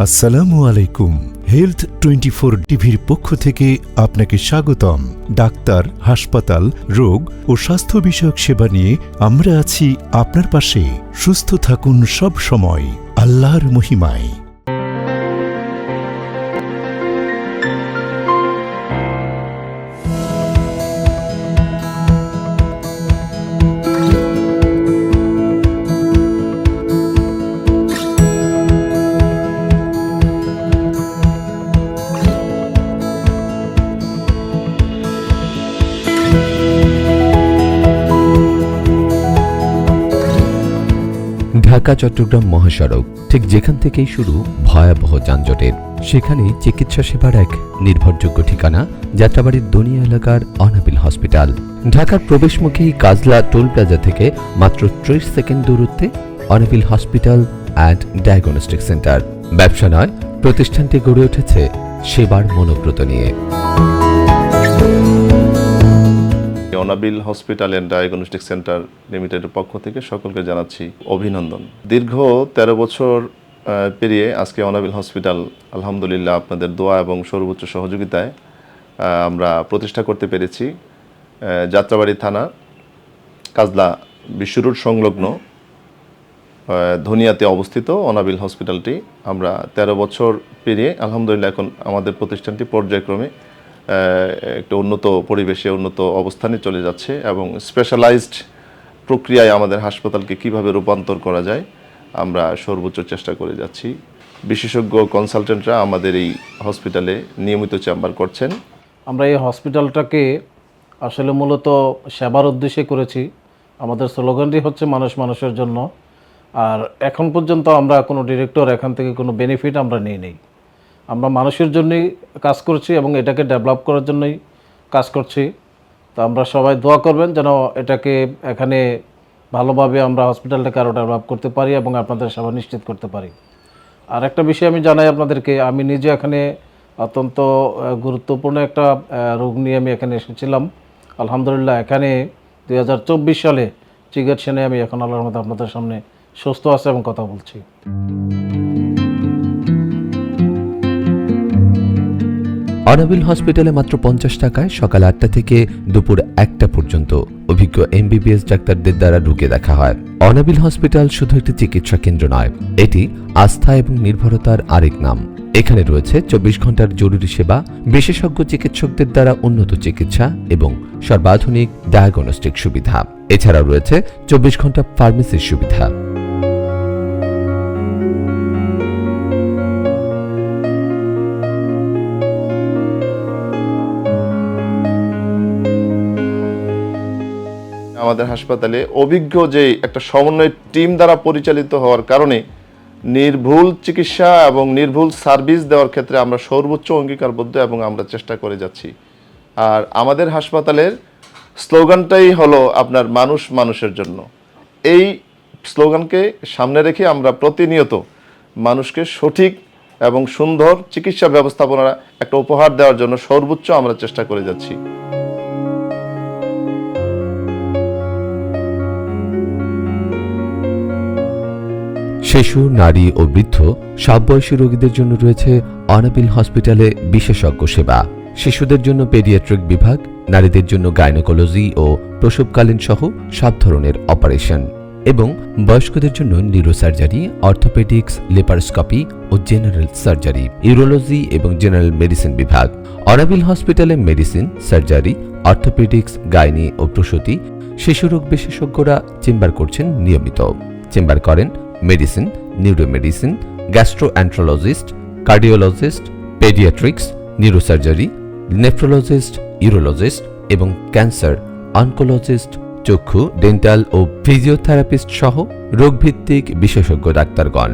আসসালামু আলাইকুম। হেলথ 24 টিভির পক্ষ থেকে আপনাকে স্বাগতম। ডাক্তার, হাসপাতাল, রোগ ও স্বাস্থ্য বিষয়ক সেবা নিয়ে আমরা আছি আপনার পাশে। সুস্থ থাকুন সব সময় আল্লাহর মহিমায়। ঢাকা চট্টগ্রাম মহাসড়ক, ঠিক যেখান থেকেই শুরু ভয়াবহ যানজটের, সেখানেই চিকিৎসা সেবার এক নির্ভরযোগ্য ঠিকানা যাত্রাবাড়ির দনিয়া এলাকার অনাবিল হসপিটাল। ঢাকার প্রবেশমুখী কাজলা টোল প্লাজা থেকে মাত্র 30 সেকেন্ড দূরত্বে অনাবিল হসপিটাল অ্যান্ড ডায়াগনস্টিক সেন্টার। ব্যবসা নয়, প্রতিষ্ঠানটি গড়ে উঠেছে সেবার মনোব্রত নিয়ে। অনাবিল হসপিটাল অ্যান্ড ডায়াগনস্টিক সেন্টার লিমিটেডের পক্ষ থেকে সকলকে জানাচ্ছি অভিনন্দন। দীর্ঘ 13 বছর পেরিয়ে আজকে অনাবিল হসপিটাল আলহামদুলিল্লাহ আপনাদের দোয়া এবং সর্বোচ্চ সহযোগিতায় আমরা প্রতিষ্ঠা করতে পেরেছি। যাত্রাবাড়ি থানা কাজলা বিশ্ব রোড সংলগ্ন ধনিয়াতে অবস্থিত অনাবিল হসপিটালটি আমরা 13 বছর পেরিয়ে আলহামদুলিল্লাহ এখন আমাদের প্রতিষ্ঠানটি পর্যায়ক্রমে একটা উন্নত পরিবেশে উন্নত অবস্থানে চলে যাচ্ছে এবং স্পেশালাইজড প্রক্রিয়ায় আমাদের হাসপাতালকে কিভাবে রূপান্তর করা যায় আমরা সর্বোচ্চ চেষ্টা করে যাচ্ছি। বিশেষজ্ঞ কনসালটেন্টরা আমাদের এই হসপিটালে নিয়মিত চেম্বার করছেন। আমরা এই হসপিটালটাকে আসলে মূলত সেবার উদ্দেশ্যে করেছি। আমাদের স্লোগানটি হচ্ছে মানুষ মানুষের জন্য। আর এখন পর্যন্ত আমরা কোনো ডিরেক্টর এখান থেকে কোনো বেনিফিট আমরা নিই নেই। আমরা মানুষের জন্যই কাজ করছি এবং এটাকে ডেভেলপ করার জন্যই কাজ করছি। তো আমরা সবাই দোয়া করবেন যেন এটাকে এখানে ভালোভাবে আমরা হসপিটালটাকে আরও ডেভেলপ করতে পারি এবং আপনাদের সেবা নিশ্চিত করতে পারি। আর একটা বিষয় আমি জানাই আপনাদেরকে, আমি নিজে এখানে অত্যন্ত গুরুত্বপূর্ণ একটা রোগ নিয়ে আমি এখানে এসেছিলাম। আলহামদুলিল্লাহ এখানে 2024 সালে চিকিৎসা নিয়ে আমি এখন আল্লাহর মধ্যে আপনাদের সামনে সুস্থ আছে এবং কথা বলছি। অনাবিল হসপিটালে মাত্র 50 টাকায় সকাল 8টা থেকে দুপুর 1টা পর্যন্ত অভিজ্ঞ MBBS ডাক্তারদের দ্বারা ঢুকে দেখা হয়। অনাবিল হসপিটাল শুধু একটি চিকিৎসা কেন্দ্র নয়, এটি আস্থা এবং নির্ভরতার আরেক নাম। এখানে রয়েছে 24 ঘন্টার জরুরি সেবা, বিশেষজ্ঞ চিকিৎসকদের দ্বারা উন্নত চিকিৎসা এবং সর্বাধুনিক ডায়াগনস্টিক সুবিধা। এছাড়াও রয়েছে 24 ঘন্টা ফার্মেসির সুবিধা। আমাদের হাসপাতালে অভিজ্ঞ যে একটা সমন্বয় টিম দ্বারা পরিচালিত হওয়ার কারণে নির্ভুল চিকিৎসা এবং নির্ভুল সার্ভিস দেওয়ার ক্ষেত্রে আমরা সর্বোচ্চ অঙ্গীকারবদ্ধ এবং আমরা চেষ্টা করে যাচ্ছি। আর আমাদের হাসপাতালের স্লোগানটাই হলো আপনার মানুষ মানুষের জন্য। এই স্লোগানকে সামনে রেখে আমরা প্রতিনিয়ত মানুষকে সঠিক এবং সুন্দর চিকিৎসা ব্যবস্থাপনা একটা উপহার দেওয়ার জন্য সর্বোচ্চ আমরা চেষ্টা করে যাচ্ছি। শিশু, নারী ও বৃদ্ধ সব বয়সী রোগীদের জন্য রয়েছে অনাবিল হসপিটালে বিশেষজ্ঞ সেবা। শিশুদের জন্য পেডিয়াট্রিক বিভাগ, নারীদের জন্য গাইনোকোলজি ও প্রসবকালীন সহ সব ধরনের অপারেশন এবং বয়স্কদের জন্য নিউরোসার্জারি, অর্থোপেডিক্স, লেপারোস্কোপি ও জেনারেল সার্জারি, ইউরোলজি এবং জেনারেল মেডিসিন বিভাগ। অনাবিল হসপিটালে মেডিসিন, সার্জারি, অর্থোপেডিক্স, গাইনি ও প্রসূতি, শিশুরোগ বিশেষজ্ঞরা চেম্বার করছেন নিয়মিত। চেম্বার করেন medicine, neuromedicine, gastroenterologist, cardiologist, paediatrics, neurosurgery, nephrologist, urologist এবং ক্যান্সার, অনকোলজিস্ট, চক্ষু, ডেন্টাল ও ফিজিওথেরাপিস্ট সহ রোগভিত্তিক বিশেষজ্ঞ ডাক্তারগণ।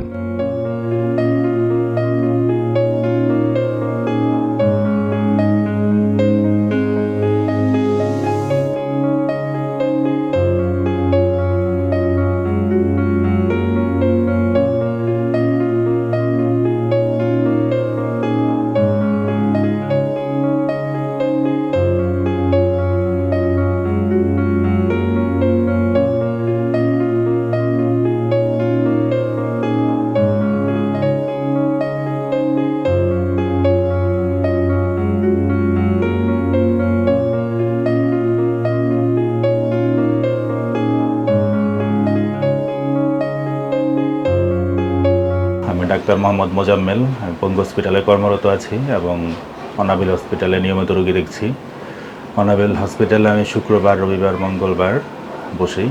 ডাক্তার মোহাম্মদ মোজাম্মেল, আমি পঙ্গু হসপিটালে কর্মরত আছি এবং অনাবিল হসপিটালে নিয়মিত রোগী দেখছি। অনাবিল হসপিটালে আমি শুক্রবার, রবিবার, মঙ্গলবার বসি।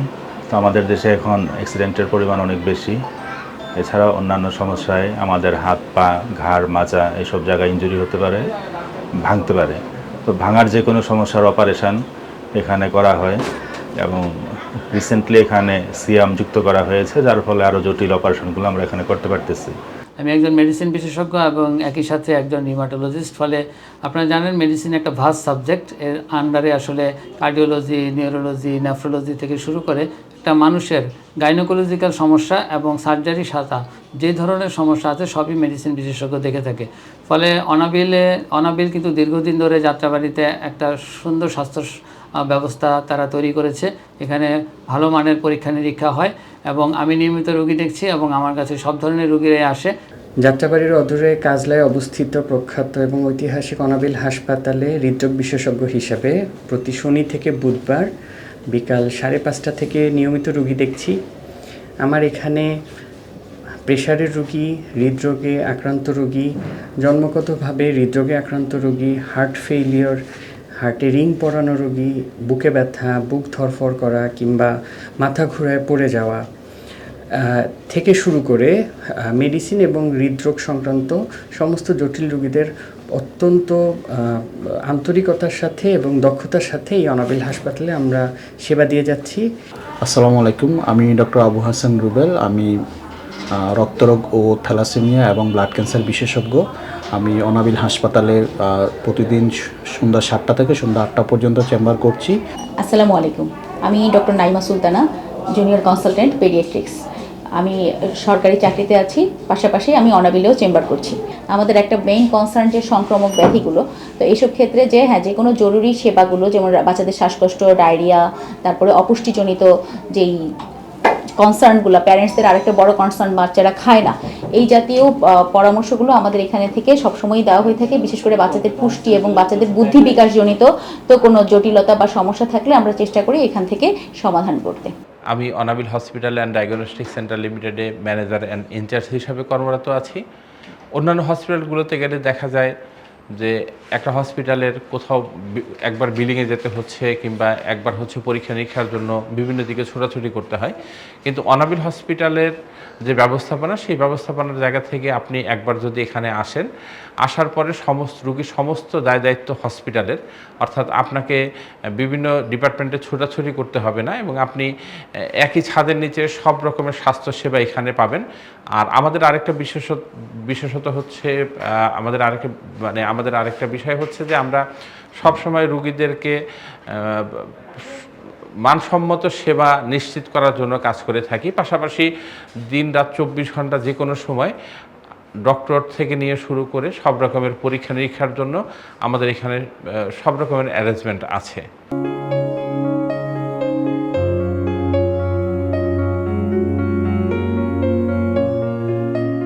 তো আমাদের দেশে এখন অ্যাক্সিডেন্টের পরিমাণ অনেক বেশি। এছাড়া অন্যান্য সমস্যায় আমাদের হাত, পা, ঘাড়, মাজা এইসব জায়গায় ইনজুরি হতে পারে, ভাঙতে পারে। তো ভাঙার যে কোনো সমস্যার অপারেশান এখানে করা হয় এবং রিসেন্টলি এখানে সিয়াম যুক্ত করা হয়েছে, যার ফলে আরও জটিল অপারেশনগুলো আমরা এখানে করতে পারতেছি। আমি একজন মেডিসিন বিশেষজ্ঞ এবং একই সাথে একজন রিমাটোলজিস্ট। ফলে আপনারা জানেন মেডিসিন একটা ভাস্ট সাবজেক্ট। এর আন্ডারে আসলে কার্ডিওলজি, নিউরোলজি, নেফ্রোলজি থেকে শুরু করে একটা মানুষের গাইনোকোলজিক্যাল সমস্যা এবং সার্জারি সাথে যে ধরনের সমস্যা আছে সবই মেডিসিন বিশেষজ্ঞ দেখে থাকে। ফলে অনাবিল কিন্তু দীর্ঘদিন ধরে যাত্রাবাড়িতে একটা সুন্দর স্বাস্থ্য ব্যবস্থা তারা তৈরি করেছে। এখানে ভালো মানের পরীক্ষা নিরীক্ষা হয় এবং আমি নিয়মিত রোগী দেখছি এবং আমার কাছে সব ধরনের রোগীরাই আসে। যাত্রাবাড়ির অদূরে কাজলায় অবস্থিত প্রখ্যাত এবং ঐতিহাসিক অনাবিল হাসপাতালে হৃদরোগ বিশেষজ্ঞ হিসাবে প্রতি শনি থেকে বুধবার বিকাল 5:30 থেকে নিয়মিত রোগী দেখছি। আমার এখানে প্রেশারের রোগী, হৃদরোগে আক্রান্ত রোগী, জন্মগতভাবে হৃদরোগে আক্রান্ত রোগী, হার্ট ফেইলিওর, হার্টে রিং পরানো রোগী, বুকে ব্যথা, বুক ধরফর করা কিংবা মাথা ঘোরায় পড়ে যাওয়া থেকে শুরু করে মেডিসিন এবং হৃদরোগ সংক্রান্ত সমস্ত জটিল রোগীদের অত্যন্ত আন্তরিকতার সাথে এবং দক্ষতার সাথে এই অনাবিল হাসপাতালে আমরা সেবা দিয়ে যাচ্ছি। আসসালামু আলাইকুম, আমি ডক্টর আবু হাসান রুবেল। আমি রক্তরোগ ও থ্যালাসেমিয়া এবং ব্লাড ক্যান্সার বিশেষজ্ঞ। আমি অনাবিল হাসপাতালে প্রতিদিন সন্ধ্যা 7টা থেকে সন্ধ্যা 8টা পর্যন্ত চেম্বার করছি। আসসালামু আলাইকুম, আমি doctor Naima Sultana, junior consultant paediatrics. আমি সরকারি চাকরিতে আছি, পাশাপাশি আমি অনাবিলেও চেম্বার করছি। আমাদের একটা মেইন কনসার্ন যে সংক্রামক ব্যাধিগুলো, তো এইসব ক্ষেত্রে যে কোনো জরুরি সেবাগুলো, যেমন বাচ্চাদের শ্বাসকষ্ট, ডায়রিয়া, তারপরে অপুষ্টিজনিত যেই কনসার্নগুলো, প্যারেন্টসদের আরেকটা বড় কনসার্ন বাচ্চারা খায় না, এই জাতীয় পরামর্শগুলো আমাদের এখানে থেকে সবসময় দেওয়া হয়ে থাকে। বিশেষ করে বাচ্চাদের পুষ্টি এবং বাচ্চাদের বুদ্ধি বিকাশজনিত তো কোনো জটিলতা বা সমস্যা থাকলে আমরা চেষ্টা করি এখান থেকে সমাধান করতে। আমি অনাবিল হসপিটাল অ্যান্ড ডায়াগনস্টিক সেন্টার লিমিটেডে ম্যানেজার অ্যান্ড ইনচার্জ হিসাবে কর্মরত আছি। অন্যান্য হসপিটালগুলোতে গেলে দেখা যায় যে একটা হসপিটালের কোথাও একবার বিলিংয়ে যেতে হচ্ছে কিংবা একবার হচ্ছে পরীক্ষা নিরীক্ষার জন্য বিভিন্ন দিকে ছোটাছুটি করতে হয়, কিন্তু অনাবিল হসপিটালের যে ব্যবস্থাপনা, সেই ব্যবস্থাপনার জায়গা থেকে আপনি একবার যদি এখানে আসেন, আসার পরে রোগীর সমস্ত দায় দায়িত্ব হসপিটালের, অর্থাৎ আপনাকে বিভিন্ন ডিপার্টমেন্টে ছোটাছুটি করতে হবে না এবং আপনি একই ছাদের নিচে সব রকমের স্বাস্থ্যসেবা এখানে পাবেন। আর আমাদের আরেকটা বিশেষত হচ্ছে আমাদের আরেকটা বিষয় হচ্ছে যে আমরা সবসময় রোগীদেরকে মানসম্মত সেবা নিশ্চিত করার জন্য কাজ করে থাকি। পাশাপাশি দিন-রাত 24 ঘন্টা যে কোনো সময় ডক্টর থেকে নিয়ে শুরু করে সব রকমের পরীক্ষা নিরীক্ষার জন্য আমাদের এখানে সব রকমের অ্যারেঞ্জমেন্ট আছে।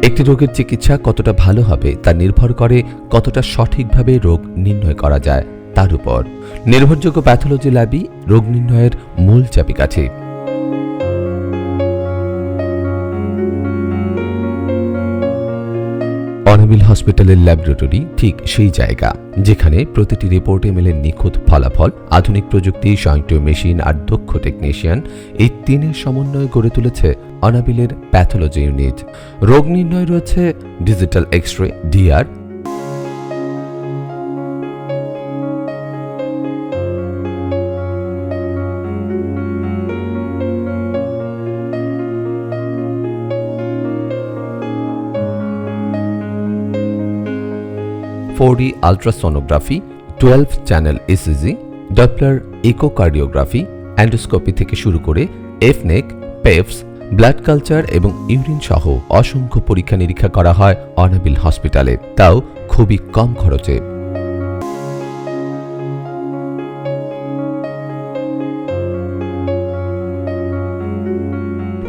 একটি রোগের চিকিৎসা কতটা ভালো হবে তা নির্ভর করে কতটা সঠিকভাবে রোগ নির্ণয় করা যায় তার উপর। নির্ভরযোগ্য প্যাথোলজি ল্যাবই রোগ নির্ণয়ের মূল চাবিকাঠি। অনাবিল হসপিটালের ল্যাবরেটরি ঠিক সেই জায়গা যেখানে প্রতিটি রিপোর্টে মেলে নিখুঁত ফলাফল। আধুনিক প্রযুক্তি, স্বয়ংক্রিয় মেশিন আর দক্ষ টেকনিশিয়ান, এই তিনের সমন্বয়ে গড়ে তুলেছে অনাবিলের প্যাথোলজি ইউনিট। রোগ নির্ণয় রয়েছে digital x-ray, DR, four D ultrasonography, 12 channel ECG, Doppler echocardiography, endoscopy থেকে শুরু করে এফনেক, পেপস, ব্লাড কালচার এবং ইউরিন সহ অসংখ্য পরীক্ষা নিরীক্ষা করা হয় অনাবিল হসপিটালে, তাও খুবই কম খরচে।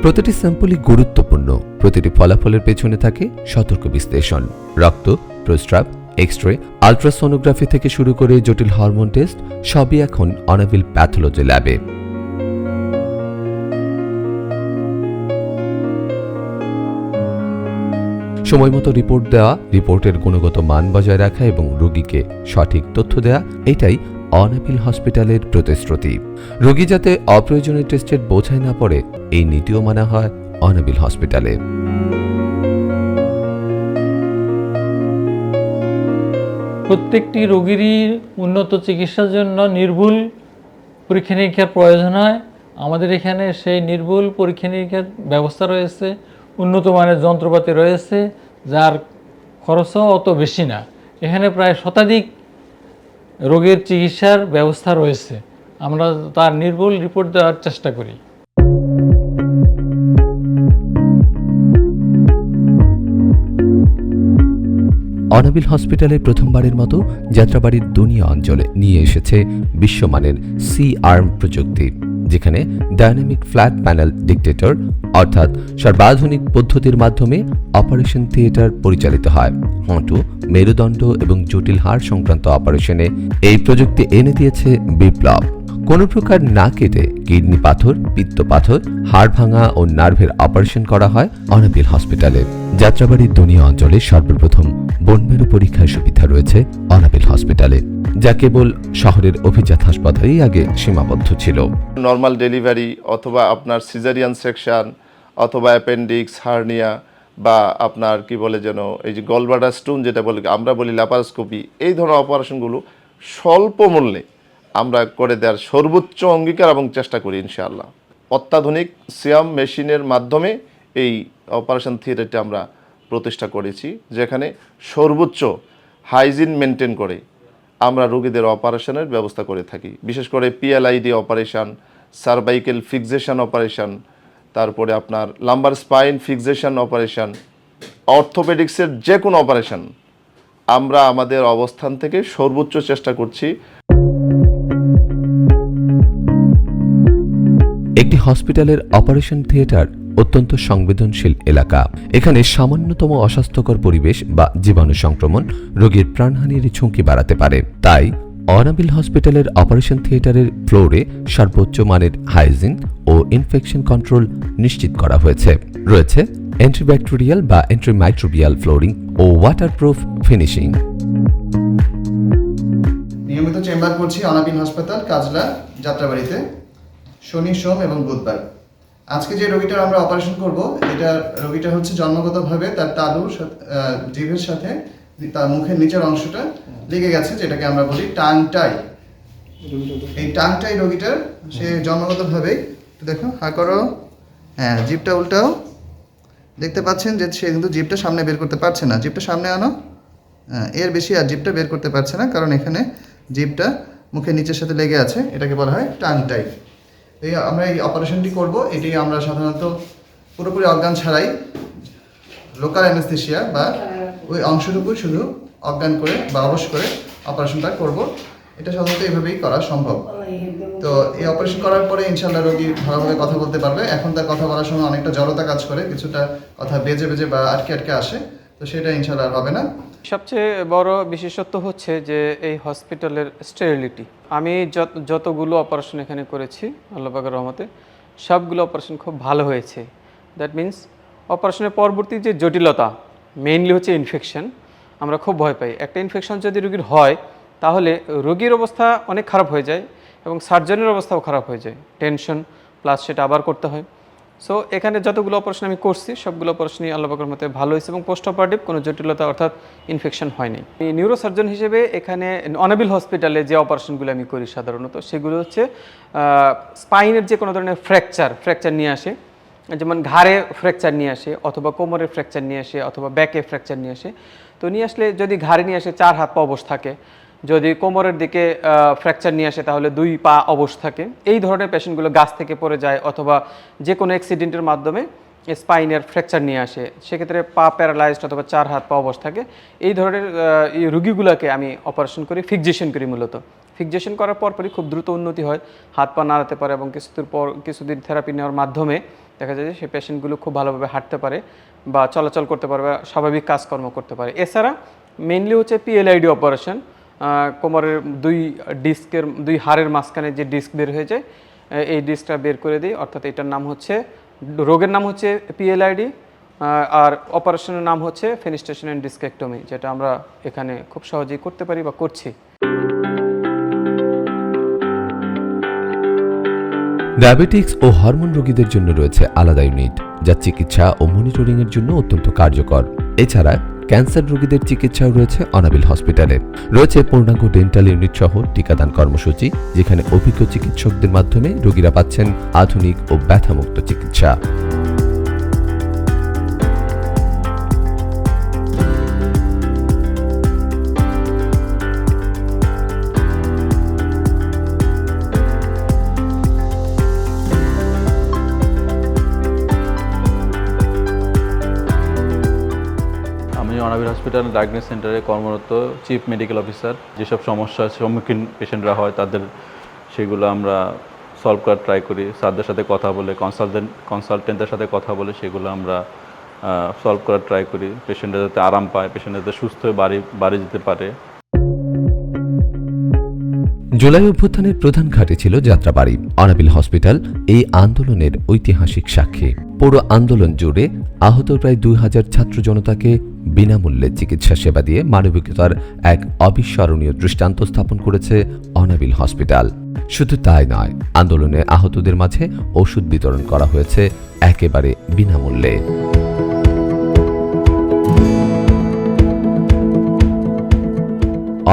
প্রতিটি স্যাম্পলই গুরুত্বপূর্ণ, প্রতিটি ফলাফলের পেছনে থাকে সতর্ক বিশ্লেষণ। রক্ত, প্রস্রাব, এক্স-রে, আলট্রাসোনোগ্রাফি থেকে শুরু করে জটিল হরমোন টেস্ট সবই এখন অনাবিল প্যাথোলজি ল্যাবে। সময়মতো রিপোর্ট দেওয়া, রিপোর্টের গুণগত মান বজায় রাখা এবং রোগীকে সঠিক তথ্য দেওয়া, এটাই অনাবিল হসপিটালের প্রতিশ্রুতি। রোগী যাতে অপ্রয়োজনীয় টেস্টের বোঝায় না পড়ে, এই নীতিও মানা হয় অনাবিল হসপিটালে। প্রত্যেকটি রোগীরই উন্নত চিকিৎসার জন্য নির্ভুল পরীক্ষা নিরীক্ষার প্রয়োজন হয়। আমাদের এখানে সেই নির্ভুল পরীক্ষা নিরীক্ষার ব্যবস্থা রয়েছে, উন্নত মানের যন্ত্রপাতি রয়েছে, যার খরচও অত বেশি না। এখানে প্রায় শতাধিক রোগের চিকিৎসার ব্যবস্থা রয়েছে। আমরা তার নির্ভুল রিপোর্ট দেওয়ার চেষ্টা করি। অনাবিল হসপিটালে প্রথমবারের মতো যাত্রাবাড়ির দুনিয়া অঞ্চলে নিয়ে এসেছে বিশ্বমানের C-arm প্রযুক্তি, যেখানে ডায়নামিক ফ্ল্যাট প্যানেল ডিকটেটর অর্থাৎ সর্বাধুনিক পদ্ধতির মাধ্যমে অপারেশন থিয়েটার পরিচালিত হয়। হাঁটু, মেরুদণ্ড এবং জটিল হাড় সংক্রান্ত অপারেশনে এই প্রযুক্তি এনে দিয়েছে বিপ্লব। কোনো প্রকার না কেটে কিডনি পাথর, পিত্ত পাথর, হাড় ভাঙা ও নার্ভের অপারেশন করা হয় অনাবিল হসপিটালে। যাত্রাবাড়ির দুনিয়া অঞ্চলে সর্বপ্রথম বনমেরু পরীক্ষার সুবিধা রয়েছে অনাবিল হসপিটালে, যা কেবল শহরের অভিজাত হাসপাতালেই আগে সীমাবদ্ধ ছিল। নর্মাল ডেলিভারি অথবা আপনার সিজারিয়ান সেকশন অথবা অ্যাপেন্ডিক্স, হার্নিয়া বা আপনার কি বলে যেন এই যে গলব্লাডার স্টোন যেটা বলি আমরা বলি ল্যাপারোস্কোপি, এই ধরনের অপারেশনগুলো স্বল্প মূল্যে আমরা করে দেওয়ার সর্বোচ্চ অঙ্গীকার এবং চেষ্টা করি ইনশাআল্লাহ। অত্যাধুনিক সিয়াম মেশিনের মাধ্যমে এই অপারেশন থিয়েটারটি আমরা প্রতিষ্ঠা করেছি, যেখানে সর্বোচ্চ হাইজিন মেনটেন করে আমরা রোগীদের অপারেশনের ব্যবস্থা করে থাকি। বিশেষ করে PLID operation, cervical fixation operation, তারপরে আপনার লাম্বার স্পাইন ফিক্সেশন অপারেশন, অর্থোপেডিক্সের যে কোনো অপারেশন আমরা আমাদের অবস্থান থেকে সর্বোচ্চ চেষ্টা করছি। একটি হসপিটালের অপারেশন থিয়েটার অত্যন্ত সংবেদনশীল এলাকা। এখানে সামান্যতম অস্বাস্থ্যকর পরিবেশ বা জীবাণু সংক্রমণ রোগীর প্রাণহানির ঝুঁকি বাড়াতে পারে। তাই অনাবিল হসপিটালের অপারেশন থিয়েটারের ফ্লোরে সর্বোচ্চ মানের হাইজিন ও ইনফেকশন কন্ট্রোল নিশ্চিত করা হয়েছে। রয়েছে অ্যান্টিব্যাকটেরিয়াল বা অ্যান্টিমাইক্রোবিয়াল ফ্লোরিং ও ওয়াটারপ্রুফ ফিনিশিং। নিয়মিত চেম্বার করছি অনাবিল হাসপাতাল, কাজলা, যাত্রাবাড়িতে, শনি, সোম এবং বুধবার। আজকে যে রোগীটার আমরা অপারেশন করব, রোগীটা হচ্ছে জন্মগতভাবে তার তালুর জিভের সাথে তার মুখের নিচের অংশটা লেগে গেছে, যেটাকে আমরা বলি টাং টাই। এই টাং টাই রোগীটার সে জন্মগতভাবেই, দেখো হা করো, হ্যাঁ জিভটা উল্টাও, দেখতে পাচ্ছেন যে সে কিন্তু জিভটা সামনে বের করতে পারছে না। জিভটা সামনে আনো, এর বেশি আর জিভটা বের করতে পারছে না, কারণ এখানে জিভটা মুখের নিচের সাথে লেগে আছে। এটাকে বলা হয় টাং টাই। আমরা এই অপারেশনটি করব, এটি আমরা সাধারণত পুরোপুরি অজ্ঞান ছাড়াই লোকাল অ্যানেস্থেশিয়া বা ওই অংশটুকু শুধু অজ্ঞান করে বা অবশ করে অপারেশনটা করব। এটা সাধারণত এইভাবেই করা সম্ভব। তো এই অপারেশন করার পরে ইনশাআল্লাহ রোগী ভালোভাবে কথা বলতে পারবে। এখন তার কথা বলার সময় অনেকটা জড়তা কাজ করে, কিছুটা কথা বেজে বেজে বা আটকে আটকে আসে, তো সেটা ইনশাআল্লাহ হবে না। সবচেয়ে বড় বিশেষত্ব হচ্ছে যে এই হসপিটালের স্টেরিলিটি। আমি যতগুলো অপারেশন এখানে করেছি আল্লাহ পাকের রহমতে, সবগুলো অপারেশন খুব ভালো হয়েছে। দ্যাট মিন্স অপারেশনের পরবর্তী যে জটিলতা, মেইনলি হচ্ছে ইনফেকশন, আমরা খুব ভয় পাই। একটা ইনফেকশন যদি রোগীর হয় তাহলে রোগীর অবস্থা অনেক খারাপ হয়ে যায় এবং সার্জনের অবস্থাও খারাপ হয়ে যায়, টেনশন প্লাস সেটা আবার করতে হয়। সো এখানে যতগুলো অপারেশন আমি করছি সবগুলো অপারেশনই আল্লাহ পাকের মতে ভালো হয়েছে এবং পোস্ট অপারেটিভ কোনো জটিলতা অর্থাৎ ইনফেকশন হয়নি। নিউরোসার্জন হিসেবে এখানে অনাবিল হসপিটালে যে অপারেশনগুলো আমি করি সাধারণত সেগুলো হচ্ছে স্পাইনের যে কোনো ধরনের ফ্র্যাকচার নিয়ে আসে, যেমন ঘাড়ে ফ্র্যাকচার নিয়ে আসে অথবা কোমরের ফ্র্যাকচার নিয়ে আসে অথবা ব্যাকে ফ্র্যাকচার নিয়ে আসে। তো নিয়ে আসলে যদি ঘাড়ে নিয়ে আসে 4 হাত পা অবশ থাকে, যদি কোমরের দিকে ফ্র্যাকচার নিয়ে আসে তাহলে 2 পা অবশ থাকে। এই ধরনের পেশেন্টগুলো গাছ থেকে পড়ে যায় অথবা যে কোনো অ্যাক্সিডেন্টের মাধ্যমে স্পাইনের ফ্র্যাকচার নিয়ে আসে, সেক্ষেত্রে পা প্যারালাইজড অথবা 4 হাত পা অবশ থাকে। এই ধরনের এই রোগীগুলোকে আমি অপারেশন করি, ফিক্সেশন করি। মূলত ফিক্সেশন করার পরপরই খুব দ্রুত উন্নতি হয়, হাত পা নাড়াতে পারে এবং কিছুদিন থেরাপি নেওয়ার মাধ্যমে দেখা যায় যে সেই পেশেন্টগুলো খুব ভালোভাবে হাঁটতে পারে বা চলাচল করতে পারবে, স্বাভাবিক কাজকর্ম করতে পারে। এছাড়া মেইনলি হচ্ছে PLID অপারেশন, কোমরের 2 হাড়ের মাঝখানে যে ডিস্ক বের হয়ে যায়, এই ডিস্কটা বের করে দিই। অর্থাৎ এটার নাম হচ্ছে, রোগের নাম হচ্ছে PLID, আর অপারেশনের নাম হচ্ছে ফেনিস্ট্রেশন অ্যান্ড ডিস্কেক্টমি, যেটা আমরা এখানে খুব সহজেই করতে পারি বা করছি। ডায়াবেটিক্স ও হরমোন রোগীদের জন্য রয়েছে আলাদা ইউনিট, যা চিকিৎসা ও মনিটরিং এর জন্য অত্যন্ত কার্যকর। এছাড়া ক্যান্সার রোগীদের চিকিৎসাও রয়েছে অনাবিল হসপিটালে। রয়েছে পূর্ণাঙ্গ ডেন্টাল ইউনিট সহ টিকাদান কর্মসূচি, যেখানে অভিজ্ঞ চিকিৎসকদের মাধ্যমে রোগীরা পাচ্ছেন আধুনিক ও ব্যথামুক্ত চিকিৎসা। অনাবিল হসপিটাল ডায়াগনোস সেন্টারে কর্মরত চিফ মেডিকেল অফিসার। যেসব সমস্যার সম্মুখীন পেশেন্টরা হয় তাদের সেগুলো আমরা সলভ করার ট্রাই করি। স্যারদের সাথে কথা বলে, কনসালটেন্টদের সাথে কথা বলে সেগুলো আমরা সলভ করার ট্রাই করি। পেশেন্টরা যাতে আরাম পায়, পেশেন্টরা যাতে সুস্থ হয়ে বাড়ি যেতে পারে। জুলাই অভ্যুত্থানের প্রধান ঘাঁটি ছিল যাত্রাবাড়ি। অনাবিল হসপিটাল এই আন্দোলনের ঐতিহাসিক সাক্ষী। পুরো আন্দোলন জুড়ে আহত প্রায় 2000 ছাত্র জনতাকে বিনামূল্যে চিকিৎসা সেবা দিয়ে মানবিকতার এক অবিস্মরণীয় দৃষ্টান্ত স্থাপন করেছে অনাবিল হসপিটাল। শুধু তাই নয়, আন্দোলনে আহতদের মাঝে ওষুধ বিতরণ করা হয়েছে একেবারে বিনামূল্যে।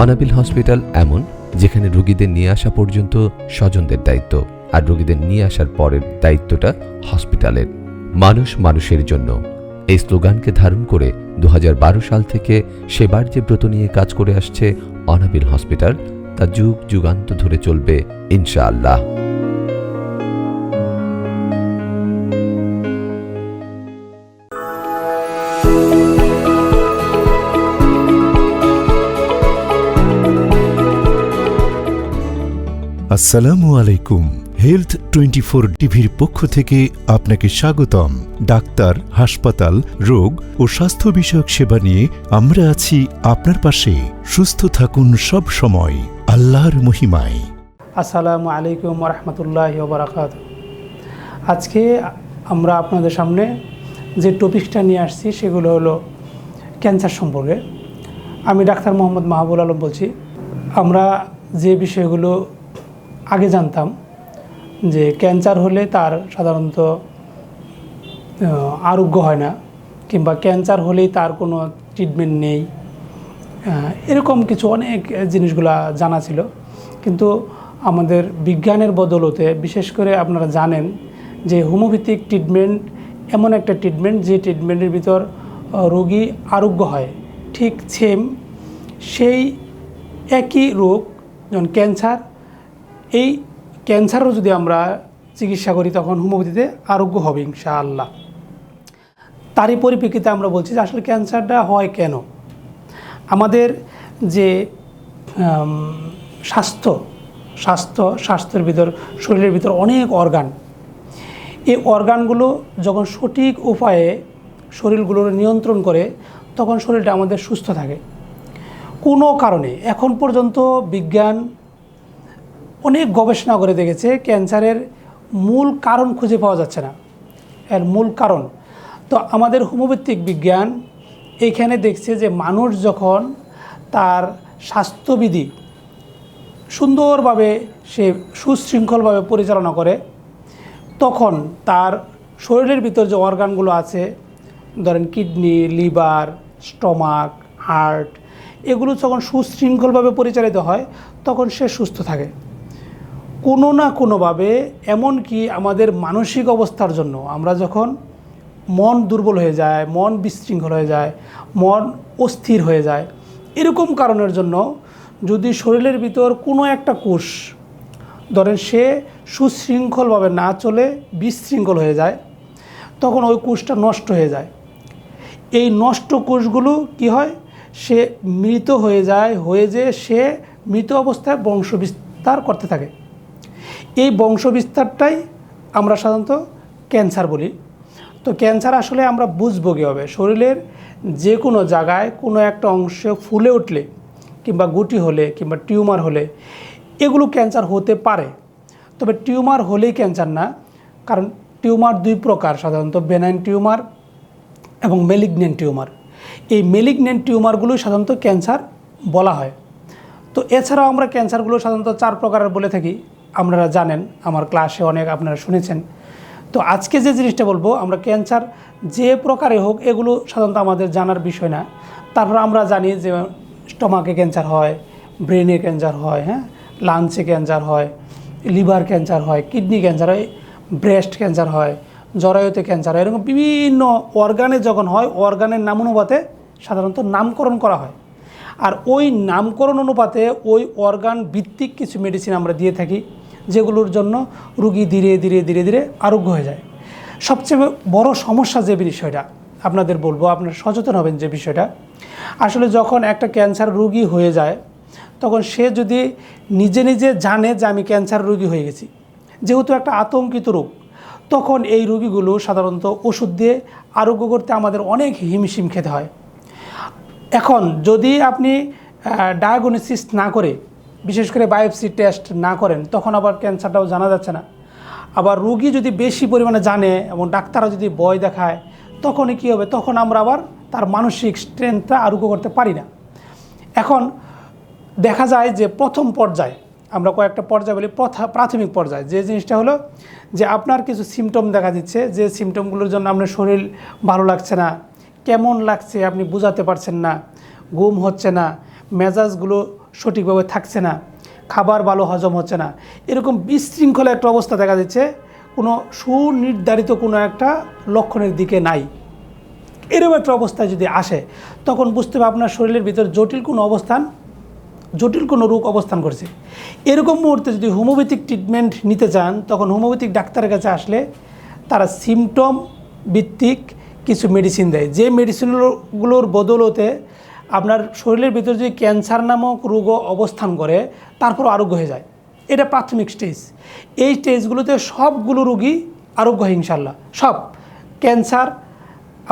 অনাবিল হসপিটাল এমন, যেখানে রোগীদের নিয়ে আসা পর্যন্ত স্বজনদের দায়িত্ব, আর রোগীদের নিয়ে আসার পরের দায়িত্বটা হসপিটালের। মানুষ মানুষের জন্য এই স্লোগানকে ধারণ করে 2012 সাল থেকে সেবার যে ব্রত নিয়ে কাজ করে আসছে অনাবিল হসপিটাল, তা যুগ যুগান্ত ধরে চলবে ইনশাআল্লাহ। আসসালামু আলাইকুম। হেলথ 24 টিভির পক্ষ থেকে আপনাকে স্বাগতম। ডাক্তার, হাসপাতাল, রোগ ও স্বাস্থ্য বিষয়ক সেবা নিয়ে আমরা আছি আপনার পাশে। সুস্থ থাকুন সব সময় আল্লাহর মহিমায়। আসসালামু আলাইকুম রহমতুল্লাহি ওয়া বারাকাতুহু। আজকে আমরা আপনাদের সামনে যে টপিকটা নিয়ে আসছি সেগুলো হলো ক্যান্সার সম্পর্কে। আমি ডাক্তার মোহাম্মদ মাহবুব আলম বলছি। আমরা যে বিষয়গুলো আগে জানতাম যে ক্যান্সার হলে তার সাধারণত আরোগ্য হয় না, কিংবা ক্যান্সার হলেই তার কোনো ট্রিটমেন্ট নেই, এরকম কিছু অনেক জিনিসগুলা জানা ছিল। কিন্তু আমাদের বিজ্ঞানের বদৌলতে, বিশেষ করে আপনারা জানেন যে হোমিওপ্যাথিক ট্রিটমেন্ট এমন একটা ট্রিটমেন্ট যে ট্রিটমেন্টের ভিতর রোগী আরোগ্য হয়। ঠিক সেই একই রোগ যেমন ক্যান্সার, এই ক্যান্সারও যদি আমরা চিকিৎসা করি তখন হোমিওপ্যাথিতে আরোগ্য হবে ইনশাআল্লাহ। তারই পরিপ্রেক্ষিতে আমরা বলছি যে আসলে ক্যান্সারটা হয় কেন। আমাদের যে স্বাস্থ্যের ভিতর, শরীরের ভিতর অনেক অর্গান, এই অর্গানগুলো যখন সঠিক উপায়ে শরীরগুলোর নিয়ন্ত্রণ করে তখন শরীরটা আমাদের সুস্থ থাকে। কোনো কারণে এখন পর্যন্ত বিজ্ঞান অনেক গবেষণা করে দেখেছে ক্যান্সারের মূল কারণ খুঁজে পাওয়া যাচ্ছে না, এর মূল কারণ। তো আমাদের হোমিওপ্যাথিক বিজ্ঞান এইখানে দেখছে যে মানুষ যখন তার স্বাস্থ্যবিধি সুন্দরভাবে সে সুশৃঙ্খলভাবে পরিচালনা করে, তখন তার শরীরের ভিতর যে অর্গানগুলো আছে, ধরেন কিডনি, লিভার, স্টমাক, হার্ট, এগুলো যখন সুশৃঙ্খলভাবে পরিচালিত হয় তখন সে সুস্থ থাকে। কোনো না কোনোভাবে, এমনকি আমাদের মানসিক অবস্থার জন্য আমরা যখন মন দুর্বল হয়ে যায়, মন বিশৃঙ্খল হয়ে যায়, মন অস্থির হয়ে যায়, এরকম কারণের জন্য যদি শরীরের ভিতর কোনো একটা কোষ, ধরেন সে সুশৃঙ্খলভাবে না চলে বিশৃঙ্খল হয়ে যায়, তখন ওই কোষটা নষ্ট হয়ে যায়। এই নষ্ট কোষগুলো কি হয়, সে মৃত হয়ে যায়, সে মৃত অবস্থায় বংশবিস্তার করতে থাকে। এই বংশবিস্তারটাই আমরা সাধারণত ক্যান্সার বলি। তো ক্যান্সার আসলে আমরা বুঝবো কীভাবে? শরীরের যে কোনো জায়গায় কোনো একটা অংশ ফুলে উঠলে, কিংবা গুটি হলে, কিংবা টিউমার হলে, এগুলো ক্যান্সার হতে পারে। তবে টিউমার হলেই ক্যান্সার না, কারণ টিউমার দুই প্রকার সাধারণত, বেনাইন টিউমার এবং মেলিগন্যান্ট টিউমার। এই মেলিগন্যান্ট টিউমারগুলো সাধারণত ক্যান্সার বলা হয়। তো এছাড়াও আমরা ক্যান্সারগুলো সাধারণত 4 প্রকারের বলে থাকি, আপনারা জানেন, আমার ক্লাসে অনেক আপনারা শুনেছেন। তো আজকে যে জিনিসটা বলবো, আমরা ক্যান্সার যে প্রকারে হোক এগুলো সাধারণত আমাদের জানার বিষয় না। তারপর আমরা জানি যে স্টমাকে ক্যান্সার হয়, ব্রেনে ক্যান্সার হয়, হ্যাঁ, লাংসে ক্যান্সার হয়, লিভার ক্যান্সার হয়, কিডনি ক্যান্সার হয়, ব্রেস্ট ক্যান্সার হয়, জরায়ুতে ক্যান্সার হয়, এরকম বিভিন্ন অর্গানে যখন হয় অর্গানের নাম অনুপাতে সাধারণত নামকরণ করা হয়। আর ওই নামকরণ অনুপাতে ওই অর্গান ভিত্তিক কিছু মেডিসিন আমরা দিয়ে থাকি, যেগুলোর জন্য রুগী ধীরে ধীরে ধীরে ধীরে আরোগ্য হয়ে যায়। সবচেয়ে বড় সমস্যা যে বিষয়টা আপনাদের বলবো, আপনারা সচেতন হবেন যে বিষয়টা, আসলে যখন একটা ক্যান্সার রুগী হয়ে যায় তখন সে যদি নিজে নিজে জানে যে আমি ক্যান্সার রুগী হয়ে গেছি, যেহেতু একটা আতঙ্কিত রোগ, তখন এই রোগীগুলো সাধারণত ওষুধ দিয়ে আরোগ্য করতে আমাদের অনেক হিমশিম খেতে হয়। এখন যদি আপনি ডায়াগনোসিস না করে, বিশেষ করে বায়োপসি টেস্ট না করেন, তখন আবার ক্যান্সারটাও জানা যাচ্ছে না। আবার রোগী যদি বেশি পরিমাণে জানে এবং ডাক্তাররা যদি ভয় দেখায়, তখনই কী হবে, তখন আমরা আবার তার মানসিক স্ট্রেংথটা আরোগ্য করতে পারি না। এখন দেখা যায় যে প্রথম পর্যায়ে, আমরা কয়েকটা পর্যায় বলি, প্রাথমিক পর্যায়ে যে জিনিসটা হলো যে আপনার কিছু সিমটম দেখা দিচ্ছে, যে সিমটমগুলোর জন্য আপনার শরীর ভালো লাগছে না, কেমন লাগছে আপনি বোঝাতে পারছেন না, ঘুম হচ্ছে না, মেজাজগুলো সঠিকভাবে থাকছে না, খাবার ভালো হজম হচ্ছে না, এরকম বিশৃঙ্খলা একটা অবস্থা দেখা দিচ্ছে, কোনো সুনির্ধারিত কোনো একটা লক্ষণের দিকে নাই। এরকম একটা অবস্থায় যদি আসে, তখন বুঝতে হবে আপনার শরীরের ভিতর জটিল কোনো রোগ অবস্থান করছে। এরকম মুহূর্তে যদি হোমিওপ্যাথিক ট্রিটমেন্ট নিতে চান, তখন হোমিওপ্যাথিক ডাক্তারের কাছে আসলে তারা সিমটম ভিত্তিক কিছু মেডিসিন দেয়, যে মেডিসিনগুলোর বদলতে আপনার শরীরের ভিতরে যদি ক্যান্সার নামক রোগও অবস্থান করে, তারপর আরোগ্য হয়ে যায়। এটা প্রাথমিক স্টেজ। এই স্টেজগুলোতে সবগুলো রোগী আরোগ্য হয় ইনশাল্লাহ, সব ক্যান্সার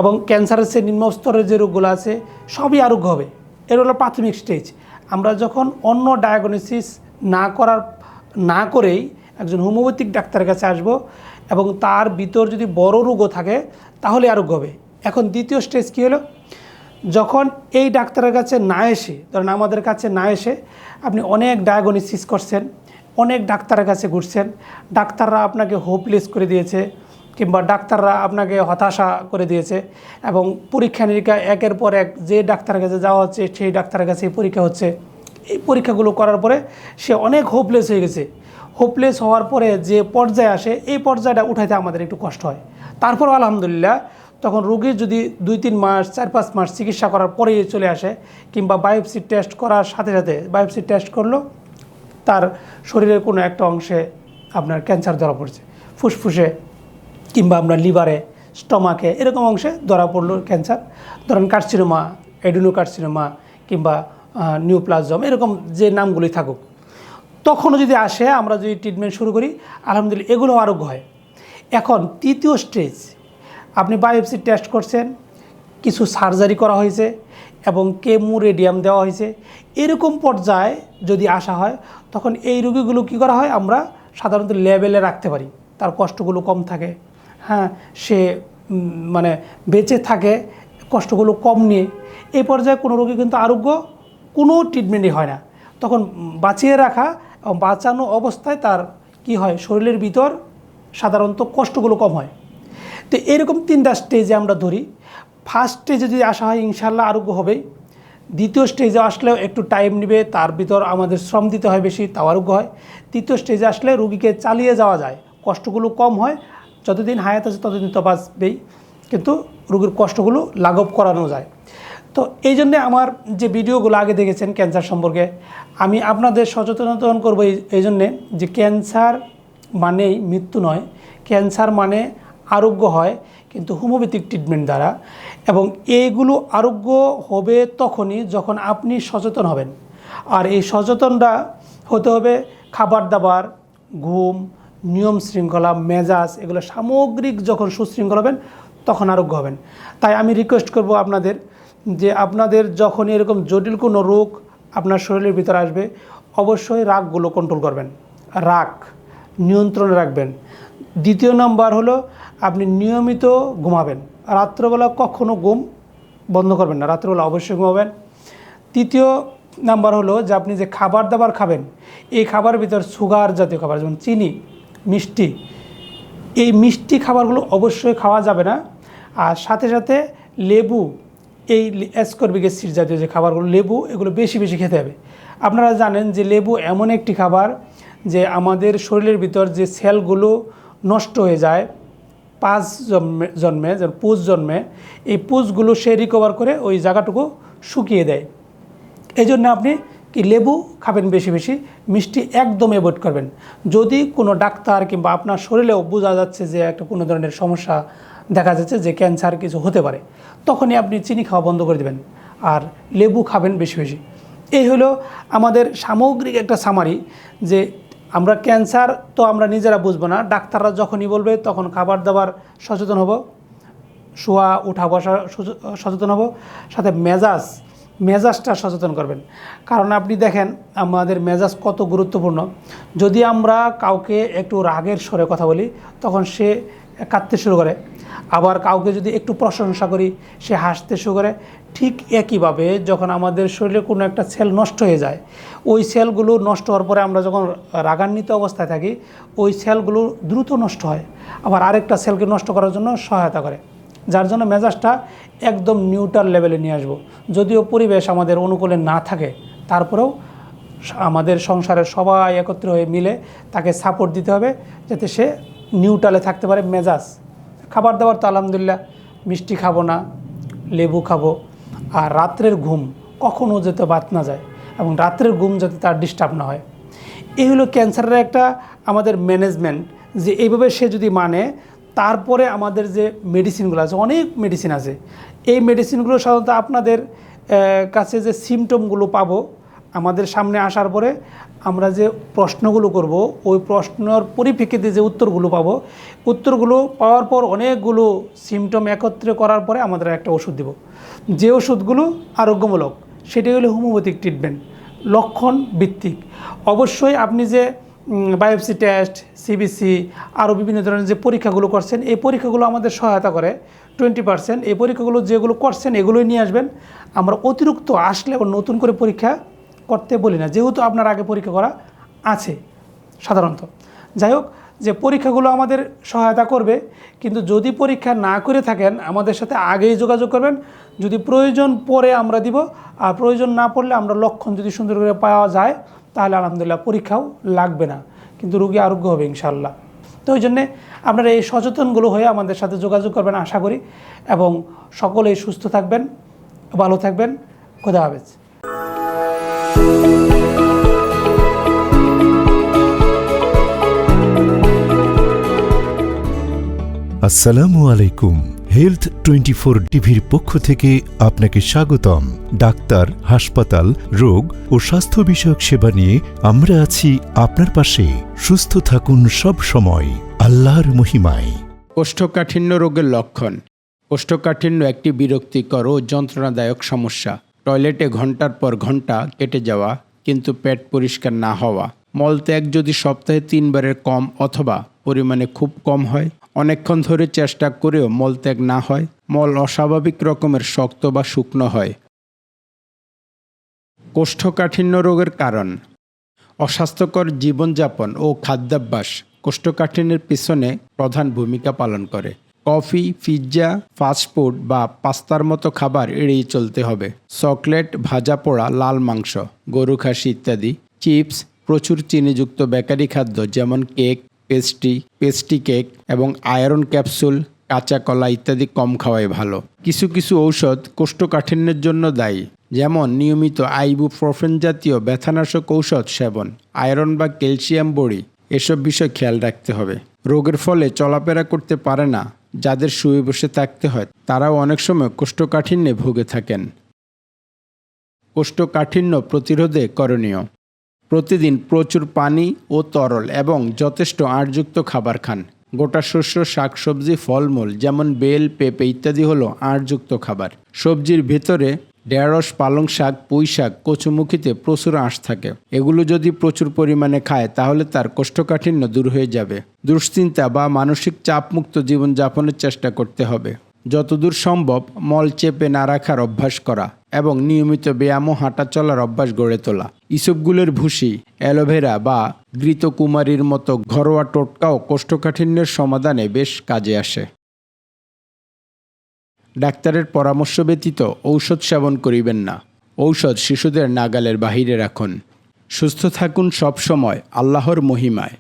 এবং ক্যান্সারের যে নিম্ন স্তরের যে রোগগুলো আছে সবই আরোগ্য হবে। এর হলো প্রাথমিক স্টেজ। আমরা যখন অন্য ডায়াগনোসিস না করেই একজন হোমিওপ্যাথিক ডাক্তারের কাছে আসব এবং তার ভিতর যদি বড় রোগও থাকে তাহলে আরোগ্য হবে। এখন দ্বিতীয় স্টেজ কী হলো, যখন এই ডাক্তারের কাছে না এসে, ধরেন আমাদের কাছে না এসে আপনি অনেক ডায়াগনোসিস করছেন, অনেক ডাক্তারের কাছে ঘুরছেন, ডাক্তাররা আপনাকে হোপলেস করে দিয়েছে কিংবা ডাক্তাররা আপনাকে হতাশা করে দিয়েছে এবং পরীক্ষা নিরীক্ষা একের পর এক যে ডাক্তারের কাছে যাওয়া হচ্ছে সেই ডাক্তারের কাছে পরীক্ষা হচ্ছে। এই পরীক্ষাগুলো করার পরে সে অনেক হোপলেস হয়ে গেছে। হোপলেস হওয়ার পরে যে পর্যায়ে আসে, এই পর্যায়টা উঠাইতে আমাদের একটু কষ্ট হয়। তারপর আলহামদুলিল্লাহ তখন রোগীর যদি 2-3 মাস 4-5 মাস চিকিৎসা করার পরেই চলে আসে, কিংবা বায়োপসি টেস্ট করার সাথে সাথে বায়োপসি টেস্ট করলো তার শরীরের কোনো একটা অংশে আপনার ক্যান্সার ধরা পড়ছে, ফুসফুসে কিংবা আপনার লিভারে, স্টমাকে, এরকম অংশে ধরা পড়লো ক্যান্সার, ধরেন কার্সিনোমা, অ্যাডিনোকার্সিনোমা কিংবা নিউপ্লাজম, এরকম যে নামগুলি থাকুক, তখনও যদি আসে আমরা যদি ট্রিটমেন্ট শুরু করি, আলহামদুলিল্লাহ এগুলো আরোগ্য হয়। এখন তৃতীয় স্টেজ, আপনি বায়োপসি টেস্ট করছেন, কিছু সার্জারি করা হয়েছে এবং কেমো রেডিয়াম দেওয়া হয়েছে, এরকম পর্যায়ে যদি আসা হয়, তখন এই রোগীগুলো কী করা হয়, আমরা সাধারণত লেভেলে রাখতে পারি, তার কষ্টগুলো কম থাকে, হ্যাঁ, সে মানে বেঁচে থাকে কষ্টগুলো কম নিয়ে। এই পর্যায়ে কোনো রোগী কিন্তু আরোগ্য কোনো ট্রিটমেন্টই হয় না, তখন বাঁচিয়ে রাখা এবং বাঁচানো অবস্থায় তার কি হয়, শরীরের ভিতর সাধারণত কষ্টগুলো কম হয়। তো এরকম 3টা স্টেজে আমরা ধরি। ফার্স্ট স্টেজে যদি আসা হয় ইনশাল্লাহ আরোগ্য হবেই। দ্বিতীয় স্টেজে আসলেও একটু টাইম নেবে, তার ভিতর আমাদের শ্রম দিতে হয় বেশি, তাও আরোগ্য হয়। তৃতীয় স্টেজে আসলে রুগীকে চালিয়ে যাওয়া যায়, কষ্টগুলো কম হয়, যতদিন হায়াত আছে ততদিন তো বাঁচবেই, কিন্তু রোগীর কষ্টগুলো লাঘব করানো যায়। তো এই জন্যে আমার যে ভিডিওগুলো আগে দেখেছেন ক্যান্সার সম্পর্কে, আমি আপনাদের সচেতনতা করব এই জন্যে যে ক্যান্সার মানেই মৃত্যু নয়, ক্যান্সার মানে আরোগ্য হয় কিন্তু হোমিওপ্যাথিক ট্রিটমেন্ট দ্বারা, এবং এইগুলো আরোগ্য হবে তখনই যখন আপনি সচেতন হবেন। আর এই সচেতনটা হতে হবে খাবার দাবার, ঘুম, নিয়ম শৃঙ্খলা, মেজাজ, এগুলো সামগ্রিক যখন সুশৃঙ্খল হবেন তখন আরোগ্য হবেন। তাই আমি রিকোয়েস্ট করব আপনাদের যে আপনাদের যখন এরকম জটিল কোনো রোগ আপনার শরীরের ভিতরে আসবে, অবশ্যই রাগগুলো কন্ট্রোল করবেন, রাগ নিয়ন্ত্রণে রাখবেন। দ্বিতীয় নম্বর হলো আপনি নিয়মিত ঘুমাবেন। রাত্রবেলা কখনো ঘুম বন্ধ করবেন না, রাত্রবেলা অবশ্যই ঘুমাবেন। তৃতীয় নাম্বার হলো যে আপনি যে খাবার দাবার খাবেন, এই খাবারের ভিতর সুগার জাতীয় খাবার যেমন চিনি, মিষ্টি, এই মিষ্টি খাবারগুলো অবশ্যই খাওয়া যাবে না। আর সাথে সাথে লেবু, এই অ্যাসকর্বিক অ্যাসিড জাতীয় যে খাবারগুলো, লেবু, এগুলো বেশি বেশি খেতে হবে। আপনারা জানেন যে লেবু এমন একটি খাবার যে আমাদের শরীরের ভিতর যে সেলগুলো নষ্ট হয়ে যায় 5 জন্মে যেমন পুষ জন্মে, এই পুষগুলো সে রিকভার করে ওই জায়গাটুকু শুকিয়ে দেয়। এই জন্য আপনি কি লেবু খাবেন বেশি বেশি, মিষ্টি একদম অ্যাভয়েড করবেন। যদি কোনো ডাক্তার কিংবা আপনার শরীরেও বোঝা যাচ্ছে যে একটা কোনো ধরনের সমস্যা দেখা যাচ্ছে যে ক্যান্সার কিছু হতে পারে, তখনই আপনি চিনি খাওয়া বন্ধ করে দেবেন আর লেবু খাবেন বেশি বেশি। এই হলো আমাদের সামগ্রিক একটা সামারি যে আমরা ক্যান্সার তো আমরা নিজেরা বুঝবো না, ডাক্তাররা যখনই বলবে তখন খাবার দাবার সচেতন হব, শোয়া উঠা বসা সচেতন হব, সাথে মেজাজটা সচেতন করবেন। কারণ আপনি দেখেন আমাদের মেজাজ কত গুরুত্বপূর্ণ। যদি আমরা কাউকে একটু রাগের স্বরে কথা বলি তখন সে কাঁদতে শুরু করে, আবার কাউকে যদি একটু প্রশংসা করি সে হাসতে শুরু করে। ঠিক একইভাবে যখন আমাদের শরীরে কোনো একটা সেল নষ্ট হয়ে যায়, ওই সেলগুলো নষ্ট হওয়ার পরে আমরা যখন রাগান্বিত অবস্থায় থাকি, ওই সেলগুলো দ্রুত নষ্ট হয়, আবার আরেকটা সেলকে নষ্ট করার জন্য সহায়তা করে, যার জন্য মেজাজটা একদম নিউট্রাল লেভেলে নিয়ে আসবো। যদিও পরিবেশ আমাদের অনুকূলে না থাকে, তারপরেও আমাদের সংসারের সবাই একত্র হয়ে মিলে তাকে সাপোর্ট দিতে হবে যাতে সে নিউট্রালে থাকতে পারে মেজাজ। খাবার দাবার তো আলহামদুলিল্লাহ মিষ্টি খাবো না, লেবু খাবো। আর রাত্রের ঘুম কখনও যাতে বাদ না যায় এবং রাত্রের ঘুম যাতে তার ডিস্টার্ব না হয়, এই হলো ক্যান্সারের একটা আমাদের ম্যানেজমেন্ট। যে এইভাবে সে যদি মানে, তারপরে আমাদের যে মেডিসিনগুলো আছে, অনেক মেডিসিন আছে, এই মেডিসিনগুলো সাধারণত আপনাদের কাছে যে সিমটমগুলো পাবো আমাদের সামনে আসার পরে আমরা যে প্রশ্নগুলো করব, ওই প্রশ্নের পরিপ্রেক্ষিতে যে উত্তরগুলো পাবো, উত্তরগুলো পাওয়ার পর অনেকগুলো সিমটম একত্রে করার পরে আমাদের একটা ওষুধ দেব, যে ওষুধগুলো আরোগ্যমূলক, সেটাই হলো হোমিওপ্যাথিক ট্রিটমেন্ট, লক্ষণ ভিত্তিক। অবশ্যই আপনি যে বায়োপসি টেস্ট, সিবিসি, আরও বিভিন্ন ধরনের যে পরীক্ষাগুলো করছেন, এই পরীক্ষাগুলো আমাদের সহায়তা করে 20%। এই পরীক্ষাগুলো যেগুলো করছেন এগুলোই নিয়ে আসবেন। আমরা অতিরিক্ত আসলে আবার নতুন করে পরীক্ষা করতে বলি না, যেহেতু আপনার আগে পরীক্ষা করা আছে সাধারণত। যাই হোক, যে পরীক্ষাগুলো আমাদের সহায়তা করবে, কিন্তু যদি পরীক্ষা না করে থাকেন আমাদের সাথে আগেই যোগাযোগ করবেন। যদি প্রয়োজন পরে আমরা দিব, আর প্রয়োজন না পড়লে আমরা লক্ষণ যদি সুন্দর করে পাওয়া যায় তাহলে আলহামদুলিল্লাহ পরীক্ষাও লাগবে না, কিন্তু রোগী আরোগ্য হবে ইনশাআল্লাহ। তো ওই জন্যে আপনারা এই সচেতনগুলো হয়ে আমাদের সাথে যোগাযোগ করবেন আশা করি, এবং সকলেই সুস্থ থাকবেন, ভালো থাকবেন। খোদা হাফেজ। আসসালামু আলাইকুম। হেলথ 24 টিভির পক্ষ থেকে আপনাকে স্বাগতম। ডাক্তার, হাসপাতাল, রোগ ও স্বাস্থ্য বিষয়ক সেবা নিয়ে আমরা আছি আপনার পাশে। সুস্থ থাকুন সব সময় আল্লাহর মহিমায়। কোষ্ঠকাঠিন্য রোগের লক্ষণ। কোষ্ঠকাঠিন্য একটি বিরক্তিকর ও যন্ত্রণাদায়ক সমস্যা। টয়লেটে ঘন্টার পর ঘন্টা কেটে যাওয়া কিন্তু পেট পরিষ্কার না হওয়া। মলত্যাগ যদি সপ্তাহে 3 বারের কম অথবা পরিমাণে খুব কম হয়। অনেকক্ষণ ধরে চেষ্টা করেও মলত্যাগ না হয়। মল অস্বাভাবিক রকমের শক্ত বা শুকনো হয়। কোষ্ঠকাঠিন্য রোগের কারণ: অস্বাস্থ্যকর জীবনযাপন ও খাদ্যাভ্যাস কোষ্ঠকাঠিন্যের পিছনে প্রধান ভূমিকা পালন করে। কফি, পিৎজা, ফাস্টফুড বা পাস্তার মতো খাবার এড়িয়ে চলতে হবে। চকলেট, ভাজা পোড়া, লাল মাংস, গরু খাসি ইত্যাদি। চিপস, প্রচুর চিনিযুক্ত বেকারি খাদ্য যেমন কেক, পেস্ট্রি কেক এবং আয়রন ক্যাপসুল, কাঁচা কলা ইত্যাদি কম খাওয়াই ভালো। কিছু কিছু ঔষধ কোষ্ঠকাঠিন্যের জন্য দায়ী, যেমন নিয়মিত আইবুপ্রোফেন জাতীয় ব্যথানাশক ঔষধ সেবন, আয়রন বা ক্যালসিয়াম বড়ি, এসব বিষয় খেয়াল রাখতে হবে। রোগের ফলে চলাফেরা করতে পারে না, যাদের শুয়ে বসে থাকতে হয়, তারাও অনেক সময় কোষ্ঠকাঠিন্যে ভুগে থাকেন। কোষ্ঠকাঠিন্য প্রতিরোধে করণীয়: প্রতিদিন প্রচুর পানি ও তরল এবং যথেষ্ট আঁশযুক্ত খাবার খান। গোটা শস্য, শাকসবজি, ফলমূল যেমন বেল, পেঁপে ইত্যাদি হলো আঁশযুক্ত খাবার। সবজির ভেতরে ঢেঁড়স, পালং শাক, পুঁই শাক, কচুমুখিতে প্রচুর আঁশ থাকে। এগুলো যদি প্রচুর পরিমাণে খায় তাহলে তার কোষ্ঠকাঠিন্য দূর হয়ে যাবে। দুশ্চিন্তা বা মানসিক চাপমুক্ত জীবনযাপনের চেষ্টা করতে হবে। যতদূর সম্ভব মল চেপে না রাখার অভ্যাস করা এবং নিয়মিত ব্যায়াম ও হাঁটা চলার অভ্যাস গড়ে তোলা। ইসবগুলের ভুসি, অ্যালোভেরা বা ঘৃতকুমারীর মতো ঘরোয়া টোটকাও কোষ্ঠকাঠিন্যের সমাধানে বেশ কাজে আসে। ডাক্তারের পরামর্শ ব্যতীত ঔষধ সেবন করিবেন না। ঔষধ শিশুদের নাগালের বাহিরে রাখুন। সুস্থ থাকুন সব সময় আল্লাহর মহিমায়।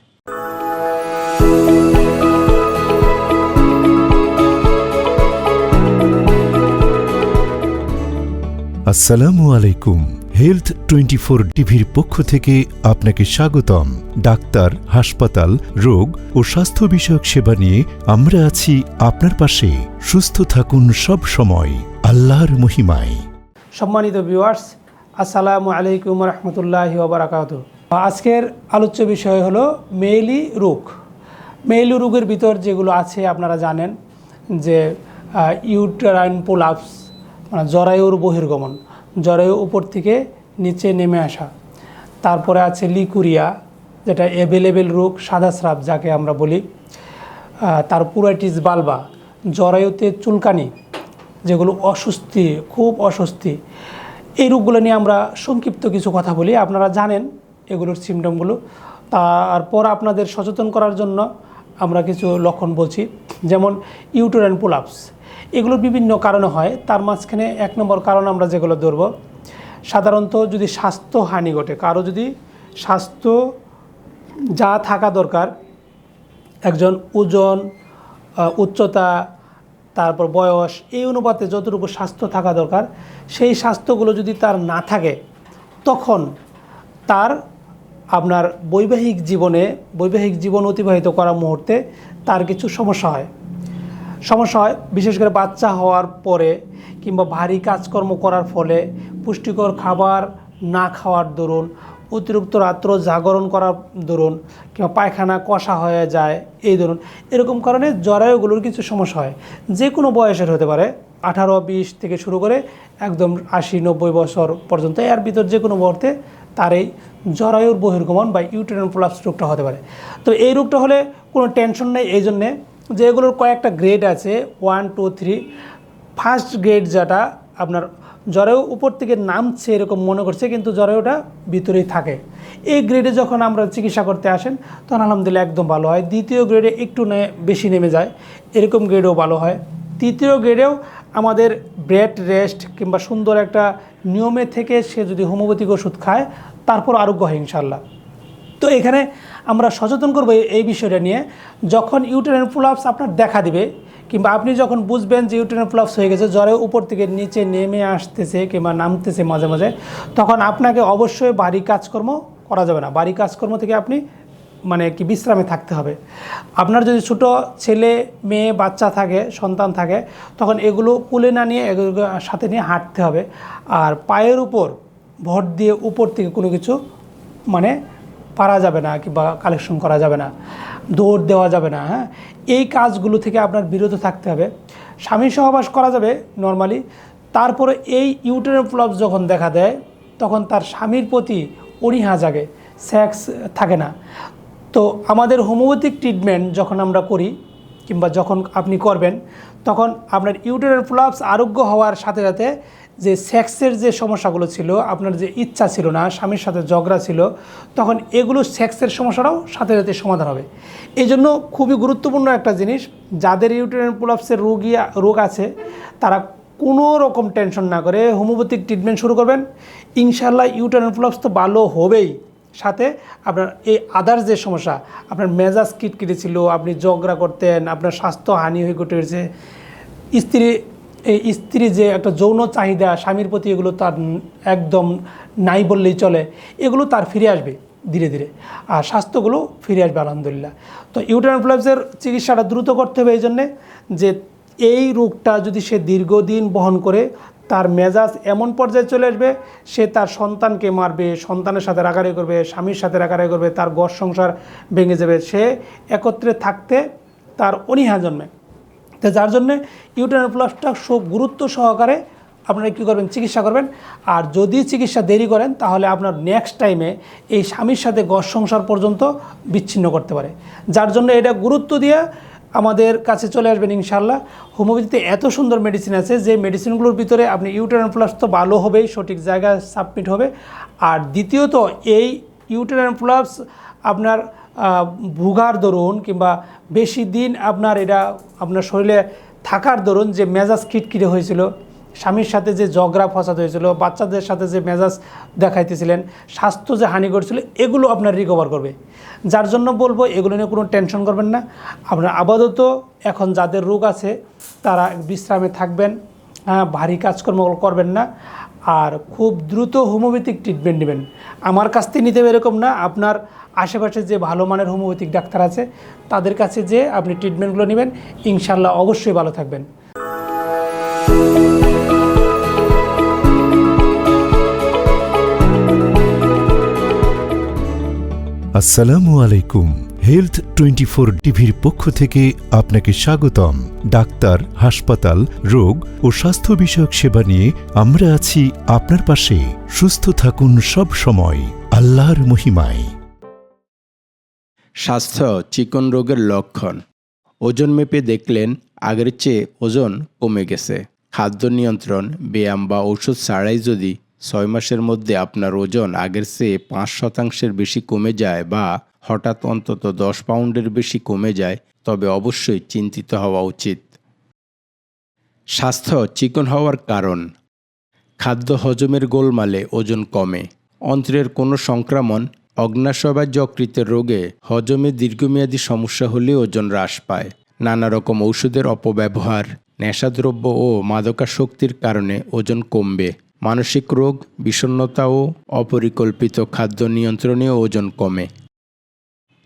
আসসালামু আলাইকুম। হেলথ 24 টিভির পক্ষ থেকে আপনাকে স্বাগতম। ডাক্তার, হাসপাতাল, রোগ ও স্বাস্থ্য বিষয়ক সেবা নিয়ে আমরা আছি আপনার পাশে। সুস্থ থাকুন সব সময় আল্লাহর মহিমায়। সম্মানিত ভিউয়ার্স, আসসালামু আলাইকুম রহমতুল্লাহি ওয়া বারাকাতুহু। আজকের আলোচ্য বিষয় হলো মেইলি রোগ। মেইলি রোগের ভিতর যেগুলো আছে আপনারা জানেন যে ইউটেরাইন প্রোলাপস, মানে জরায়ুর বহির্গমন, জরায়ু উপর থেকে নিচে নেমে আসা। তারপরে আছে লিকুরিয়া, যেটা অ্যাভেলেবেল রোগ, সাদা স্রাব যাকে আমরা বলি। তার পুরাইটিস বালবা, জরায়ুতে চুলকানি, যেগুলো অস্বস্তি, খুব অস্বস্তি। এই রোগগুলো নিয়ে আমরা সংক্ষিপ্ত কিছু কথা বলি, আপনারা জানেন এগুলোর সিমটমগুলো। তারপর আপনাদের সচেতন করার জন্য আমরা কিছু লক্ষণ বলছি, যেমন ইউটেরাইন প্রোলাপস। এগুলো বিভিন্ন কারণে হয়, তার মাঝখানে 1 নম্বর কারণ আমরা যেগুলো ধরব, সাধারণত যদি স্বাস্থ্যহানি ঘটে, কারো যদি স্বাস্থ্য যা থাকা দরকার, একজন ওজন, উচ্চতা, তারপর বয়স, এই অনুপাতে যতটুকু স্বাস্থ্য থাকা দরকার, সেই স্বাস্থ্যগুলো যদি তার না থাকে, তখন তার আপনার বৈবাহিক জীবন অতিবাহিত করার মুহূর্তে তার কিছু সমস্যা হয়। বিশেষ করে বাচ্চা হওয়ার পরে কিংবা ভারী কাজকর্ম করার ফলে, পুষ্টিকর খাবার না খাওয়ার দরুন, অতিরিক্ত রাত্র জাগরণ করার দরুন, কিংবা পায়খানা কষা হয়ে যায় এই দরুন, এরকম কারণে জরায়ুগুলোর কিছু সমস্যা হয়। যে কোনো বয়সের হতে পারে, 18-20 থেকে শুরু করে একদম 80-90 বছর পর্যন্ত, এর ভিতর যে কোনো মুহূর্তে তার এই জরায়ুর বহির্গমন বা ইউটেরাইন প্রোলাপস রোগটা হতে পারে। তো এই রোগটা হলে কোনো টেনশন নেই, এই জন্যে যে এগুলোর কয়েকটা গ্রেড আছে, 1, 2, 3। ফার্স্ট গ্রেড যেটা আপনার জরায়ু উপর থেকে নামছে এরকম মনে করছে, কিন্তু জরায়ুটা ভিতরেই থাকে, এই গ্রেডে যখন আমরা চিকিৎসা করতে আসেন তখন আলহামদুলিল্লাহ একদম ভালো হয়। দ্বিতীয় গ্রেডে একটু বেশি নেমে যায়, এরকম গ্রেডেও ভালো হয়। তৃতীয় গ্রেডেও আমাদের বেড রেস্ট কিংবা সুন্দর একটা নিয়মে থেকে সে যদি হোমিওপ্যাথিক ওষুধ খায়, তারপর আরোগ্য হয় ইনশাল্লাহ। তো এখানে আমরা সচেতন করব এই বিষয়টা নিয়ে। যখন ইউটেরাইন প্রোলাপস আপনার দেখা দিবে, কিংবা আপনি যখন বুঝবেন যে ইউটেরাইন প্রোলাপস হয়ে গেছে, জ্বরে উপর থেকে নিচে নেমে আসতেছে কিংবা নামতেছে মাঝে মাঝে, তখন আপনাকে অবশ্যই বাড়ি কাজকর্ম করা যাবে না। বাড়ি কাজকর্ম থেকে আপনি বিশ্রামে থাকতে হবে। আপনার যদি ছোটো ছেলে মেয়ে বাচ্চা থাকে, সন্তান থাকে, তখন এগুলো কুলে না নিয়ে এগুলো সাথে নিয়ে হাঁটতে হবে। আর পায়ের উপর ভর দিয়ে উপর থেকে কোনো কিছু পারা যাবে না কিংবা কালেকশন করা যাবে না, দৌড় দেওয়া যাবে না। হ্যাঁ, এই কাজগুলো থেকে আপনার বিরত থাকতে হবে। স্বামী সহবাস করা যাবে নর্মালি। তারপরে এই ইউটেরাইন প্রোলাপস যখন দেখা দেয়, তখন তার স্বামীর প্রতি অনীহা জাগে, সেক্স থাকে না। তো আমাদের হোমিওপ্যাথিক ট্রিটমেন্ট যখন আমরা করি কিংবা যখন আপনি করবেন, তখন আপনার ইউটেরাইন প্রোলাপস আরোগ্য হওয়ার সাথে সাথে যে সেক্সের যে সমস্যাগুলো ছিল, আপনার যে ইচ্ছা ছিল না, স্বামীর সাথে ঝগড়া ছিল, তখন এগুলো সেক্সের সমস্যাটাও সাথে সাথে সমাধান হবে। এই জন্য খুবই গুরুত্বপূর্ণ একটা জিনিস, যাদের ইউটেরাইন প্রোলাপসের রোগ আছে, তারা কোনো রকম টেনশন না করে হোমিওপ্যাথিক ট্রিটমেন্ট শুরু করবেন। ইনশাআল্লাহ ইউটেরাইন প্রোলাপস তো ভালো হবেই, সাথে আপনার এই আদার্স যে সমস্যা, আপনার মেজাজ কিটকিটে ছিল, আপনি ঝগড়া করতেন, আপনার স্বাস্থ্য হানি হয়ে ঘটেছে, স্ত্রী যে একটা যৌন চাহিদা স্বামীর প্রতি, এগুলো তার একদম নাই বললেই চলে, এগুলো তার ফিরে আসবে ধীরে ধীরে, আর স্বাস্থ্যগুলো ফিরে আসবে আলহামদুলিল্লাহ। তো ইউটেরাইন প্রোলাপসের চিকিৎসাটা দ্রুত করতে হবে, এই জন্যে যে এই রোগটা যদি সে দীর্ঘদিন বহন করে, তার মেজাজ এমন পর্যায়ে চলে আসবে, সে তার সন্তানকে মারবে, সন্তানের সাথে রাগারাগি করবে, স্বামীর সাথে রাগারাগি করবে, তার ঘর সংসার ভেঙে যাবে, সে একত্রে থাকতে তার অনীহা জন্মে। তো যার জন্যে ইউটেরাইন প্রোলাপসটা খুব গুরুত্ব সহকারে আপনারা কী করবেন, চিকিৎসা করবেন। আর যদি চিকিৎসা দেরি করেন, তাহলে আপনার নেক্সট টাইমে এই স্বামীর সাথে ঘর সংসার পর্যন্ত বিচ্ছিন্ন করতে পারে। যার জন্য এটা গুরুত্ব দিয়ে আমাদের কাছে চলে আসবেন ইনশাল্লাহ। হোমিওপ্যাথিতে এত সুন্দর মেডিসিন আছে যে মেডিসিনগুলোর ভিতরে আপনি ইউটেরাইন প্রলাপস তো ভালো হবেই, সঠিক জায়গায় সাবমিট হবে। আর দ্বিতীয়ত এই ইউটেরাইন প্রলাপস আপনার ভুগার দরুন কিংবা বেশি দিন আপনার এটা আপনার শরীরে থাকার দরুন যে মেজাজ খিটখিটে হয়েছিল, স্বামীর সাথে যে ঝগড়া ফসাদ হয়েছিল, বাচ্চাদের সাথে যে মেজাজ দেখাইতেছিলেন, স্বাস্থ্য যে হানি করেছিল, এগুলো আপনার রিকভার করবে। যার জন্য বলবো এগুলো নিয়ে কোনো টেনশন করবেন না। আপনার আপাতত এখন যাদের রোগ আছে তারা বিশ্রামে থাকবেন, ভারী কাজকর্ম করবেন না, আর খুব দ্রুত হোমিওপ্যাথিক ট্রিটমেন্ট নেবেন। আমার কাছ থেকে নিতে এরকম না, আপনার আশেপাশে যে ভালো মানের হোমিওপ্যাথিক ডাক্তার আছে তাদের কাছে যে আপনি ট্রিটমেন্টগুলো নেবেন, ইনশাল্লাহ অবশ্যই ভালো থাকবেন। আসসালামু আলাইকুম। হেলথ 24 টিভির পক্ষ থেকে আপনাকে স্বাগতম। ডাক্তার, হাসপাতাল, রোগ ও স্বাস্থ্য বিষয়ক সেবা নিয়ে আমরা আছি আপনার পাশে। সুস্থ থাকুন সব সময় আল্লাহর মহিমায়। স্বাস্থ্য চিকন রোগের লক্ষণ। ওজন মেপে দেখলেন আগের চেয়ে ওজন কমে গেছে। খাদ্য নিয়ন্ত্রণ, ব্যায়াম বা ওষুধ ছাড়াই যদি 6 মাসের মধ্যে আপনার ওজন আগের চেয়ে 5% বেশি কমে যায় বা হঠাৎ অন্তত 10 পাউন্ডের বেশি কমে যায়, তবে অবশ্যই চিন্তিত হওয়া উচিত। স্বাস্থ্য চিকন হওয়ার কারণ: খাদ্য হজমের গোলমালে ওজন কমে, অন্ত্রের কোনো সংক্রমণ, অগ্ন্যাশয় বা যকৃতের রোগে, হজমে দীর্ঘমেয়াদী সমস্যা হলে ওজন হ্রাস পায়, নানা রকম ঔষধের অপব্যবহার, নেশাদ্রব্য ও মাদকাসক্তির কারণে ওজন কমবে, মানসিক রোগ, বিষণ্ণতা ও অপরিকল্পিত খাদ্য নিয়ন্ত্রণেও ওজন কমে,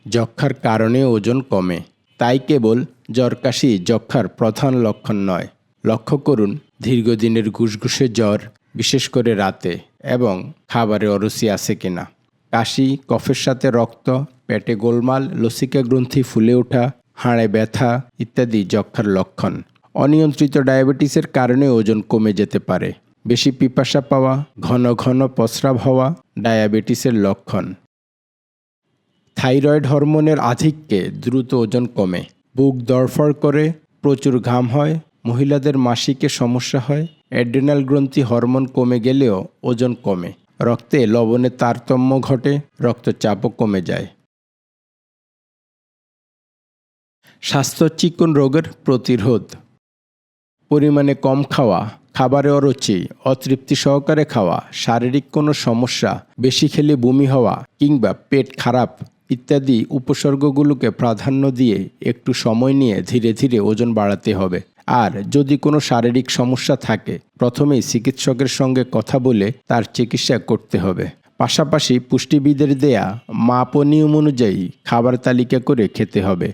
যক্ষ্মার কারণে ওজন কমে। তাই কেবল জ্বর কাশি যক্ষ্মার প্রধান লক্ষণ নয়। লক্ষ্য করুন দীর্ঘদিনের ঘুষঘুষে জ্বর, বিশেষ করে রাতে, এবং খাবারে অরুচি আছে কিনা। কাশি, কফের সাথে রক্ত, পেটে গোলমাল, লসিকা গ্রন্থি ফুলে ওঠা, হাড়ে ব্যথা ইত্যাদি যক্ষ্মার লক্ষণ। অনিয়ন্ত্রিত ডায়াবেটিসের কারণে ওজন কমে যেতে পারে। বেশি পিপাসা পাওয়া, ঘন ঘন প্রস্রাব হওয়া ডায়াবেটিসের লক্ষণ। থাইরয়েড হরমোনের আধিক্যে দ্রুত ওজন কমে, বুক ধড়ফড় করে, প্রচুর ঘাম হয়, মহিলাদের মাসিকে সমস্যা হয়, অ্যাড্রিনাল গ্রন্থি হরমোন কমে গেলেও ওজন কমে, রক্তে লবণের তারতম্য ঘটে, রক্তচাপও কমে যায়। স্বাস্থ্য চিকন রোগের প্রতিরোধ: পরিমাণে কম খাওয়া, খাবারে অরুচি, অতৃপ্তি সহকারে খাওয়া, শারীরিক কোনো সমস্যা, বেশি খেলে বমি হওয়া কিংবা পেট খারাপ ইত্যাদি উপসর্গগুলোকে প্রাধান্য দিয়ে একটু সময় নিয়ে ধীরে ধীরে ওজন বাড়াতে হবে। আর যদি কোনো শারীরিক সমস্যা থাকে, প্রথমেই চিকিৎসকের সঙ্গে কথা বলে তার চিকিৎসা করতে হবে। পাশাপাশি পুষ্টিবিদের দেয়া মাপ ও নিয়ম অনুযায়ী খাবার তালিকা করে খেতে হবে।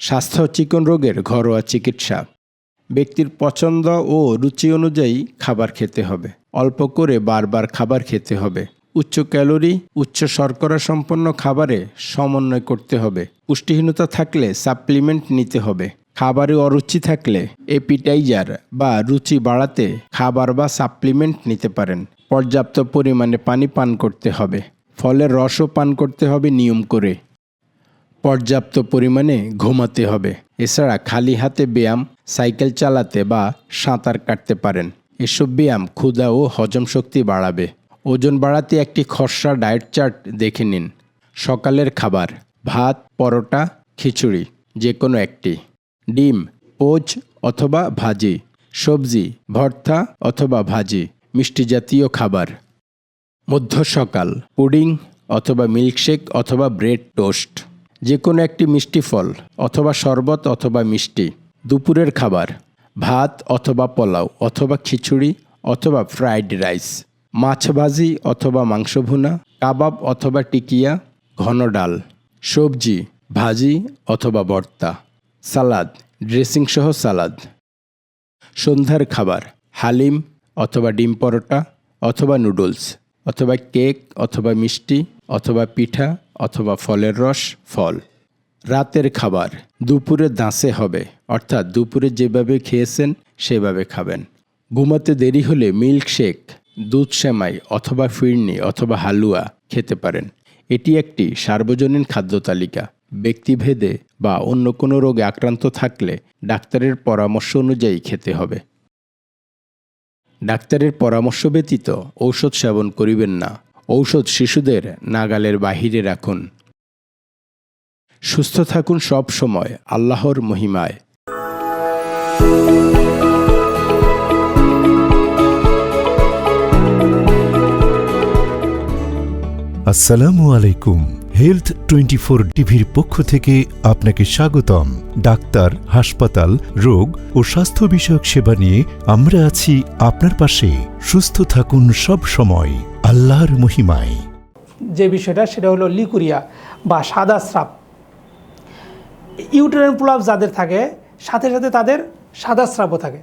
স্বাস্থ্য চিকন রোগের ঘরোয়া চিকিৎসা: ব্যক্তির পছন্দ ও রুচি অনুযায়ী খাবার খেতে হবে। অল্প করে বারবার খাবার খেতে হবে। উচ্চ ক্যালোরি, উচ্চ শর্করা সম্পন্ন খাবারে সমন্বয় করতে হবে। পুষ্টিহীনতা থাকলে সাপ্লিমেন্ট নিতে হবে। খাবারে অরুচি থাকলে এপিটাইজার বা রুচি বাড়াতে খাবার বা সাপ্লিমেন্ট নিতে পারেন। পর্যাপ্ত পরিমাণে পানি পান করতে হবে। ফলের রসও পান করতে হবে নিয়ম করে। পর্যাপ্ত পরিমাণে ঘুমাতে হবে। এছাড়া খালি হাতে ব্যায়াম, সাইকেল চালাতে বা সাঁতার কাটতে পারেন। এসব ব্যায়াম ক্ষুধা ও হজম শক্তি বাড়াবে। ওজন বাড়াতে একটি খসড়া ডায়েট চার্ট দেখে নিন। সকালের খাবার: ভাত, পরোটা, খিচুড়ি যে কোনো একটি, ডিম, পোচ অথবা ভাজি, সবজি, ভর্তা অথবা ভাজি, মিষ্টি জাতীয় খাবার। মধ্য সকাল: পুডিং অথবা মিল্কশেক অথবা ব্রেড টোস্ট, যে কোনো একটি মিষ্টি ফল অথবা শরবত অথবা মিষ্টি। দুপুরের খাবার: ভাত অথবা পোলাও অথবা খিচুড়ি অথবা ফ্রাইড রাইস, মাছ ভাজি অথবা মাংস ভুনা, কাবাব অথবা টিকিয়া, ঘন ডাল, সবজি, ভাজি অথবা ভর্তা, সালাদ, ড্রেসিং সহ সালাদ। সন্ধ্যার খাবার: হালিম অথবা ডিম পরোটা অথবা নুডলস অথবা কেক অথবা মিষ্টি অথবা পিঠা অথবা ফলের রস, ফল। রাতের খাবার: দুপুরে দাঁসে হবে, অর্থাৎ দুপুরে যেভাবে খেয়েছেন সেভাবে খাবেন। ঘুমাতে দেরি হলে মিল্কশেক, দুধ সেমাই অথবা ফিরনি অথবা হালুয়া খেতে পারেন। এটি একটি সার্বজনীন খাদ্য তালিকা। ব্যক্তিভেদে বা অন্য কোনো রোগে আক্রান্ত থাকলে ডাক্তারের পরামর্শ অনুযায়ী খেতে হবে। ডাক্তারের পরামর্শ ব্যতীত ঔষধ সেবন করিবেন না। ঔষধ শিশুদের নাগালের বাহিরে রাখুন। সুস্থ থাকুন সব সময় আল্লাহর মহিমায়। আসসালামু আলাইকুম। হেলথ 24 টিভির পক্ষ থেকে আপনাকে স্বাগতম। ডাক্তার, হাসপাতাল, রোগ ও স্বাস্থ্য বিষয়ক সেবা নিয়ে আমরা আছি আপনার পাশে। সুস্থ থাকুন সব সময় আল্লাহর মহিমায়। যে বিষয়টা সেটা হলো লিকুরিয়া বা সাদা স্রাব। ইউটেরাইন প্রলাপস যাদের থাকে সাথে সাথে তাদের সাদা স্রাবও থাকে।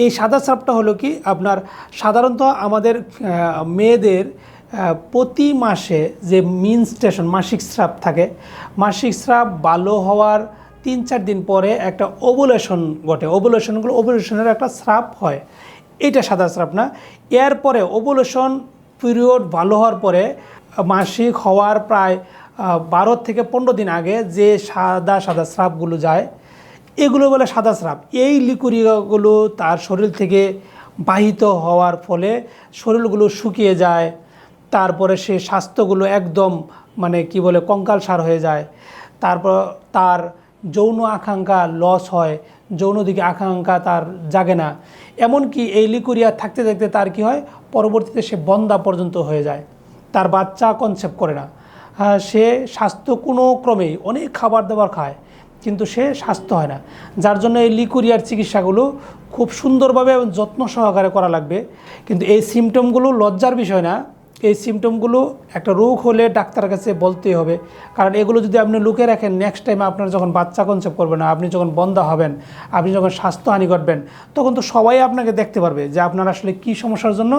এই সাদা স্রাবটা হলো কি আপনার সাধারণত আমাদের মেয়েদের প্রতি মাসে যে মিনস্ট্রেশন মাসিক স্রাব থাকে, মাসিক স্রাব ভালো হওয়ার 3-4 দিন পরে একটা ওভুলেশন ঘটে। ওভুলেশনের একটা স্রাব হয়, এটা সাদা স্রাব না। এরপরে ওভুলেশন পিরিয়ড ভালো হওয়ার পরে মাসিক হওয়ার প্রায় 12 থেকে 15 দিন আগে যে সাদা স্রাবগুলো যায় এগুলো বলে সাদা স্রাব। এই লিকুরিয়াগুলো তার শরীর থেকে বাহিত হওয়ার ফলে শরীরগুলো শুকিয়ে যায়, তারপরে সে স্বাস্থ্যগুলো একদম মানে কি বলে কঙ্কালসার হয়ে যায়। তারপর তার যৌন আকাঙ্ক্ষা লস হয়, যৌন দিকে আকাঙ্ক্ষা তার জাগে না। এমনকি এই লিকুরিয়া থাকতে থাকতে তার কি হয়, পরবর্তীতে সে বন্ধ্যা পর্যন্ত হয়ে যায়, তার বাচ্চা কনসেপ্ট করে না। সে স্বাস্থ্য কোনো ক্রমেই অনেক খাবার দাবার খায় কিন্তু সে স্বাস্থ্য হয় না। যার জন্য এই লিকুরিয়ার চিকিৎসাগুলো খুব সুন্দরভাবে এবং যত্ন সহকারে করা লাগবে। কিন্তু এই সিমটমগুলো লজ্জার বিষয় না। এই সিমটমগুলো একটা রোগ হলে ডাক্তারের কাছে বলতেই হবে, কারণ এগুলো যদি আপনি লুকিয়ে রাখেন নেক্সট টাইম আপনার যখন বাচ্চা কনসেপ্ট করবে না, আপনি যখন বন্ধ্যা হবেন, আপনি যখন স্বাস্থ্যহানি ঘটবেন, তখন তো সবাই আপনাকে দেখতে পারবে যে আপনার আসলে কী সমস্যার জন্য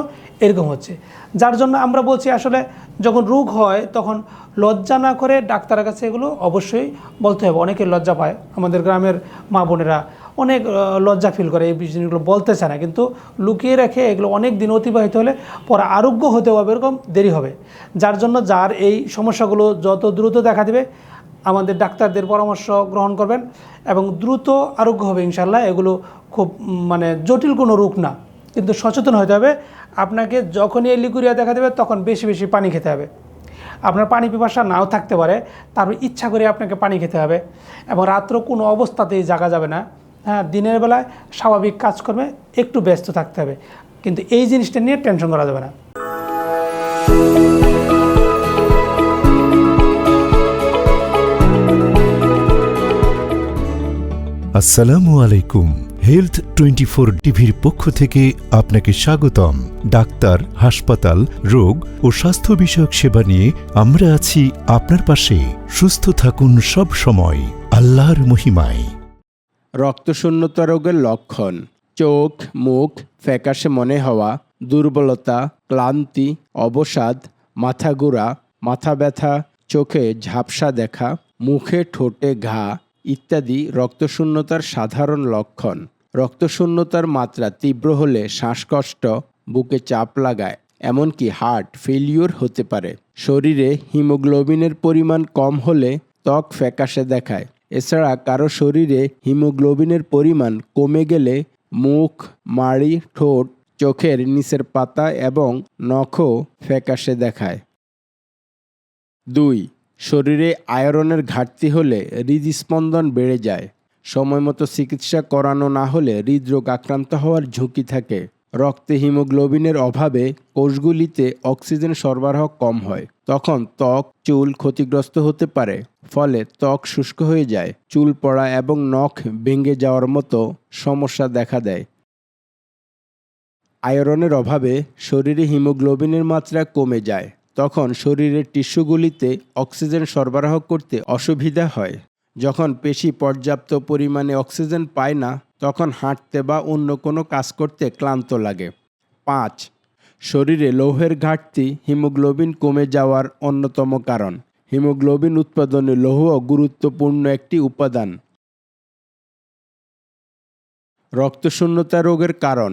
এরকম হচ্ছে। যার জন্য আমরা বলছি আসলে যখন রোগ হয় তখন লজ্জা না করে ডাক্তারের কাছে এগুলো অবশ্যই বলতে হবে। অনেকে লজ্জা পায়, আমাদের গ্রামের মা বোনেরা অনেক লজ্জা ফিল করে, এই জিনিসগুলো বলতে চায় না, কিন্তু লুকিয়ে রেখে এগুলো অনেক দিন অতিবাহিত হলে পরে আরোগ্য হতে হবে এরকম দেরি হবে। যার জন্য যার এই সমস্যাগুলো যত দ্রুত দেখা দেবে আমাদের ডাক্তারদের পরামর্শ গ্রহণ করবেন এবং দ্রুত আরোগ্য হবে ইনশাল্লাহ। এগুলো খুব মানে জটিল কোনো রোগ না, কিন্তু সচেতন হতে হবে। আপনাকে যখনই এই লিকুরিয়া দেখা দেবে তখন বেশি বেশি পানি খেতে হবে। আপনার পানি পিপাসা নাও থাকতে পারে, তারপর ইচ্ছা করে আপনাকে পানি খেতে হবে এবং রাত্র কোনো অবস্থাতেই জাগা যাবে না। হ্যাঁ, দিনের বেলায় স্বাভাবিক কাজকর্মে একটু ব্যস্ত থাকতে হবে, কিন্তু এই জিনিসটা নিয়ে টেনশন করা যাবে না। আসসালামু আলাইকুম। হেলথ 24 টিভির পক্ষ থেকে আপনাকে স্বাগতম। ডাক্তার, হাসপাতাল, রোগ ও স্বাস্থ্য বিষয়ক সেবা নিয়ে আমরা আছি আপনার পাশে। সুস্থ থাকুন সব সময় আল্লাহর মহিমায়। রক্তশূন্যতা রোগের লক্ষণ: চোখ মুখ ফ্যাকাশে মনে হওয়া, দুর্বলতা, ক্লান্তি, অবসাদ, মাথা ঘোরা, মাথা ব্যথা, চোখে ঝাপসা দেখা, মুখে ঠোঁটে ঘা ইত্যাদি রক্তশূন্যতার সাধারণ লক্ষণ। রক্তশূন্যতার মাত্রা তীব্র হলে শ্বাসকষ্ট, বুকে চাপ লাগায়, এমনকি হার্ট ফেলিওর হতে পারে। শরীরে হিমোগ্লোবিনের পরিমাণ কম হলে ত্বক ফ্যাকাশে দেখায়। এছাড়া কারো শরীরে হিমোগ্লোবিনের পরিমাণ কমে গেলে মুখ, মাড়ি, ঠোঁট, চোখের নিচের পাতা এবং নখও ফ্যাকাশে দেখায়। 2. শরীরে আয়রনের ঘাটতি হলে হৃদস্পন্দন বেড়ে যায়। সময়মতো চিকিৎসা করানো না হলে হৃদরোগ আক্রান্ত হওয়ার ঝুঁকি থাকে। রক্তে হিমোগ্লোবিনের অভাবে কোষগুলিতে অক্সিজেন সরবরাহ কম হয়, তখন ত্বক, চুল ক্ষতিগ্রস্ত হতে পারে। ফলে ত্বক শুষ্ক হয়ে যায়, চুল পড়া এবং নখ ভেঙে যাওয়ার মতো সমস্যা দেখা দেয়। আয়রনের অভাবে শরীরে হিমোগ্লোবিনের মাত্রা কমে যায়, তখন শরীরের টিস্যুগুলিতে অক্সিজেন সরবরাহ করতে অসুবিধা হয়। যখন পেশি পর্যাপ্ত পরিমাণে অক্সিজেন পায় না, তখন হাঁটতে বা অন্য কোনো কাজ করতে ক্লান্ত লাগে। 5. শরীরে লৌহের ঘাটতি হিমোগ্লোবিন কমে যাওয়ার অন্যতম কারণ। হিমোগ্লোবিন উৎপাদনে লৌহ গুরুত্বপূর্ণ একটি উপাদান। রক্তশূন্যতা রোগের কারণ: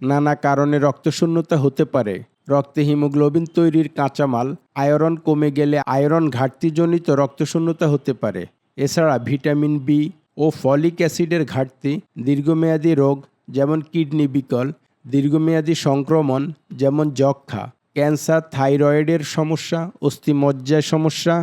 নানা কারণে রক্তশূন্যতা হতে পারে। রক্তে হিমোগ্লোবিন তৈরির কাঁচামাল। আয়রন কমে গেলে আয়রন ঘাটতিজনিত রক্তশূন্যতা হতে পারে। এছাড়া ভিটামিন বি ও ফলিক অ্যাসিডের ঘাটতি, দীর্ঘমেয়াদী রোগ যেমন কিডনি বিকল, দীর্ঘমেয়াদী সংক্রমণ যেমন যক্ষ্মা, ক্যান্সার, থাইরয়েডের সমস্যা, অস্থিমজ্জায় সমস্যা,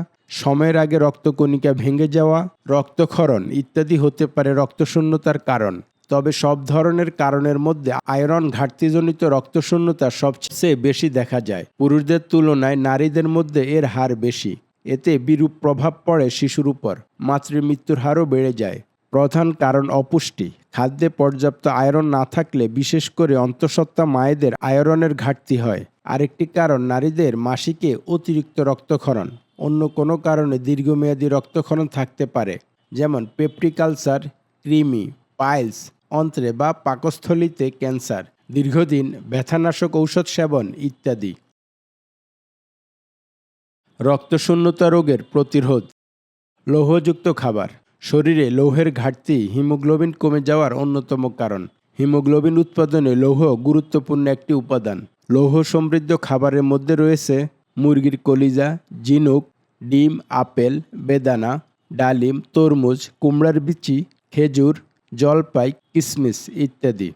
সময়ের আগে রক্তকণিকা ভেঙে যাওয়া, রক্তক্ষরণ ইত্যাদি হতে পারে রক্তশূন্যতার কারণ। তবে সব ধরনের কারণের মধ্যে আয়রন ঘাটতিজনিত রক্তশূন্যতা সবচেয়ে বেশি দেখা যায়। পুরুষদের তুলনায় নারীদের মধ্যে এর হার বেশি। এতে বিরূপ প্রভাব পড়ে শিশুর উপর, মাতৃমৃত্যুর হারও বেড়ে যায়। প্রধান কারণ অপুষ্টি। খাদ্যে পর্যাপ্ত আয়রন না থাকলে বিশেষ করে অন্তঃসত্ত্বা মায়েদের আয়রনের ঘাটতি হয়। আরেকটি কারণ নারীদের মাসিকে অতিরিক্ত রক্তক্ষরণ। অন্য কোনো কারণে দীর্ঘমেয়াদী রক্তক্ষরণ থাকতে পারে, যেমন পেপটিক আলসার, কৃমি, পাইলস, অন্ত্রে বা পাকস্থলীতে ক্যান্সার, দীর্ঘদিন ব্যথানাশক ঔষধ সেবন ইত্যাদি। রক্তশূন্যতা রোগের প্রতিরোধ। লৌহযুক্ত খাবার। শরীরে লৌহের ঘাটতি হিমোগ্লোবিন কমে যাওয়ার অন্যতম কারণ। হিমোগ্লোবিন উৎপাদনে লৌহ গুরুত্বপূর্ণ একটি উপাদান। লৌহ সমৃদ্ধ খাবারের মধ্যে রয়েছে মুরগির কলিজা, ঝিনুক, ডিম, আপেল, বেদানা, ডালিম, তরমুজ, কুমড়ার বিচি, খেজুর, জলপাই, কিশমিশ ইত্যাদি।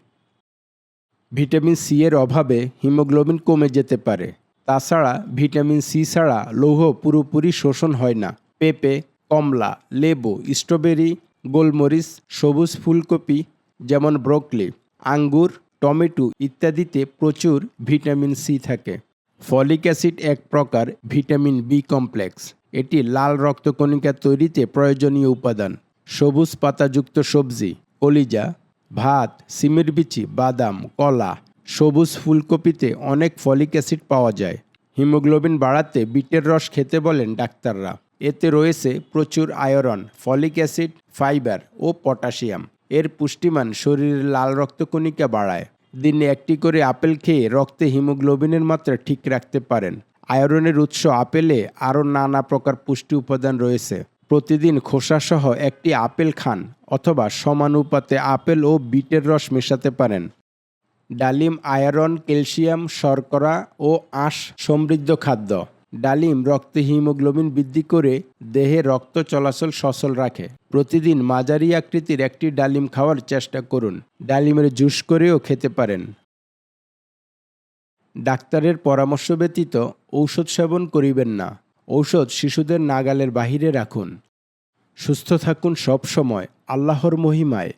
ভিটামিন সি এর অভাবে হিমোগ্লোবিন কমে যেতে পারে। তাছাড়া ভিটামিন সি ছাড়া লৌহ পুরোপুরি শোষণ হয় না। পেঁপে, কমলা, লেবু, স্ট্রবেরি, গোলমরিচ, সবুজ ফুলকপি যেমন ব্রোকলি, আঙ্গুর, টমেটো ইত্যাদিতে প্রচুর ভিটামিন সি থাকে। ফলিক অ্যাসিড এক প্রকার ভিটামিন বি কমপ্লেক্স। এটি লাল রক্তকণিকা তৈরিতে প্রয়োজনীয় উপাদান। সবুজ পাতাযুক্ত সবজি, কলিজা, ভাত, সিমের বিচি, বাদাম, কলা, সবুজ ফুলকপিতে অনেক ফলিক অ্যাসিড পাওয়া যায়। হিমোগ্লোবিন বাড়াতে বিটের রস খেতে বলেন ডাক্তাররা। এতে রয়েছে প্রচুর আয়রন, ফলিক অ্যাসিড, ফাইবার ও পটাশিয়াম। এর পুষ্টিমান শরীরের লাল রক্তকণিকা বাড়ায়। দিনে একটি করে আপেল খেয়ে রক্তে হিমোগ্লোবিনের মাত্রা ঠিক রাখতে পারেন। আয়রনের উৎস আপেলে আরও নানা প্রকার পুষ্টি উপাদান রয়েছে। প্রতিদিন খোসাসহ একটি আপেল খান অথবা সমানুপাতে আপেল ও বিটের রস মেশাতে পারেন। ডালিম আয়রন, ক্যালসিয়াম, শর্করা ও আঁশ সমৃদ্ধ খাদ্য। ডালিম রক্তে হিমোগ্লোবিন বৃদ্ধি করে দেহে রক্ত চলাচল সচল রাখে। প্রতিদিন মাঝারি আকৃতির একটি ডালিম খাওয়ার চেষ্টা করুন। ডালিমের জুস করেও খেতে পারেন। ডাক্তারের পরামর্শ ব্যতীত ঔষধ সেবন করিবেন না। ঔষধ শিশুদের নাগালের বাহিরে রাখুন। সুস্থ থাকুন সব সময় আল্লাহর মহিমায়।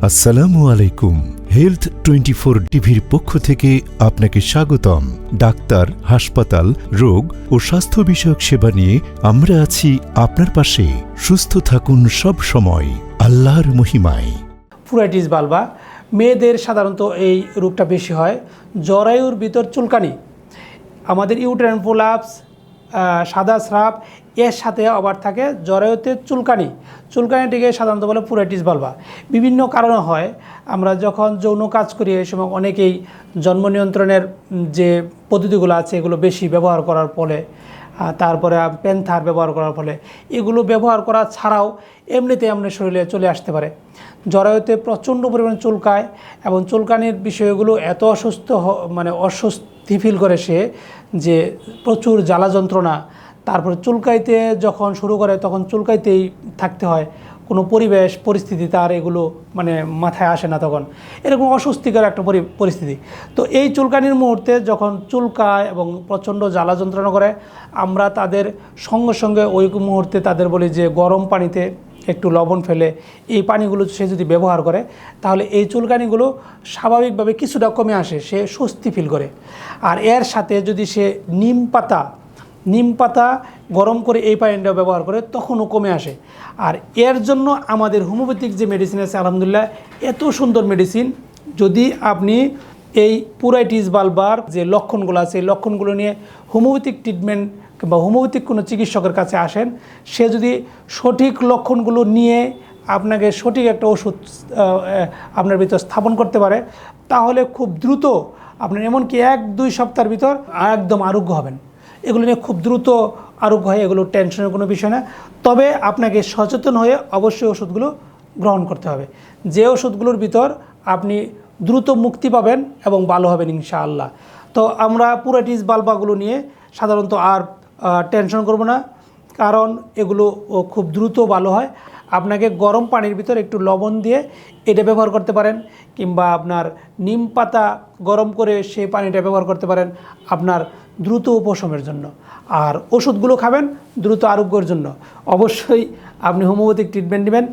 আসসালামু আলাইকুম। হেলথ 24 টিভির পক্ষ থেকে আপনাকে স্বাগতম। ডাক্তার, হাসপাতাল, রোগ ও স্বাস্থ্য বিষয়ক সেবা নিয়ে আমরা আছি আপনার পাশে। সুস্থ থাকুন সব সময় আল্লাহর মহিমায়। পুরাইটিস বালবা, মেয়েদের সাধারণত এই রোগটা বেশি হয়। জরায়ুর ভিতর চুলকানি, আমাদের ইউটেরাইন প্রোলাপস, সাদা স্রাব, এর সাথে আবার থাকে জরায়ুতে চুলকানি। চুলকানিটিকে সাধারণত বলে পুরাইটিস বালবা। বিভিন্ন কারণে হয়। আমরা যখন যৌন কাজ করি এই সময় অনেকেই জন্ম নিয়ন্ত্রণের যে পদ্ধতিগুলো আছে এগুলো বেশি ব্যবহার করার ফলে, তারপরে প্যান্থার ব্যবহার করার ফলে, এগুলো ব্যবহার করা ছাড়াও এমনিতে আমাদের শরীরে চলে আসতে পারে। জরায়ুতে প্রচণ্ড পরিমাণে চুলকায় এবং চুলকানির বিষয়গুলো এত অস্বস্তি ফিল করে সে যে প্রচুর জ্বালা যন্ত্রণা। তারপরে চুলকাইতে যখন শুরু করে তখন চুলকাইতেই থাকতে হয়। কোনো পরিবেশ পরিস্থিতি তার এগুলো মাথায় আসে না, তখন এরকম অস্বস্তিকর একটা পরিস্থিতি। তো এই চুলকানির মুহূর্তে যখন চুলকায় এবং প্রচণ্ড জ্বালা যন্ত্রণা করে, আমরা তাদের সঙ্গে সঙ্গে ওই মুহূর্তে তাদের বলি যে গরম পানিতে একটু লবণ ফেলে এই পানিগুলো সে যদি ব্যবহার করে তাহলে এই চুলকানিগুলো স্বাভাবিকভাবে কিছুটা কমে আসে, সে স্বস্তি ফিল করে। আর এর সাথে যদি সে নিম পাতা গরম করে এই পানিটা ব্যবহার করে তখনও কমে আসে। আর এর জন্য আমাদের হোমিওপ্যাথিক যে মেডিসিন আছে আলহামদুলিল্লাহ এত সুন্দর মেডিসিন। যদি আপনি এই পুরাইটিস বালবার যে লক্ষণগুলো আছে এই লক্ষণগুলো নিয়ে হোমিওপ্যাথিক ট্রিটমেন্ট কিংবা হোমিওপ্যাথিক কোনো চিকিৎসকের কাছে আসেন, সে যদি সঠিক লক্ষণগুলো নিয়ে আপনাকে সঠিক একটা ওষুধ আপনার ভিতর স্থাপন করতে পারে তাহলে খুব দ্রুত আপনার এমনকি 1-2 সপ্তাহের ভিতর একদম আরোগ্য হবেন। এগুলো নিয়ে খুব দ্রুত আরোগ্য হয়, এগুলো টেনশনের কোনো বিষয় না। তবে আপনাকে সচেতন হয়ে অবশ্যই ওষুধগুলো গ্রহণ করতে হবে। যে ওষুধগুলোর ভিতর আপনি দ্রুত মুক্তি পাবেন এবং ভালো হবেন ইনশাআল্লাহ। তো আমরা পুরাটিস বালবাগুলো নিয়ে সাধারণত আর টেনশন করব না, কারণ এগুলো খুব দ্রুত ভালো হয়। আপনাকে গরম পানির ভিতর একটু লবণ দিয়ে এটা ব্যবহার করতে পারেন, কিংবা আপনার নিম পাতা গরম করে সেই পানিটা ব্যবহার করতে পারেন আপনার দ্রুত উপশমের জন্য। আর ওষুধগুলো খাবেন দ্রুত আরোগ্যের জন্য। অবশ্যই আপনি হোমিওপ্যাথিক ট্রিটমেন্ট নেবেন,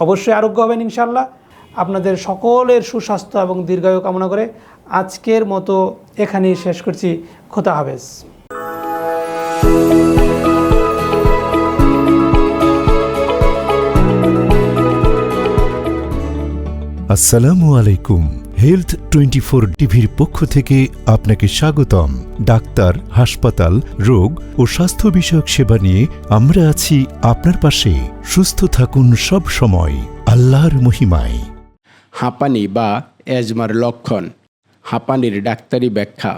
অবশ্যই আরোগ্য হবেন ইনশাআল্লাহ। আপনাদের সকলের সুস্বাস্থ্য এবং দীর্ঘায়ু কামনা করে আজকের মতো এখানেই শেষ করছি। খোদা হাফেজ। আসসালামু আলাইকুম। হেলথ 24 টিভির পক্ষ থেকে আপনাকে স্বাগতম। ডাক্তার, হাসপাতাল, রোগ ও স্বাস্থ্য বিষয়ক সেবা নিয়ে আমরা আছি আপনার পাশে। সুস্থ থাকুন সব সময় আল্লাহর মহিমায়। হাঁপানি বা অ্যাজমার লক্ষণ। হাঁপানির ডাক্তারি ব্যাখ্যা।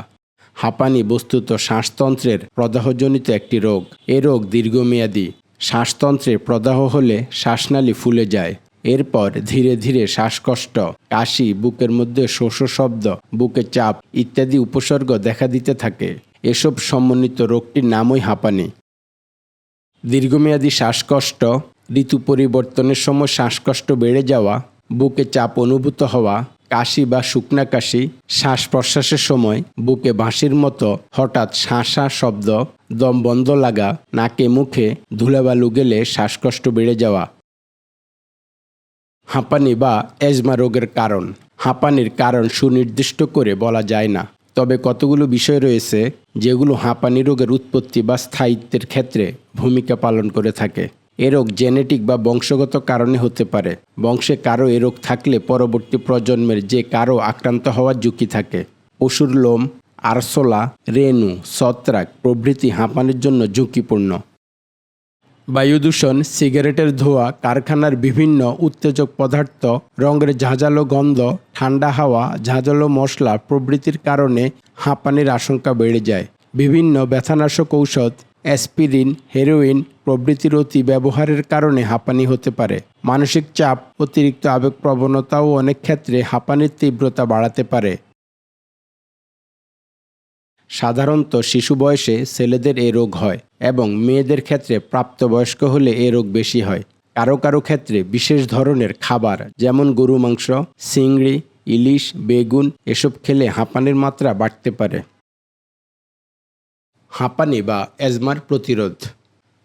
হাঁপানি বস্তুত শ্বাসতন্ত্রের প্রদাহজনিত একটি রোগ। এ রোগ দীর্ঘমেয়াদী। শ্বাসতন্ত্রে প্রদাহ হলে শ্বাসনালী ফুলে যায়। এরপর ধীরে ধীরে শ্বাসকষ্ট, কাশি, বুকের মধ্যে শোষ শব্দ, বুকে চাপ ইত্যাদি উপসর্গ দেখা দিতে থাকে। এসব সমন্বিত রোগটির নামই হাঁপানি। দীর্ঘমেয়াদী শ্বাসকষ্ট, ঋতু পরিবর্তনের সময় শ্বাসকষ্ট বেড়ে যাওয়া, বুকে চাপ অনুভূত হওয়া, কাশি বা শুকনা কাশি, শ্বাস প্রশ্বাসের সময় বুকে বাঁশির মতো হঠাৎ শাঁসা শব্দ, দম বন্ধ লাগা, নাকে মুখে ধুলাবালু গেলে শ্বাসকষ্ট বেড়ে যাওয়া। হাঁপানি বা অ্যাজমা রোগের কারণ। হাঁপানির কারণ সুনির্দিষ্ট করে বলা যায় না, তবে কতগুলো বিষয় রয়েছে যেগুলো হাঁপানি রোগের উৎপত্তি বা স্থায়িত্বের ক্ষেত্রে ভূমিকা পালন করে থাকে। এ রোগ জেনেটিক বা বংশগত কারণে হতে পারে। বংশে কারো এ রোগ থাকলে পরবর্তী প্রজন্মের যে কারো আক্রান্ত হওয়ার ঝুঁকি থাকে। পশুর লোম, আরশোলা, রেণু, ছত্রাক প্রভৃতি হাঁপানির জন্য ঝুঁকিপূর্ণ। বায়ুদূষণ, সিগারেটের ধোঁয়া, কারখানার বিভিন্ন উত্তেজক পদার্থ, রঙের ঝাঁঝালো গন্ধ, ঠান্ডা হাওয়া, ঝাঁঝালো মশলা প্রভৃতির কারণে হাঁপানির আশঙ্কা বেড়ে যায়। বিভিন্ন ব্যথানাশক ঔষধ, অ্যাসপিরিন, হেরোইন প্রভৃতির অতি ব্যবহারের কারণে হাঁপানি হতে পারে। মানসিক চাপ, অতিরিক্ত আবেগপ্রবণতাও অনেক ক্ষেত্রে হাঁপানির তীব্রতা বাড়াতে পারে। সাধারণত শিশু বয়সে ছেলেদের এ রোগ হয় এবং মেয়েদের ক্ষেত্রে প্রাপ্তবয়স্ক হলে এ রোগ বেশি হয়। কারো কারো ক্ষেত্রে বিশেষ ধরনের খাবার যেমন গরু মাংস, চিংড়ি, ইলিশ, বেগুন এসব খেলে হাঁপানির মাত্রা বাড়তে পারে। হাঁপানি বা অ্যাজমার প্রতিরোধ।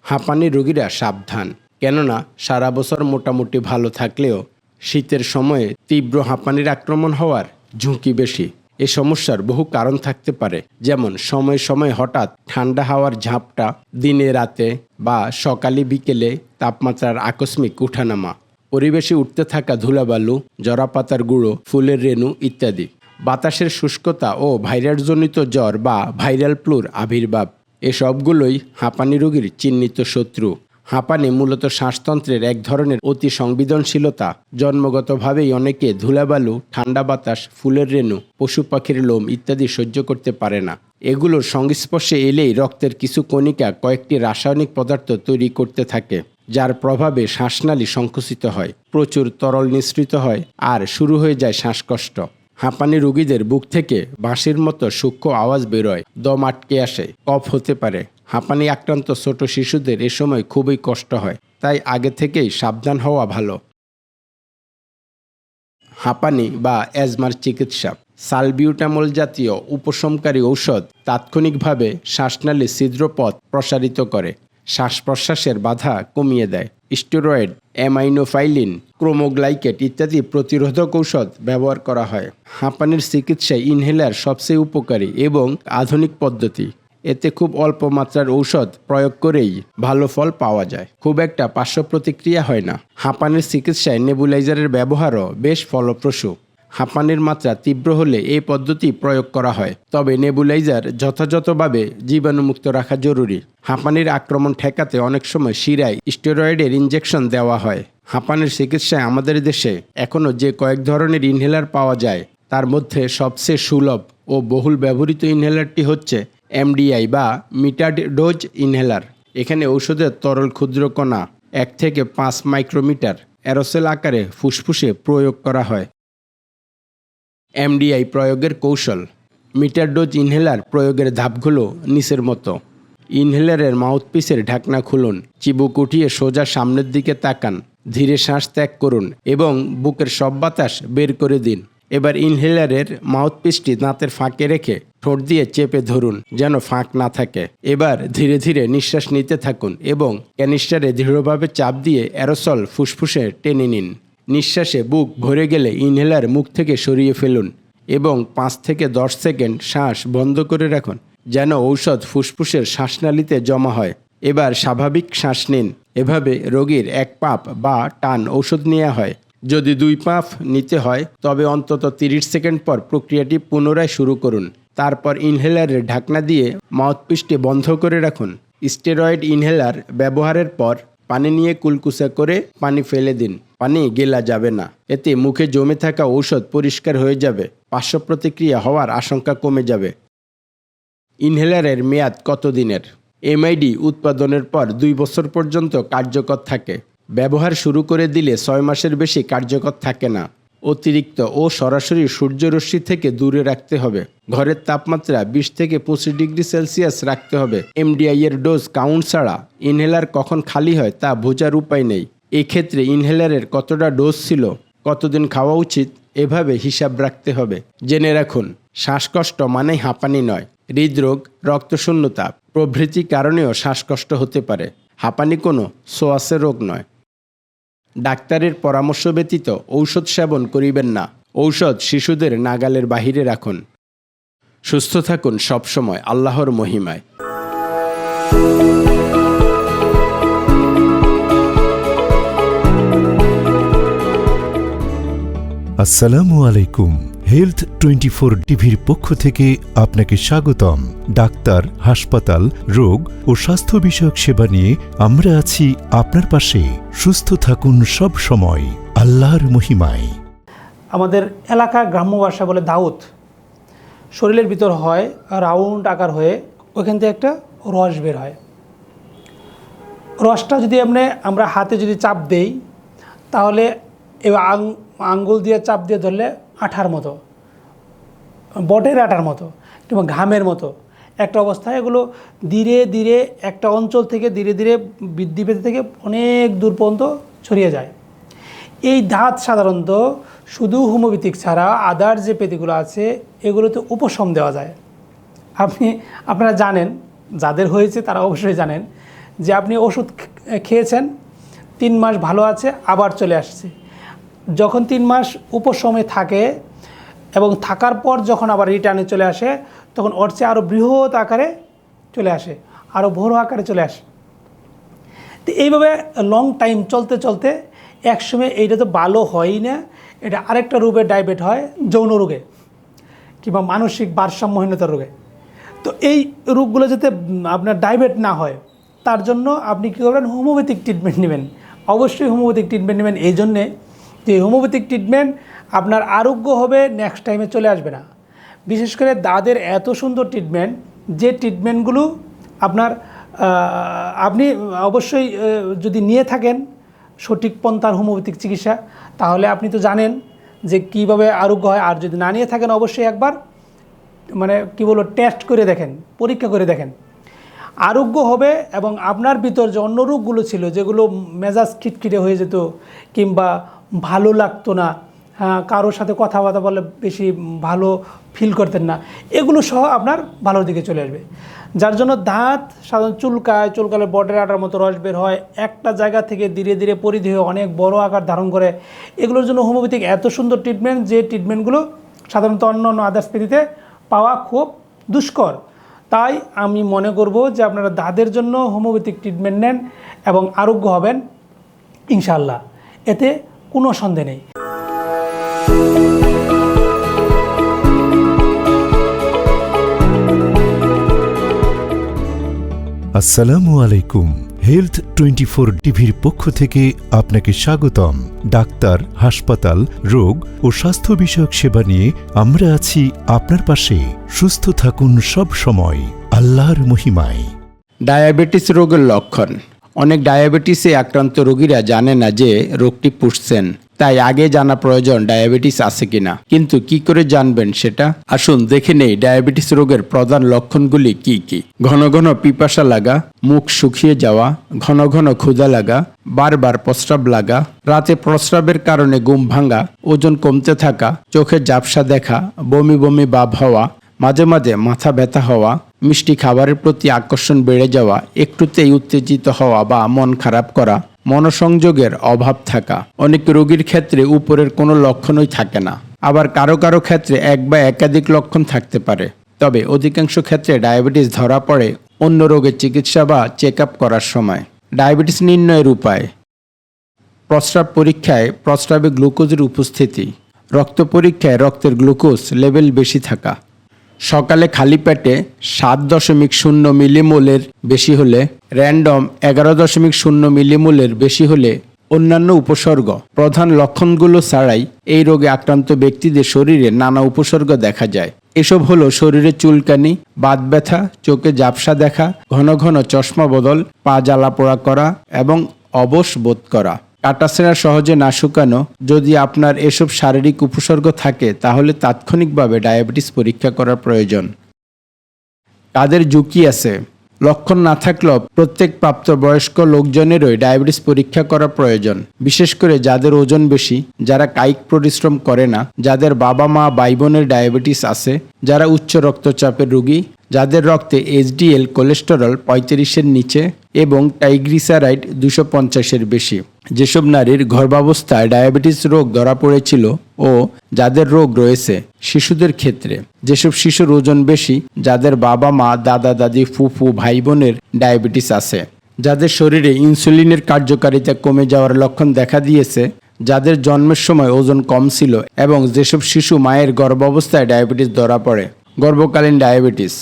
হাঁপানি রোগীরা সাবধান, কেননা সারা বছর মোটামুটি ভালো থাকলেও শীতের সময়ে তীব্র হাঁপানির আক্রমণ হওয়ার ঝুঁকি বেশি। এ সমস্যার বহু কারণ থাকতে পারে, যেমন সময়ে সময়ে হঠাৎ ঠান্ডা হাওয়ার ঝাপটা, দিনে রাতে বা সকালে বিকেলে তাপমাত্রার আকস্মিক উঠানামা, পরিবেশে উঠতে থাকা ধুলাবালু, জরাপাতার গুঁড়ো, ফুলের রেণু ইত্যাদি, বাতাসের শুষ্কতা ও ভাইরাসজনিত জ্বর বা ভাইরাল ফ্লুর আবির্ভাব। এসবগুলোই হাঁপানি রোগীর চিহ্নিত শত্রু। হাঁপানি মূলত শ্বাসতন্ত্রের এক ধরনের অতি সংবেদনশীলতা। জন্মগতভাবেই অনেকে ধুলাবালু, ঠান্ডা বাতাস, ফুলের রেণু, পশু পাখির লোম ইত্যাদি সহ্য করতে পারে না। এগুলোর সংস্পর্শে এলেই রক্তের কিছু কণিকা কয়েকটি রাসায়নিক পদার্থ তৈরি করতে থাকে, যার প্রভাবে শ্বাসনালী সংকুচিত হয়, প্রচুর তরল নিঃসৃত হয় আর শুরু হয়ে যায় শ্বাসকষ্ট। হাঁপানি রোগীদের বুক থেকে বাঁশির মতো সূক্ষ্ম আওয়াজ বেরোয়, দম আটকে আসে, কফ হতে পারে। হাঁপানি আক্রান্ত ছোট শিশুদের এ সময় খুবই কষ্ট হয়, তাই আগে থেকেই সাবধান হওয়া ভালো। হাঁপানি বা অ্যাজমার চিকিৎসা। সালবিউটামল জাতীয় উপশমকারী ঔষধ তাৎক্ষণিকভাবে শ্বাসনালী ছিদ্রপথ প্রসারিত করে, শ্বাস প্রশ্বাসের বাধা কমিয়ে দেয়। স্টেরয়েড, অ্যামাইনোফাইলিন, ক্রোমোগ্লাইকেট ইত্যাদি প্রতিরোধক ঔষধ ব্যবহার করা হয়। হাঁপানির চিকিৎসায় ইনহেলার সবচেয়ে উপকারী এবং আধুনিক পদ্ধতি। এতে খুব অল্প মাত্রার ঔষধ প্রয়োগ করেই ভালো ফল পাওয়া যায়, খুব একটা পার্শ্ব প্রতিক্রিয়া হয় না। হাঁপানির চিকিৎসায় নেবুলাইজারের ব্যবহারও বেশ ফলপ্রসূ। হাঁপানির মাত্রা তীব্র হলে এই পদ্ধতি প্রয়োগ করা হয়, তবে নেবুলাইজার যথাযথভাবে জীবাণুমুক্ত রাখা জরুরি। হাঁপানির আক্রমণ ঠেকাতে অনেক সময় শিরায় স্টেরয়েডের ইনজেকশন দেওয়া হয়। হাঁপানির চিকিৎসায় আমাদের দেশে এখনও যে কয়েক ধরনের ইনহেলার পাওয়া যায়, তার মধ্যে সবচেয়ে সুলভ ও বহুল ব্যবহৃত ইনহেলারটি হচ্ছে এমডিআই বা মিটার্ড ডোজ ইনহেলার। এখানে ঔষধের তরল ক্ষুদ্র কণা 1 থেকে 5 মাইক্রোমিটার অ্যারোসেল আকারে ফুসফুসে প্রয়োগ করা হয়। এমডিআই প্রয়োগের কৌশল। মিটার ডোজ ইনহেলার প্রয়োগের ধাপগুলো নিচের মতো। ইনহেলারের মাউথপিসের ঢাকনা খুলুন, চিবুক উঠিয়ে সোজা সামনের দিকে তাকান, ধীরে শ্বাস ত্যাগ করুন এবং বুকের সব বাতাস বের করে দিন। এবার ইনহেলারের মাউথপিসটি দাঁতের ফাঁকে রেখে ঠোঁট দিয়ে চেপে ধরুন যেন ফাঁক না থাকে। এবার ধীরে ধীরে নিঃশ্বাস নিতে থাকুন এবং ক্যানিস্টারে দৃঢ়ভাবে চাপ দিয়ে অ্যারোসল ফুসফুসে টেনে নিন। নিঃশ্বাসে বুক ভরে গেলে ইনহেলার মুখ থেকে সরিয়ে ফেলুন এবং 5 থেকে 10 সেকেন্ড শ্বাস বন্ধ করে রাখুন যেন ঔষধ ফুসফুসের শ্বাসনালীতে জমা হয়। এবার স্বাভাবিক শ্বাস নিন। এভাবে রোগীর 1 পাফ বা টান ঔষধ নেওয়া হয়। যদি 2 পাফ নিতে হয় তবে অন্তত 30 সেকেন্ড পর প্রক্রিয়াটি পুনরায় শুরু করুন। তারপর ইনহেলারের ঢাকনা দিয়ে মাউথপিসটি বন্ধ করে রাখুন। স্টেরয়েড ইনহেলার ব্যবহারের পর পানি নিয়ে কুলকুচা করে পানি ফেলে দিন। পানি গেলা যাবে না। এতে মুখে জমে থাকা ঔষধ পরিষ্কার হয়ে যাবে, পার্শ্ব প্রতিক্রিয়া হওয়ার আশঙ্কা কমে যাবে। ইনহেলারের মেয়াদ কত দিনের? এমআইডি উৎপাদনের পর 2 বছর পর্যন্ত কার্যকর থাকে। ব্যবহার শুরু করে দিলে 6 মাসের বেশি কার্যকর থাকে না। অতিরিক্ত ও সরাসরি সূর্যরশ্মি থেকে দূরে রাখতে হবে। ঘরের তাপমাত্রা 20 থেকে 25 ডিগ্রি সেলসিয়াস রাখতে হবে। এমডিআই এর ডোজ কাউন্ট ছাড়া ইনহেলার কখন খালি হয় তা বোঝার উপায় নেই। এক্ষেত্রে ইনহেলারের কতটা ডোজ ছিল, কতদিন খাওয়া উচিত, এভাবে হিসাব রাখতে হবে। জেনে রাখুন, শ্বাসকষ্ট মানেই হাঁপানি নয়। হৃদরোগ, রক্তশূন্যতা প্রভৃতি কারণেও শ্বাসকষ্ট হতে পারে। হাঁপানি কোনো সোয়াসের রোগ নয়। ডাক্তারের পরামর্শ ব্যতীত ঔষধ সেবন করিবেন না। ঔষধ শিশুদের নাগালের বাহিরে রাখুন। সুস্থ থাকুন সবসময় আল্লাহর মহিমায়। আসসালামু আলাইকুম। হেলথ 24 টিভির পক্ষ থেকে আপনাকে স্বাগতম। ডাক্তার, হাসপাতাল, রোগ ও স্বাস্থ্য বিষয়ক সেবা নিয়ে আমরা আছি আপনার পাশে। সুস্থ থাকুন সব সময় আল্লাহর মহিমায়। আমাদের এলাকার গ্রাম্য ভাষা বলে দাউদ। শরীরের ভিতর হয় রাউন্ড আকার হয়ে, ওইখান থেকে একটা রস বের হয়। রসটা যদি আমরা হাতে যদি চাপ দেই তাহলে আঙ্গুল দিয়ে চাপ দিয়ে ধরলে আঠার মতো, বটের আঠার মতো কিংবা ঘামের মতো একটা অবস্থায় এগুলো ধীরে ধীরে একটা অঞ্চল থেকে ধীরে ধীরে বৃদ্ধি পেতে থেকে অনেক দূর পর্যন্ত ছড়িয়ে যায়। এই দাঁত সাধারণত শুধু হোমিওপ্যাথিক ছাড়া আদার যে পেথিগুলো আছে এগুলোতে উপশম দেওয়া যায়। আপনারা জানেন, যাদের হয়েছে তারা অবশ্যই জানেন যে আপনি ওষুধ খেয়েছেন, 3 মাস ভালো আছে, আবার চলে আসছে। যখন 3 মাস উপশমে থাকে এবং থাকার পর যখন আবার রিটার্নে চলে আসে তখন ওর চেয়ে আরও বৃহৎ আকারে চলে আসে, আরও বড় আকারে চলে আসে। তো এইভাবে লং টাইম চলতে চলতে একসময় এইটা তো ভালো হয়ই না, এটা আরেকটা রূপে ডাইভেট হয়, যৌন রোগে কিংবা মানসিক ভারসাম্যহীনতার রোগে। তো এই রোগগুলো যাতে আপনার ডাইভেট না হয় তার জন্য আপনি কী করবেন, হোমিওপ্যাথিক ট্রিটমেন্ট নেবেন। অবশ্যই হোমিওপ্যাথিক ট্রিটমেন্ট নেবেন এই জন্যে যে হোমিওপ্যাথিক ট্রিটমেন্ট আপনার আরোগ্য হবে, নেক্সট টাইমে চলে আসবে না। বিশেষ করে দাঁতের এত সুন্দর ট্রিটমেন্ট, যে ট্রিটমেন্টগুলো আপনি অবশ্যই যদি নিয়ে থাকেন সঠিক পন্থার হোমিওপ্যাথিক চিকিৎসা, তাহলে আপনি তো জানেন যে কীভাবে আরোগ্য হয়। আর যদি না নিয়ে থাকেন অবশ্যই একবার টেস্ট করে দেখেন, পরীক্ষা করে দেখেন, আরোগ্য হবে। এবং আপনার ভিতর যে অন্য রোগগুলো ছিল, যেগুলো মেজাজ খিটখিটে হয়ে যেত কিংবা ভালো লাগতো না, কারোর সাথে কথাবার্তা বলে বেশি ভালো ফিল করতেন না, এগুলো সহ আপনার ভালোর দিকে চলে আসবে। যার জন্য দাঁত সাধারণত চুলকালে বটের আটার মতো রস বের হয়, একটা জায়গা থেকে ধীরে ধীরে পরিধি হয়ে অনেক বড় আকার ধারণ করে। এগুলোর জন্য হোমিওপ্যাথিক এত সুন্দর ট্রিটমেন্ট, যে ট্রিটমেন্টগুলো সাধারণত অন্য আদার্স পেথিতে পাওয়া খুব দুষ্কর। তাই আমি মনে করব যে আপনারা দাঁতের জন্য হোমিওপ্যাথিক ট্রিটমেন্ট নেন এবং আরোগ্য হবেন ইনশাআল্লাহ, এতে কোনো সন্দেহ নেই। আসসালামু আলাইকুম। হেলথ 24 টিভির পক্ষ থেকে আপনাকে স্বাগতম। ডাক্তার, হাসপাতাল, রোগ ও স্বাস্থ্য বিষয়ক সেবা নিয়ে আমরা আছি আপনার পাশে। সুস্থ থাকুন সব সময় আল্লাহর মহিমায়। ডায়াবেটিস রোগের লক্ষণ। অনেক ডায়াবেটিসে আক্রান্ত রোগীরা জানে না যে রোগটি পুষছেন, তাই আগে জানা প্রয়োজন ডায়াবেটিস আছে কিনা। কিন্তু কি করে জানবেন সেটা? আসুন দেখে নেই ডায়াবেটিস রোগের প্রধান লক্ষণগুলি কি কি। ঘন ঘন পিপাসা লাগা, মুখ শুকিয়ে যাওয়া, ঘন ঘন ক্ষুধা লাগা, বারবার প্রস্রাব লাগা, রাতে প্রস্রাবের কারণে ঘুম ভাঙা, ওজন কমতে থাকা, চোখে ঝাপসা দেখা, বমি বমি ভাব হওয়া, মাঝে মাঝে মাথা ব্যথা হওয়া, মিষ্টি খাবারের প্রতি আকর্ষণ বেড়ে যাওয়া, একটুতেই উত্তেজিত হওয়া বা মন খারাপ করা, মনোসংযোগের অভাব থাকা। অনেক রোগীর ক্ষেত্রে উপরের কোনো লক্ষণই থাকে না, আবার কারো কারো ক্ষেত্রে এক বা একাধিক লক্ষণ থাকতে পারে। তবে অধিকাংশ ক্ষেত্রে ডায়াবেটিস ধরা পড়ে অন্য রোগের চিকিৎসা বা চেক আপ করার সময়। ডায়াবেটিস নির্ণয়ের উপায়: প্রস্রাব পরীক্ষায় প্রস্রাবে গ্লুকোজের উপস্থিতি, রক্ত পরীক্ষায় রক্তের গ্লুকোজ লেভেল বেশি থাকা, সকালে খালি পেটে 7.0 মিলিমোলের বেশি হলে, র্যান্ডম 11.0 মিলিমোলের বেশি হলে। অন্যান্য উপসর্গ: প্রধান লক্ষণগুলো ছাড়াই এই রোগে আক্রান্ত ব্যক্তিদের শরীরে নানা উপসর্গ দেখা যায়। এসব হলো শরীরে চুলকানি, বাত ব্যথা, চোখে ঝাপসা দেখা, ঘন ঘন চশমা বদল, পা জ্বালা পোড়া করা এবং অবশ বোধ করা, কাটাছেঁড়া সহজে না শুকানো। যদি আপনার এসব শারীরিক উপসর্গ থাকে তাহলে তাৎক্ষণিকভাবে ডায়াবেটিস পরীক্ষা করা প্রয়োজন। কাদের ঝুঁকি আছে? লক্ষণ না থাকলেও প্রত্যেক প্রাপ্তবয়স্ক লোকজনেরই ডায়াবেটিস পরীক্ষা করা প্রয়োজন, বিশেষ করে যাদের ওজন বেশি, যারা কায়িক পরিশ্রম করে না, যাদের বাবা মা ভাই বোনের ডায়াবেটিস আছে, যারা উচ্চ রক্তচাপের রোগী, যাদের রক্তে এইচডিএল কোলেস্টেরল 35-এর নিচে এবং ট্রাইগ্লিসারাইড 250-এর বেশি, যেসব নারীর গর্ভাবস্থায় ডায়াবেটিস রোগ ধরা পড়েছিল ও যাদের রোগ রয়েছে। শিশুদের ক্ষেত্রে যেসব শিশুর ওজন বেশি, যাদের বাবা মা দাদা দাদি ফুফু ভাই বোনের ডায়াবেটিস আছে, যাদের শরীরে ইনসুলিনের কার্যকারিতা কমে যাওয়ার লক্ষণ দেখা দিয়েছে, যাদের জন্মের সময় ওজন কম ছিল এবং যেসব শিশু মায়ের গর্ভাবস্থায় ডায়াবেটিস ধরা পড়ে। গর্ভকালীন ডায়াবেটিস।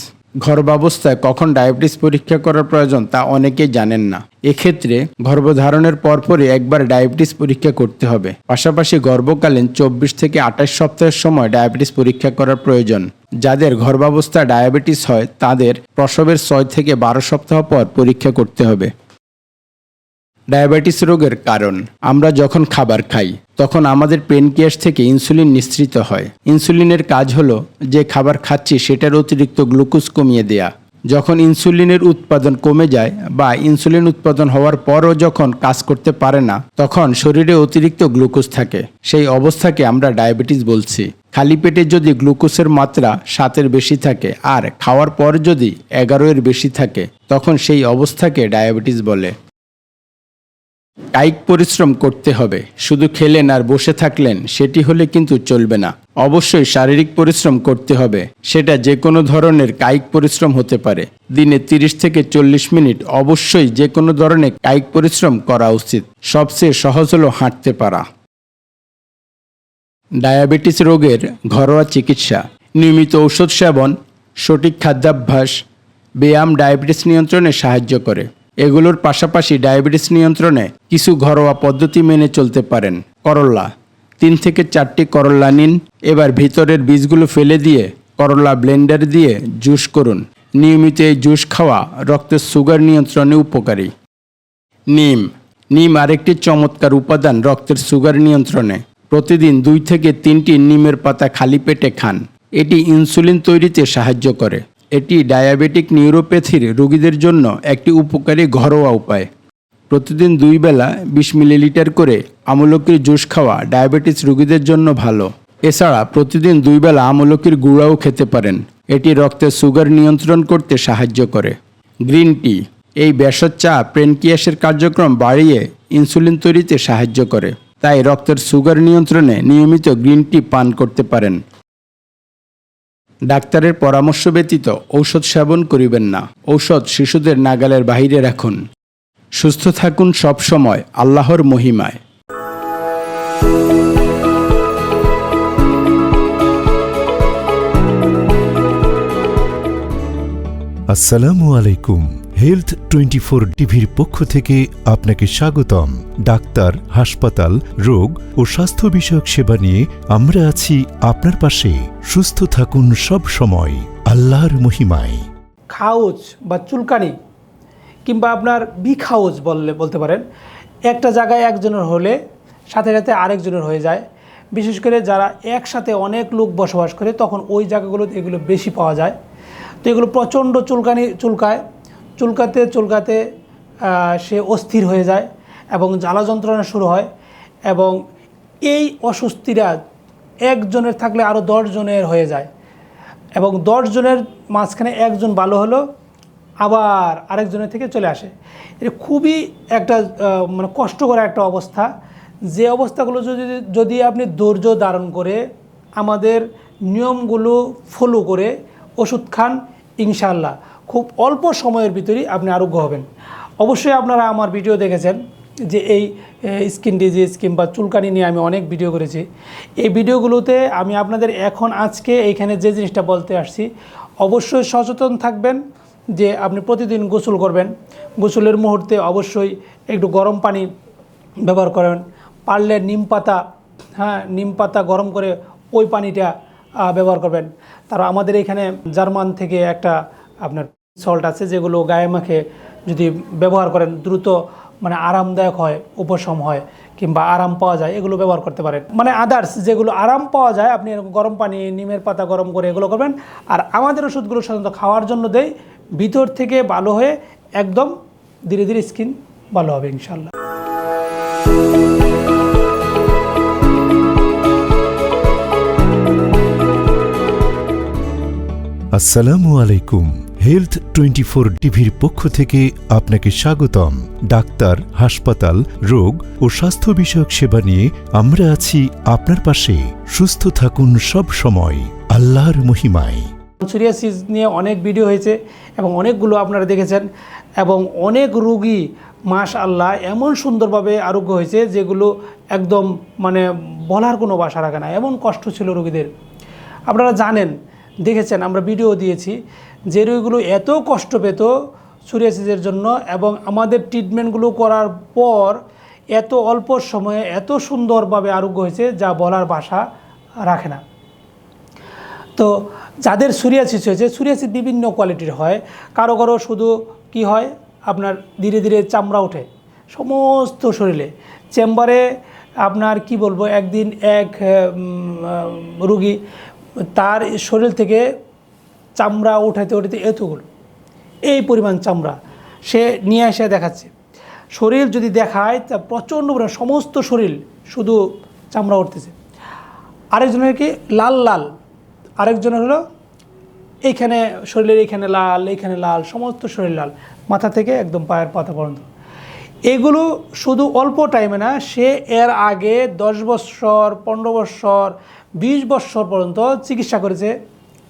গর্ভাবস্থায় কখন ডায়াবেটিস পরীক্ষা করার প্রয়োজন তা অনেকেই জানেন না। এক্ষেত্রে গর্ভধারণের পরপরই একবার ডায়াবেটিস পরীক্ষা করতে হবে। পাশাপাশি গর্ভকালীন 24 থেকে 28 সপ্তাহের সময় ডায়াবেটিস পরীক্ষা করার প্রয়োজন। যাদের গর্ভাবস্থায় ডায়াবেটিস হয় তাদের প্রসবের 6 থেকে 12 সপ্তাহ পর পরীক্ষা করতে হবে। ডায়াবেটিস রোগের কারণ: আমরা যখন খাবার খাই তখন আমাদের প্যানক্রিয়াস থেকে ইনসুলিন নিঃসৃত হয়। ইনসুলিনের কাজ হলো যে খাবার খাচ্ছি সেটার অতিরিক্ত গ্লুকোজ কমিয়ে দেয়া। যখন ইনসুলিনের উৎপাদন কমে যায় বা ইনসুলিন উৎপাদন হওয়ার পরও যখন কাজ করতে পারে না, তখন শরীরে অতিরিক্ত গ্লুকোজ থাকে। সেই অবস্থাকে আমরা ডায়াবেটিস বলছি। খালি পেটে যদি গ্লুকোজের মাত্রা 7-এর বেশি থাকে আর খাওয়ার পর যদি 11-এর বেশি থাকে, তখন সেই অবস্থাকে ডায়াবেটিস বলে। কায়িক পরিশ্রম করতে হবে। শুধু খেলেন আর বসে থাকলেন সেটি হলে কিন্তু চলবে না। অবশ্যই শারীরিক পরিশ্রম করতে হবে। সেটা যে কোনো ধরনের কায়িক পরিশ্রম হতে পারে। দিনে 30 থেকে 40 মিনিট অবশ্যই যে কোনো ধরনের কায়িক পরিশ্রম করা উচিত। সবচেয়ে সহজ হলো হাঁটতে পারা। ডায়াবেটিস রোগের ঘরোয়া চিকিৎসা: নিয়মিত ঔষধ সেবন, সঠিক খাদ্যাভ্যাস, ব্যায়াম ডায়াবেটিস নিয়ন্ত্রণে সাহায্য করে। এগুলোর পাশাপাশি ডায়াবেটিস নিয়ন্ত্রণে কিছু ঘরোয়া পদ্ধতি মেনে চলতে পারেন। করল্লা: 3 থেকে 4টি করল্লা নিন। এবার ভিতরের বীজগুলো ফেলে দিয়ে করল্লা ব্লেন্ডার দিয়ে জুস করুন। নিয়মিত এই জুস খাওয়া রক্তের সুগার নিয়ন্ত্রণে উপকারী। নিম আরেকটি চমৎকার উপাদান রক্তের সুগার নিয়ন্ত্রণে। প্রতিদিন 2 থেকে 3টি নিমের পাতা খালি পেটে খান। এটি ইনসুলিন তৈরিতে সাহায্য করে। এটি ডায়াবেটিক নিউরোপ্যাথির রোগীদের জন্য একটি উপকারী ঘরোয়া উপায়। প্রতিদিন 2 বেলা 20 মিলিলিটার করে আমলকির জুস খাওয়া ডায়াবেটিস রোগীদের জন্য ভালো। এছাড়া প্রতিদিন 2 বেলা আমলকির গুঁড়াও খেতে পারেন। এটি রক্তের সুগার নিয়ন্ত্রণ করতে সাহায্য করে। গ্রিন টি: এই ভেষজ চা প্যানক্রিয়াসের কার্যক্রম বাড়িয়ে ইনসুলিন তৈরিতে সাহায্য করে। তাই রক্তের সুগার নিয়ন্ত্রণে নিয়মিত গ্রিন টি পান করতে পারেন। ডাক্তারের পরামর্শ ব্যতীত ঔষধ সেবন করিবেন না। ঔষধ শিশুদের নাগালের বাহিরে রাখুন। সুস্থ থাকুন সব সময় আল্লাহর মহিমায়। আসসালামু আলাইকুম। হেলথ 24 টিভির পক্ষ থেকে আপনাকে স্বাগতম। ডাক্তার, হাসপাতাল, রোগ ও স্বাস্থ্য বিষয়ক সেবা নিয়ে আমরা আছি আপনার পাশে। সুস্থ থাকুন সব সময় আল্লাহর মহিমায়। হাউজ বা চুলকানি কিংবা আপনার বিগ হাউজ বলতে পারেন, একটা জায়গায় একজনের হলে সাথে সাথে আরেকজনের হয়ে যায়। বিশেষ করে যারা একসাথে অনেক লোক বসবাস করে তখন ওই জায়গাগুলোতে এগুলো বেশি পাওয়া যায়। তো এগুলো প্রচণ্ড চুলকাতে সে অস্থির হয়ে যায় এবং জ্বালা যন্ত্রণা শুরু হয়, এবং এই অস্বস্তিটা একজনের থাকলে আরও 10 জনের হয়ে যায়, এবং 10 জনের মাঝখানে একজন ভালো হলো আবার আরেকজনের থেকে চলে আসে। এটা খুবই একটা মানে কষ্টকর একটা অবস্থা, যে অবস্থাগুলো যদি আপনি ধৈর্য ধারণ করে আমাদের নিয়মগুলো ফলো করে ওষুধ খান, ইনশাআল্লাহ খুব অল্প সময়ের ভিতরেই আপনি আরোগ্য হবেন। অবশ্যই আপনারা আমার ভিডিও দেখেছেন যে এই স্কিন ডিজিজ কিংবা চুলকানি নিয়ে আমি অনেক ভিডিও করেছি। এই ভিডিওগুলোতে আমি আপনাদের আজকে এইখানে যে জিনিসটা বলতে আসছি, অবশ্যই সচেতন থাকবেন যে আপনি প্রতিদিন গোসল করবেন। গোসলের মুহূর্তে অবশ্যই একটু গরম পানি ব্যবহার করবেন, পারলে নিম পাতা গরম করে ওই পানিটা ব্যবহার করবেন। তারা আমাদের এখানে জার্মান থেকে একটা আপনার সল্ট আছে, যেগুলো গায়ে মাখে যদি ব্যবহার করেন দ্রুত মানে আরামদায়ক হয়, উপশম হয় কিংবা আরাম পাওয়া যায়, এগুলো ব্যবহার করতে পারেন। মানে আদার্স যেগুলো আরাম পাওয়া যায় আপনি গরম পানি, নিমের পাতা গরম করে এগুলো করবেন। আর আমাদের ওষুধগুলো সাধারণত খাওয়ার জন্য দেয়, ভিতর থেকে ভালো হয়ে একদম ধীরে ধীরে স্কিন ভালো হবে ইনশাল্লাহ। আসসালামু আলাইকুম। হেলথ 24 টিভির পক্ষ থেকে আপনাকে স্বাগতম। ডাক্তার, হাসপাতাল, রোগ ও স্বাস্থ্য বিষয়ক সেবা নিয়ে আমরা আছি আপনার পাশে। সুস্থ থাকুন সব সময় আল্লাহর মহিমায়। সোরিয়াসিস নিয়ে অনেক ভিডিও হয়েছে এবং অনেকগুলো আপনারা দেখেছেন, এবং অনেক রোগী মাশআল্লাহ এমন সুন্দরভাবে আরোগ্য হয়েছে যেগুলো একদম মানে বলার কোনো ভাষা রাখে না, এমন কষ্ট ছিল রোগীদের। আপনারা জানেন, দেখেছেন, আমরা ভিডিও দিয়েছি যে রোগীগুলো এত কষ্ট পেত সোরিয়াসিসের জন্য, এবং আমাদের ট্রিটমেন্টগুলো করার পর এত অল্প সময়ে এত সুন্দরভাবে আরোগ্য হয়েছে যা বলার ভাষা রাখে না। তো যাদের সোরিয়াসিস হয়েছে, সোরিয়াসিস বিভিন্ন কোয়ালিটির হয়। কারো কারো শুধু কি হয়, আপনার ধীরে ধীরে চামড়া ওঠে সমস্ত শরীরে। চেম্বারে আপনার কি বলবো, একদিন এক রুগী তার শরীর থেকে চামড়া উঠাতে এতগুলো, এই পরিমাণ চামড়া সে নিয়ে এসে দেখাচ্ছে। শরীর যদি দেখায় তা প্রচণ্ড পরিমাণ সমস্ত শরীর শুধু চামড়া উঠতেছে। আরেকজনের কি লাল লাল, আরেকজনের হলো এইখানে শরীরের এইখানে লাল, সমস্ত শরীর লাল, মাথা থেকে একদম পায়ের পাতা পর্যন্ত। এগুলো শুধু অল্প টাইমে না, সে এর আগে 10 বছর, 15 বছর, 20 বছর পর্যন্ত চিকিৎসা করেছে,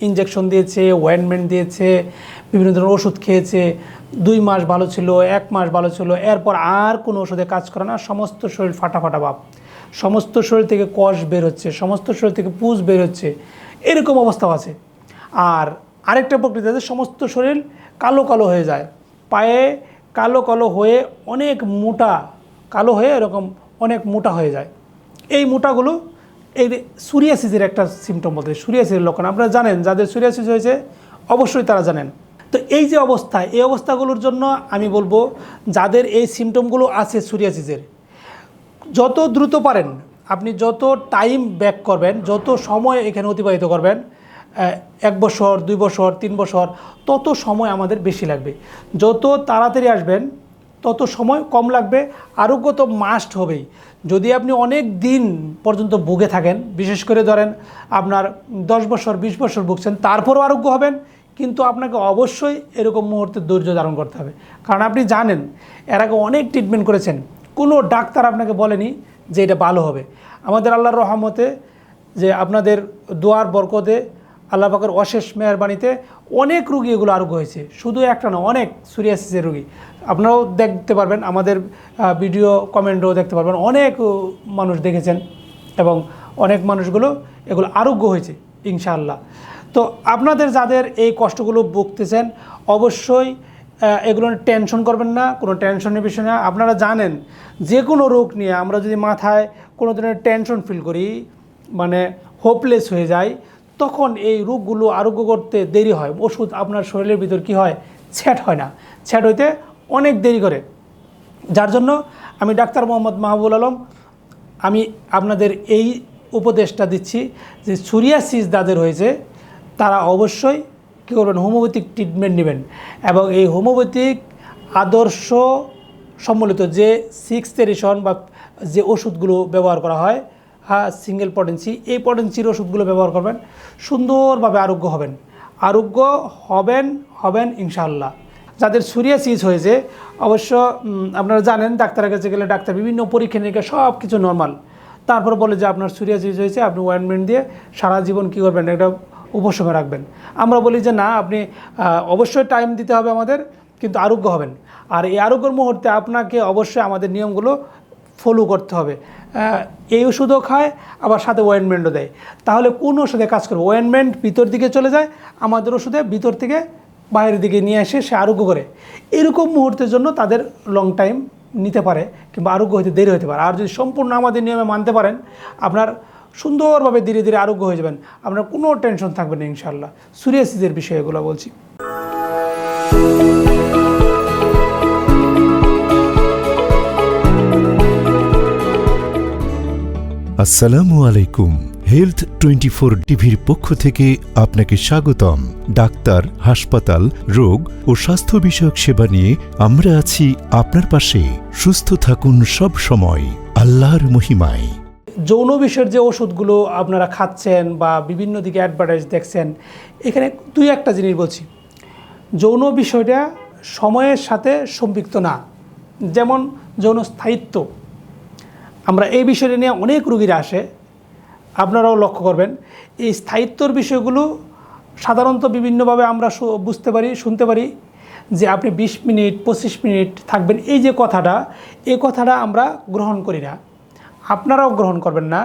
ইঞ্জেকশন দিয়েছে, ওয়েন্টমেন্ট দিয়েছে, বিভিন্ন ধরনের ওষুধ খেয়েছে। 2 মাস ভালো ছিল, 1 মাস ভালো ছিল, এরপর আর কোনো ওষুধে কাজ করে না। সমস্ত শরীর ফাটা ভাব, সমস্ত শরীর থেকে কষ বের হচ্ছে, সমস্ত শরীর থেকে পুজ বের হচ্ছে, এরকম অবস্থাও আছে। আর আরেকটা প্রকৃতি আছে, সমস্ত শরীর কালো কালো হয়ে যায়, পায়ে কালো কালো হয়ে অনেক মোটা, কালো হয়ে এরকম অনেক মোটা হয়ে যায়। এই মোটাগুলো এই সোরিয়াসিসের একটা সিমটম বলতে, সোরিয়াসিসের লক্ষণ। আপনারা জানেন, যাদের সোরিয়াসিস হয়েছে অবশ্যই তারা জানেন। তো এই যে অবস্থা, এই অবস্থাগুলোর জন্য আমি বলবো, যাদের এই সিমটমগুলো আছে সোরিয়াসিসের, যত দ্রুত পারেন আপনি যত টাইম ব্যাক করবেন, যত সময় এখানে অতিবাহিত করবেন, 1 বছর, 2 বছর, 3 বছর, তত সময় আমাদের বেশি লাগবে। যত তাড়াতাড়ি আসবেন তত সময় কম লাগবে, আরোগ্য তো মাস্ট হবেই। যদি আপনি অনেক দিন পর্যন্ত ভুগে থাকেন, বিশেষ করে ধরেন আপনার 10 বছর, 20 বছর ভুগছেন, তারপরও আরোগ্য হবেন, কিন্তু আপনাকে অবশ্যই এরকম মুহূর্তে ধৈর্য ধারণ করতে হবে। কারণ আপনি জানেন, এর আগে অনেক ট্রিটমেন্ট করেছেন, কোনো ডাক্তার আপনাকে বলেনি যে এটা ভালো হবে। আমাদের আল্লাহর রহমতে, যে আপনাদের দোয়ার বরকতে, আল্লাহ পাকের অশেষ মেহেরবানিতে অনেক রুগী এগুলো আরোগ্য হয়েছে। শুধু একটা না, অনেক সোরিয়াসিসের রুগী আপনারাও দেখতে পারবেন, আমাদের ভিডিও কমেন্টও দেখতে পারবেন, অনেক মানুষ দেখেছেন এবং অনেক মানুষগুলো এগুলো আরোগ্য হয়েছে ইনশাআল্লাহ। তো আপনাদের যাদের এই কষ্টগুলো ভুগতেছেন, অবশ্যই এগুলো টেনশন করবেন না, কোনো টেনশনের বিষয় না। আপনারা জানেন, যে কোনো রোগ নিয়ে আমরা যদি মাথায় কোনো ধরনের টেনশন ফিল করি, মানে হোপলেস হয়ে যায়, তখন এই রোগগুলো আরোগ্য করতে দেরি হয়। ওষুধ আপনার শরীরের ভিতর কি হয়, সেট হয় না, সেট হইতে অনেক দেরি করে। যার জন্য আমি ডাক্তার মোহাম্মদ মাহবুবুল আলম আমি আপনাদের এই উপদেশটা দিচ্ছি যে সোরিয়াসিস যাদের হয়েছে তারা অবশ্যই কী করবেন, হোমিওপ্যাথিক ট্রিটমেন্ট নেবেন। এবং এই হোমিওপ্যাথিক আদর্শ সম্বলিত যে 6th এডিশন বা যে ওষুধগুলো ব্যবহার করা হয়, হ্যাঁ, সিঙ্গেল পটেন্সি, এই পটেন্সির ওষুধগুলো ব্যবহার করবেন, সুন্দরভাবে আরোগ্য হবেন ইনশাআল্লাহ। যাদের সোরিয়াসিস হয়েছে অবশ্য আপনারা জানেন ডাক্তারের কাছে গেলে ডাক্তার বিভিন্ন পরীক্ষা নিরীক্ষা সব কিছু নর্মাল, তারপর বলে যে আপনার সোরিয়াসিস হয়েছে, আপনি অয়েনমেন্ট দিয়ে সারা জীবন কী করবেন, একটা উপশমে রাখবেন। আমরা বলি যে না, আপনি অবশ্যই টাইম দিতে হবে আমাদের, কিন্তু আরোগ্য হবেন। আর এই আরোগ্যের মুহূর্তে আপনাকে অবশ্যই আমাদের নিয়মগুলো ফলো করতে হবে। এই ওষুধও খায়, আবার সাথে অয়েনমেন্টও দেয়, তাহলে কোন ওষুধে কাজ করবে? অয়েনমেন্ট ভিতর দিকে চলে যায়, আমাদের ওষুধে ভিতর থেকে বাইরের দিকে নিয়ে এসে সে আরোগ্য করে। এরকম মুহূর্তের জন্য তাদের লং টাইম নিতে পারে কিংবা আরোগ্য হতে দেরি হতে পারে। আর যদি সম্পূর্ণ আমাদের নিয়মে মানতে পারেন, আপনার সুন্দরভাবে ধীরে ধীরে আরোগ্য হয়ে যাবেন, আপনার কোনো টেনশন থাকবে না ইনশাআল্লাহ। সোরিয়াসিসের বিষয়ে এগুলো বলছি। আসসালামু আলাইকুম। হেলথ 24 টিভির পক্ষ থেকে আপনাকে স্বাগতম। ডাক্তার, হাসপাতাল, রোগ ও স্বাস্থ্য বিষয়ক সেবা নিয়ে আমরা আছি আপনার পাশে। সুস্থ থাকুন সব সময় আল্লাহর মহিমায়। যৌন বিষয়ের যে ওষুধগুলো আপনারা খাচ্ছেন বা বিভিন্ন দিকে অ্যাডভার্টাইজ দেখছেন, এখানে দুই একটা জিনিস বলছি। যৌন বিষয়টা সময়ের সাথে সম্পৃক্ত না, যেমন যৌন স্থায়িত্ব। আমরা এই বিষয়টা নিয়ে অনেক রোগীরা আসে, আপনারাও লক্ষ্য করবেন। এই স্থায়িত্বর বিষয়গুলো সাধারণত বিভিন্নভাবে আমরা বুঝতে পারি, শুনতে পারি যে আপনি 20 মিনিট 25 মিনিট থাকবেন, এই যে কথাটা, এই কথাটা আমরা গ্রহণ করি না, আপনারাও গ্রহণ করবেন না।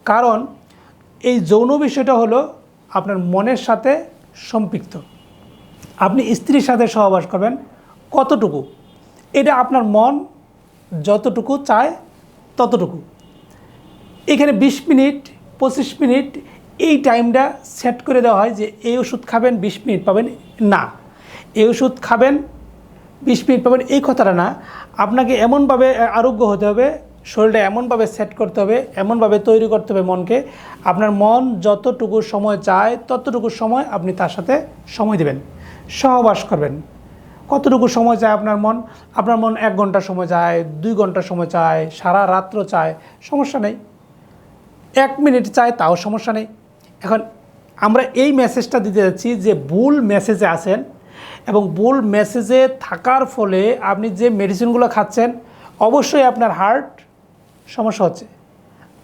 কারণ এই যৌন বিষয়টা হলো আপনার মনের সাথে সম্পৃক্ত। আপনি স্ত্রীর সাথে সহবাস করবেন কতটুকু, এটা আপনার মন যতটুকু চায় ততটুকু। এখানে 20 মিনিট 25 মিনিট এই টাইমটা সেট করে দেওয়া হয় যে এই ওষুধ খাবেন 20 মিনিট পাবেন, না, এই ওষুধ খাবেন 20 মিনিট পাবেন এই কথাটা না। আপনাকে এমনভাবে আরোগ্য হতে হবে, শরীরটা এমনভাবে সেট করতে হবে, এমনভাবে তৈরি করতে হবে মনকে, আপনার মন যতটুকু সময় চায় ততটুকু সময় আপনি তার সাথে সময় দেবেন, সহবাস করবেন। কতটুকু সময় চায় আপনার মন? আপনার মন 1 ঘন্টা সময় চায়, 2 ঘন্টা সময় চায়, সারা রাত্র চায়, সমস্যা নেই। 1 মিনিট চায়, তাও সমস্যা নেই। এখন আমরা এই মেসেজটা দিতে যাচ্ছি যে ভুল মেসেজে আছেন, এবং ভুল মেসেজে থাকার ফলে আপনি যে মেডিসিনগুলো খাচ্ছেন অবশ্যই আপনার হার্ট সমস্যা হচ্ছে।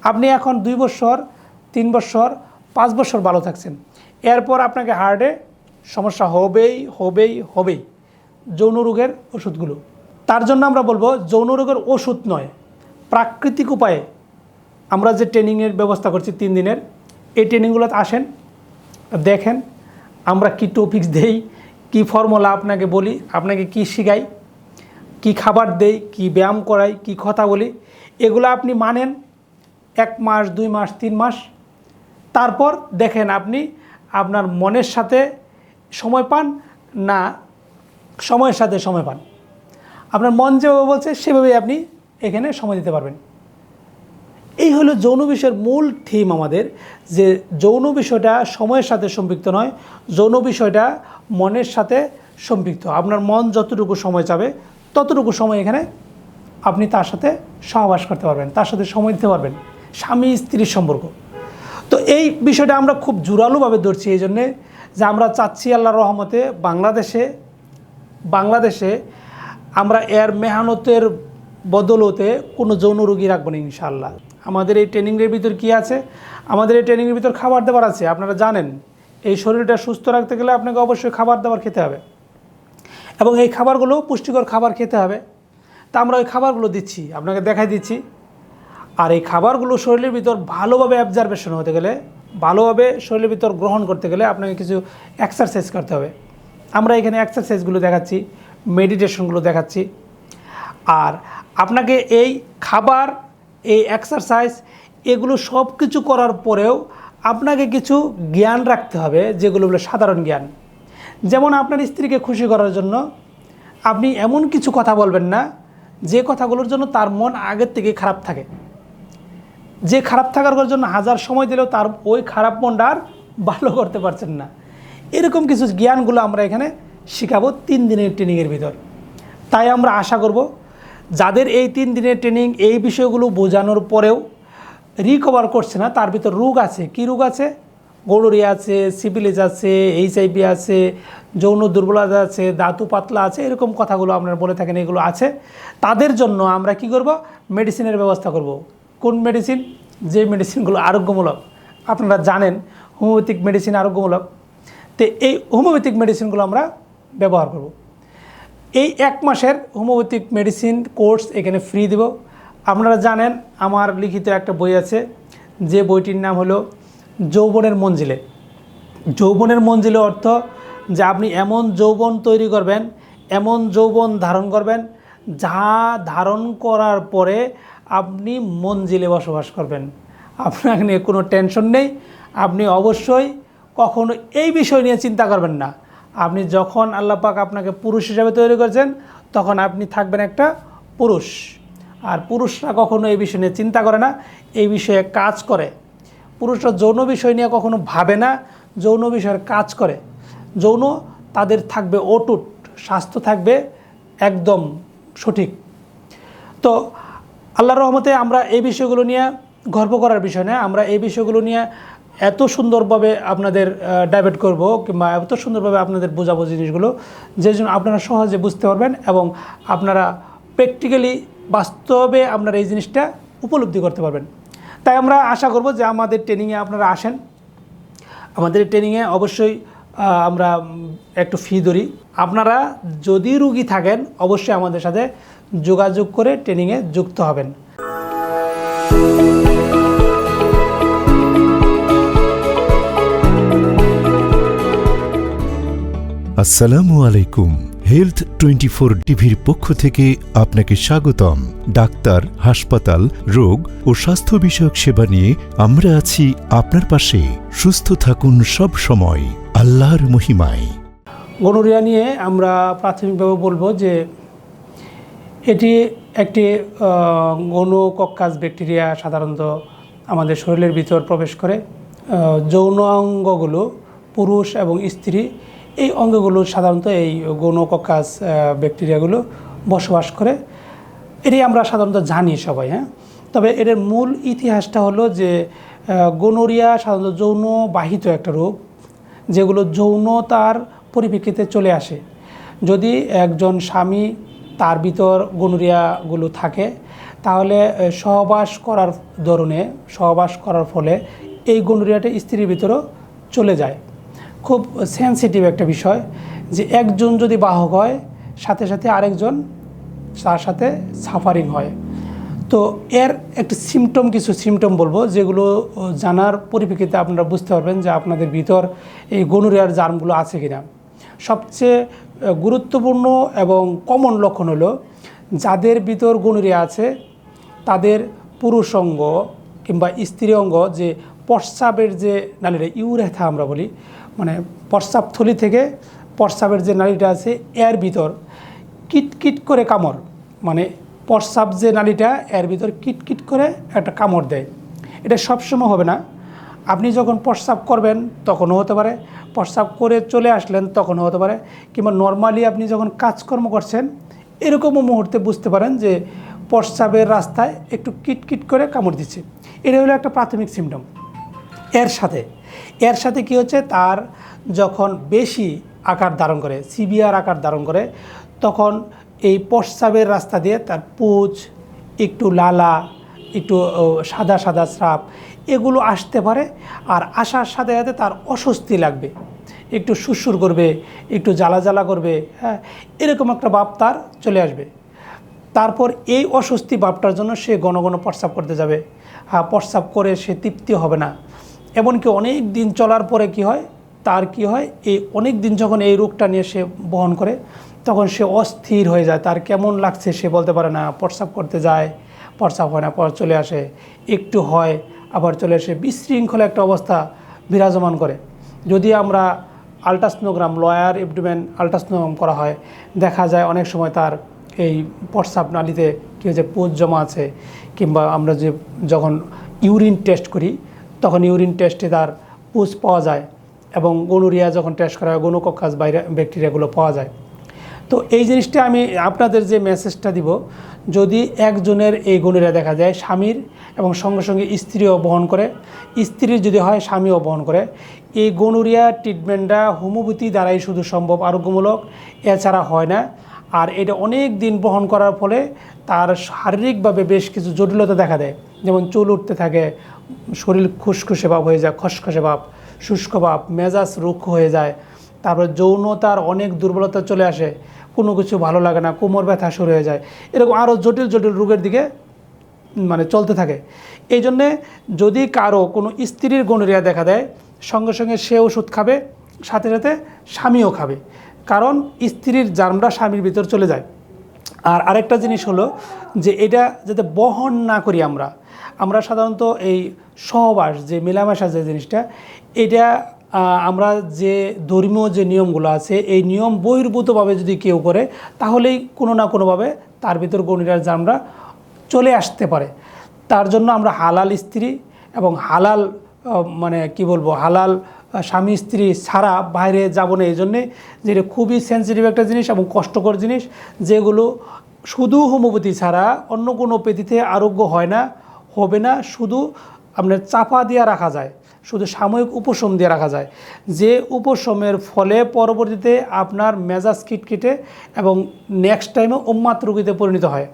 আপনি এখন 2 বছর 3 বছর 5 বছর ভালো থাকছেন, এরপর আপনাকে হার্টে সমস্যা হবেই। যৌন রোগের ওষুধগুলো, তার জন্য আমরা বলবো যৌন রোগের ওষুধ নয়, প্রাকৃতিক উপায়ে আমরা যে ট্রেনিংয়ের ব্যবস্থা করছি 3 দিনের, এই ট্রেনিংগুলোতে আসেন, দেখেন আমরা কি টপিকস দেই, কি ফর্মুলা আপনাকে বলি, আপনাকে কি শিখাই, কি খাবার দেই, কি ব্যায়াম করাই, কি কথা বলি, এগুলো আপনি মানেন 1 মাস 2 মাস 3 মাস, তারপর দেখেন আপনি আপনার মনের সাথে সময় পান না সময়ের সাথে সময় পান। আপনার মন যেভাবে বলছে সেভাবেই আপনি এখানে সময় দিতে পারবেন। এই হলো যৌন বিষয়ের মূল থিম আমাদের, যে যৌন বিষয়টা সময়ের সাথে সম্পৃক্ত নয়, যৌন বিষয়টা মনের সাথে সম্পৃক্ত। আপনার মন যতটুকু সময় চাবে ততটুকু সময় এখানে আপনি তার সাথে সহবাস করতে পারবেন, তার সাথে সময় দিতে পারবেন, স্বামী স্ত্রীর সম্পর্ক। তো এই বিষয়টা আমরা খুব জোরালোভাবে ধরছি এই জন্যে যে আমরা চাচ্ছি আল্লাহর রহমতে বাংলাদেশে আমরা এর মেহনতের বদলতে কোনো যৌন রোগী রাখবো না ইনশাআল্লাহ। আমাদের এই ট্রেনিংয়ের ভিতর কি আছে? আমাদের এই ট্রেনিংয়ের ভিতর খাবার দাবার আছে। আপনারা জানেন এই শরীরটা সুস্থ রাখতে গেলে আপনাকে অবশ্যই খাবার দাবার খেতে হবে, এবং এই খাবারগুলো পুষ্টিকর খাবার খেতে হবে। তা আমরা ওই খাবারগুলো দিচ্ছি, আপনাকে দেখাই দিচ্ছি। আর এই খাবারগুলো শরীরের ভিতর ভালোভাবে অবজারভেশন হতে গেলে, ভালোভাবে শরীরের ভিতর গ্রহণ করতে গেলে আপনাকে কিছু এক্সারসাইজ করতে হবে। আমরা এখানে এক্সারসাইজগুলো দেখাচ্ছি, মেডিটেশনগুলো দেখাচ্ছি। আর আপনাকে এই খাবার, এই এক্সারসাইজ, এগুলো সব কিছু করার পরেও আপনাকে কিছু জ্ঞান রাখতে হবে, যেগুলো হলো সাধারণ জ্ঞান। যেমন আপনার স্ত্রীকে খুশি করার জন্য আপনি এমন কিছু কথা বলবেন না যে কথাগুলোর জন্য তার মন আগের থেকে খারাপ থাকে, যে খারাপ থাকার জন্য হাজার সময় দিলেও তার ওই খারাপ মনটা আর ভালো করতে পারছেন না। এরকম কিছু জ্ঞানগুলো আমরা এখানে শেখাবো 3 দিনের ট্রেনিংয়ের ভিতর। তাই আমরা আশা করব যাদের এই 3 দিনের ট্রেনিং এই বিষয়গুলো বোঝানোর পরেও রিকভার করছে না, তার ভিতর রোগ আছে। কি রোগ আছে? গনোরিয়া আছে, সিফিলিস আছে, HIV আছে, যৌন দুর্বলতা আছে, দাঁতু পাতলা আছে, এরকম কথাগুলো আপনারা বলে থাকেন, এগুলো আছে। তাদের জন্য আমরা কি করব? মেডিসিনের ব্যবস্থা করব। কোন মেডিসিন? যে মেডিসিনগুলো আরোগ্যমূলক। আপনারা জানেন হোমিওপ্যাথিক মেডিসিন আরোগ্যমূলক। তো এই হোমিওপ্যাথিক মেডিসিনগুলো আমরা ব্যবহার করব। এই 1 মাসের হোমিওপ্যাথিক মেডিসিন কোর্স এখানে ফ্রি দেব। আপনারা জানেন আমার লিখিত একটা বই আছে, যে বইটির নাম হলো যৌবনের মঞ্জিলে। যৌবনের মঞ্জিলে অর্থ যে আপনি এমন যৌবন তৈরি করবেন, এমন যৌবন ধারণ করবেন, যা ধারণ করার পরে আপনি মঞ্জিলে বসবাস করবেন। আপনাকে নিয়ে কোনো টেনশন নেই। আপনি অবশ্যই কখনো এই বিষয় নিয়ে চিন্তা করবেন না। আপনি যখন আল্লাহ পাক আপনাকে পুরুষ হিসাবে তৈরি করেছেন, তখন আপনি থাকবেন একটা পুরুষ। আর পুরুষরা কখনো এই বিষয় নিয়ে চিন্তা করে না, এই বিষয়ে কাজ করে। পুরুষরা যৌন বিষয় নিয়ে কখনো ভাবে না, যৌন বিষয়ের কাজ করে। যৌন তাদের থাকবে অটুট, স্বাস্থ্য থাকবে একদম সঠিক। তো আল্লাহর রহমতে আমরা এই বিষয়গুলো নিয়ে গর্ব করার বিষয় না, আমরা এই বিষয়গুলো নিয়ে এত সুন্দরভাবে আপনাদের ডাইভার্ট করব, কিংবা এত সুন্দরভাবে আপনাদের বোঝাবো জিনিসগুলো, যে জন্য আপনারা সহজে বুঝতে পারবেন এবং আপনারা প্র্যাকটিক্যালি বাস্তবে আপনারা এই জিনিসটা উপলব্ধি করতে পারবেন। তাই আমরা আশা করব যে আমাদের ট্রেনিংয়ে আপনারা আসেন। আমাদের ট্রেনিংয়ে অবশ্যই আমরা একটু ফি ধরি। আপনারা যদি রুগী থাকেন অবশ্যই আমাদের সাথে যোগাযোগ করে ট্রেনিংয়ে যুক্ত হবেন। আসসালামু আলাইকুম। হেলথ 24 টিভির পক্ষ থেকে আপনাকে স্বাগতম। ডাক্তার, হাসপাতাল, রোগ ও স্বাস্থ্য বিষয়ক সেবা নিয়ে আমরা আছি আপনার পাশে। সুস্থ থাকুন সব সময় আল্লাহর মহিমায়। গনোরিয়া নিয়ে আমরা প্রাথমিকভাবে বলবো যে এটি একটি গোনোকক্কাস ব্যাকটেরিয়া সাধারণত আমাদের শরীরের ভিতর প্রবেশ করে। যৌন অঙ্গগুলো, পুরুষ এবং স্ত্রী, এই অঙ্গগুলো সাধারণত এই গোনোকক্কাস ব্যাকটেরিয়াগুলো বসবাস করে। এটি আমরা সাধারণত জানি সবাই, হ্যাঁ। তবে এর মূল ইতিহাসটা হলো যে গনোরিয়া সাধারণত যৌনবাহিত একটা রোগ, যেগুলো যৌনতার পরিপ্রেক্ষিতে চলে আসে। যদি একজন স্বামী তার ভিতর গনোরিয়াগুলো থাকে, তাহলে সহবাস করার দরুনে, সহবাস করার ফলে এই গনোরিয়াটা স্ত্রীর ভিতরেও চলে যায়। খুব সেন্সিটিভ একটা বিষয় যে একজন যদি বাহক হয়, সাথে সাথে আরেকজন তার সাথে সাফারিং হয়। তো এর একটা কিছু সিমটম বলবো, যেগুলো জানার পরিপ্রেক্ষিতে আপনারা বুঝতে পারবেন যে আপনাদের ভিতর এই গনোরিয়ার জার্মগুলো আছে কিনা। সবচেয়ে গুরুত্বপূর্ণ এবং কমন লক্ষণ হলো, যাদের ভিতর গনোরিয়া আছে তাদের পুরুষ অঙ্গ কিংবা স্ত্রী অঙ্গ, যে প্রস্রাবের যে নালীটা, ইউরেথা আমরা বলি, মানে প্রস্রাব থলি থেকে প্রস্রাবের যে নালীটা আছে, এর ভিতর কিটকিট করে কামড়, মানে প্রস্রাব যে নালীটা, এর ভিতর কিটকিট করে একটা কামড় দেয়। এটা সবসময় হবে না। আপনি যখন প্রস্রাব করবেন তখনও হতে পারে, প্রস্রাব করে চলে আসলেন তখনও হতে পারে, কিংবা নর্মালি আপনি যখন কাজকর্ম করছেন এরকমও মুহূর্তে বুঝতে পারেন যে প্রস্রাবের রাস্তায় একটু কিটকিট করে কামড় দিচ্ছে। এটা হলো একটা প্রাথমিক সিমটম। এর সাথে কি হচ্ছে, তার যখন বেশি আকার ধারণ করে, সিভিয়ার আকার ধারণ করে, তখন এই প্রস্রাবের রাস্তা দিয়ে তার পুঁজ, একটু লালা, একটু সাদা সাদা স্রাব, এগুলো আসতে পারে। আর আসার সাথে সাথে তার অস্বস্তি লাগবে, একটু সুরসুর করবে, একটু জ্বালা জ্বালা করবে, হ্যাঁ, এরকম একটা ভাব তার চলে আসবে। তারপর এই অস্বস্তি ভাবটার জন্য সে ঘন ঘন প্রস্রাব করতে যাবে। হ্যাঁ, প্রস্রাব করে সে তৃপ্তি হবে না। এমনকি অনেক দিন চলার পরে কি হয়, তার কি হয়, এই অনেক দিন যখন এই রোগটা নিয়ে সে বহন করে, তখন সে অস্থির হয়ে যায়। তার কেমন লাগছে সে বলতে পারে না, প্রস্রাব করতে যায়, প্রস্রাব হয় না, পর চলে আসে, একটু হয় আবার চলে এসে বিশৃঙ্খল একটা অবস্থা বিরাজমান করে। যদি আমরা আল্ট্রাসনোগ্রাম, লয়ার অ্যাবডোমেন আল্ট্রাসনোগ্রাম করা হয়, দেখা যায় অনেক সময় তার এই প্রস্রাব নালীতে কী হয়েছে, পুজ জমা আছে, কিংবা আমরা যখন ইউরিন টেস্ট করি তখন ইউরিন টেস্টে তার পুজ পাওয়া যায়, এবং গনোরিয়া যখন টেস্ট করা হয় গোনোকক্কাস ব্যাকটেরিয়াগুলো পাওয়া যায়। তো এই জিনিসটা আমি আপনাদের যে মেসেজটা দিব, যদি একজনের এই গনোরিয়া দেখা যায় স্বামীর এবং সঙ্গে সঙ্গে স্ত্রীও বহন করে, স্ত্রীর যদি হয় স্বামীও বহন করে, এই গনোরিয়া ট্রিটমেন্টটা হোমিওপ্যাথি দ্বারাই শুধু সম্ভব, আরোগ্যমূলক, এছাড়া হয় না। আর এটা অনেক দিন বহন করার ফলে তার শারীরিকভাবে বেশ কিছু জটিলতা দেখা দেয়, যেমন চুল উঠতে থাকে, শরীর খুসখুসে ভাব হয়ে যায়, খসখসে ভাব, শুষ্ক ভাব, মেজাজ রুক্ষ হয়ে যায়, তারপর যৌনতার অনেক দুর্বলতা চলে আসে, কোনো কিছু ভালো লাগে না, কোমর ব্যথা শুরু হয়ে যায়, এরকম আরও জটিল জটিল রোগের দিকে চলতে থাকে। এই জন্যে যদি কারো কোনো স্ত্রীর গনোরিয়া দেখা দেয়, সঙ্গে সঙ্গে সে ওষুধ খাবে, সাথে সাথে স্বামীও খাবে, কারণ স্ত্রীর জার্মরা স্বামীর ভিতর চলে যায়। আর আরেকটা জিনিস হলো যে এটা যাতে বহন না করি আমরা সাধারণত এই সহবাস, যে মেলামেশা যে জিনিসটা, এটা আমরা যে ধর্মীয় যে নিয়মগুলো আছে, এই নিয়ম বহির্ভূতভাবে যদি কেউ করে, তাহলেই কোনো না কোনোভাবে তার ভিতর গনোরিয়ার জার্মরা চলে আসতে পারে। তার জন্য আমরা হালাল স্ত্রী এবং হালাল হালাল স্বামী স্ত্রী ছাড়া বাইরে যাব না। এই জন্যে যে এটা খুবই সেন্সিটিভ একটা জিনিস এবং কষ্টকর জিনিস, যেগুলো শুধু হোমিওপ্যাথি ছাড়া অন্য কোনো পেথিতে আরোগ্য হয় না, হবে না, শুধু আপনার চাপা দিয়ে রাখা যায়, শুধু সাময়িক উপশম দিয়ে রাখা যায়, যে উপশমের ফলে পরবর্তীতে আপনার মেজাজ খিটখিটে এবং নেক্সট টাইমে উন্মাদ রোগীতে পরিণত হয়।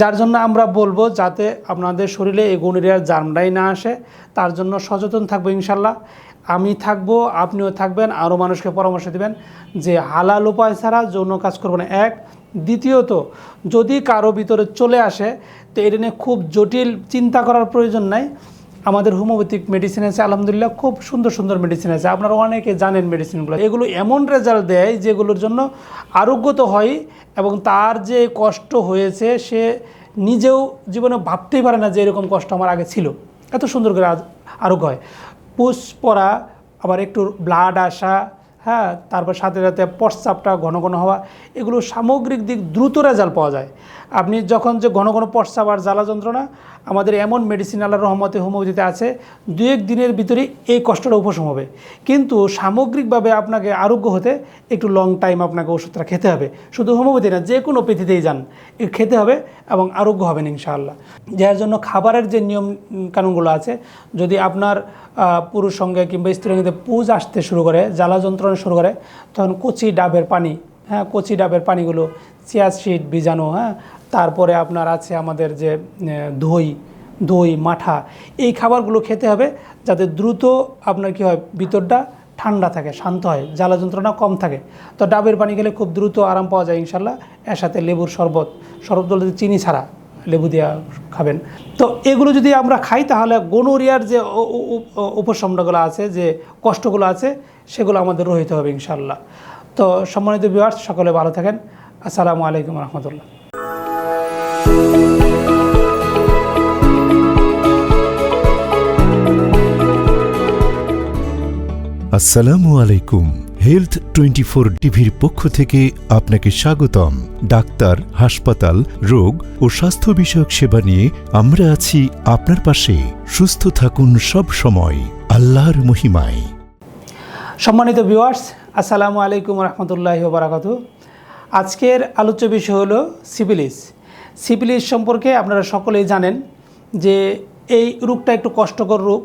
যার জন্য আমরা বলবো যাতে আপনাদের শরীরে এই গনোরিয়ার জার্মটাই না আসে, তার জন্য সচেতন থাকবো ইনশাল্লাহ। আমি থাকবো, আপনিও থাকবেন, আরও মানুষকে পরামর্শ দেবেন যে হালাল উপায় ছাড়া যৌন কাজ করবো না। এক, দ্বিতীয়ত যদি কারো ভিতরে চলে আসে তো এটা নিয়ে খুব জটিল চিন্তা করার প্রয়োজন নাই। আমাদের হোমিওপ্যাথিক মেডিসিন আছে, আলহামদুলিল্লাহ খুব সুন্দর সুন্দর মেডিসিন আছে, আপনারা অনেকে জানেন মেডিসিনগুলো। এগুলো এমন রেজাল্ট দেয় যেগুলোর জন্য আরোগ্য তো হয়, এবং তার যে কষ্ট হয়েছে সে নিজেও জীবনে ভাবতেই পারে না যে এরকম কষ্ট আমার আগে ছিল, এত সুন্দর করে আরোগ্য হয়। পুষ পড়া, আবার একটু ব্লাড আসা, হ্যাঁ, তারপর সাথে সাথে প্রস্রাবটা ঘন ঘন হওয়া, এগুলো সামগ্রিক দিক দ্রুত রেজাল্ট পাওয়া যায়। আপনি যখন যে ঘন ঘন প্রস্রাব আর জ্বালা যন্ত্রণা, আমাদের এমন মেডিসিন আল্লাহর রহমতে হোমিওপ্যাথিতে আছে, 2-1 দিনের ভিতরেই এই কষ্টটা উপশম হবে। কিন্তু সামগ্রিকভাবে আপনাকে আরোগ্য হতে একটু লং টাইম আপনাকে ওষুধটা খেতে হবে। শুধু হোমিওপ্যাথি না, যে কোনো পেথিতেই যান, খেতে হবে এবং আরোগ্য হবেন ইনশাআল্লাহ। যার জন্য খাবারের যে নিয়ম কানুনগুলো আছে, যদি আপনার পুরুষ সঙ্গে কিংবা স্ত্রীর সঙ্গে পুজ আসতে শুরু করে, জ্বালা যন্ত্রণা শুরু করে, তখন কচি ডাবের পানি, হ্যাঁ, কচি ডাবের পানিগুলো, চিয়া সিড ভিজানো, হ্যাঁ, তারপরে আপনার আছে আমাদের যে দই মাঠা, এই খাবারগুলো খেতে হবে যাতে দ্রুত আপনার কী হয়, ভিতরটা ঠান্ডা থাকে, শান্ত হয়, জ্বালা যন্ত্রণা কম থাকে। তো ডাবের পানি খেলে খুব দ্রুত আরাম পাওয়া যায় ইনশাল্লাহ। এর সাথে লেবুর শরবত বলতে চিনি ছাড়া লেবু দিয়া খাবেন। তো এগুলো যদি আমরা খাই তাহলে গনোরিয়ার যে উপশমটাগুলো আছে, যে কষ্টগুলো আছে, সেগুলো আমাদের রহিত হবে ইনশাল্লাহ। তো সম্মানিত ভিউয়ার্স, সকলে ভালো থাকেন। আসসালামু আলাইকুম রহমতুল্লাহ। আসসালামু আলাইকুম। হেলথ 24 টিভির পক্ষ থেকে আপনাকে স্বাগতম। ডাক্তার, হাসপাতাল, রোগ ও স্বাস্থ্য বিষয়ক সেবা নিয়ে আমরা আছি আপনার পাশে। সুস্থ থাকুন সব সময় আল্লাহর মহিমায়। সম্মানিত ভিউয়ার্স, আসসালামু আলাইকুম রহমতুল্লাহি ওয়া বারাকাতুহু। আজকের আলোচ্য বিষয় হলো সিফিলিস। সিফিলিস সম্পর্কে আপনারা সকলেই জানেন যে এই রোগটা একটু কষ্টকর রোগ,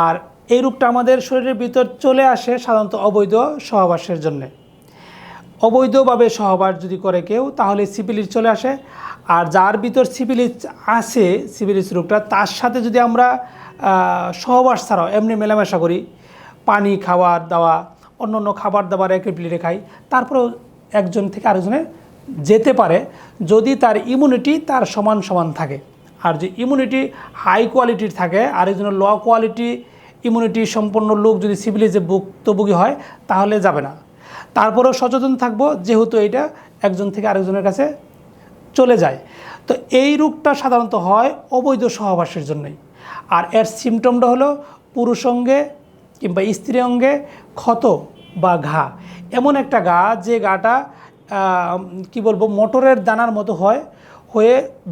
আর এই রোগটা আমাদের শরীরের ভিতর চলে আসে সাধারণত অবৈধ সহবাসের জন্যে। অবৈধভাবে সহবাস যদি করে কেউ, তাহলে সিফিলিস চলে আসে। আর যার ভিতর সিফিলিস আছে, সিফিলিস রোগটা, তার সাথে যদি আমরা সহবাস ছাড়াও এমনি মেলামেশা করি, পানি, খাবার দাওয়া, অন্য খাবার দাবার একই প্লেটে খাই, তারপরেও একজন থেকে আরেকজনে যেতে পারে যদি তার ইমিউনিটি তার সমান সমান থাকে। আর যে ইমিউনিটি হাই কোয়ালিটির থাকে, আরেকজনের লো কোয়ালিটি ইমিউনিটি সম্পন্ন লোক যদি সিফিলিসে ভুক্তভোগী হয়, তাহলে যাবে না। তারপরেও সচেতন থাকবো, যেহেতু এটা একজন থেকে আরেকজনের কাছে চলে যায়। তো এই রোগটা সাধারণত হয় অবৈধ সহবাসের জন্যই। আর এর সিমটমটা হলো পুরুষ অঙ্গে কিংবা স্ত্রী অঙ্গে ক্ষত বা ঘা, এমন একটা ঘা যে ঘাটা কি বলবো মটরের দানার মতো হয়ে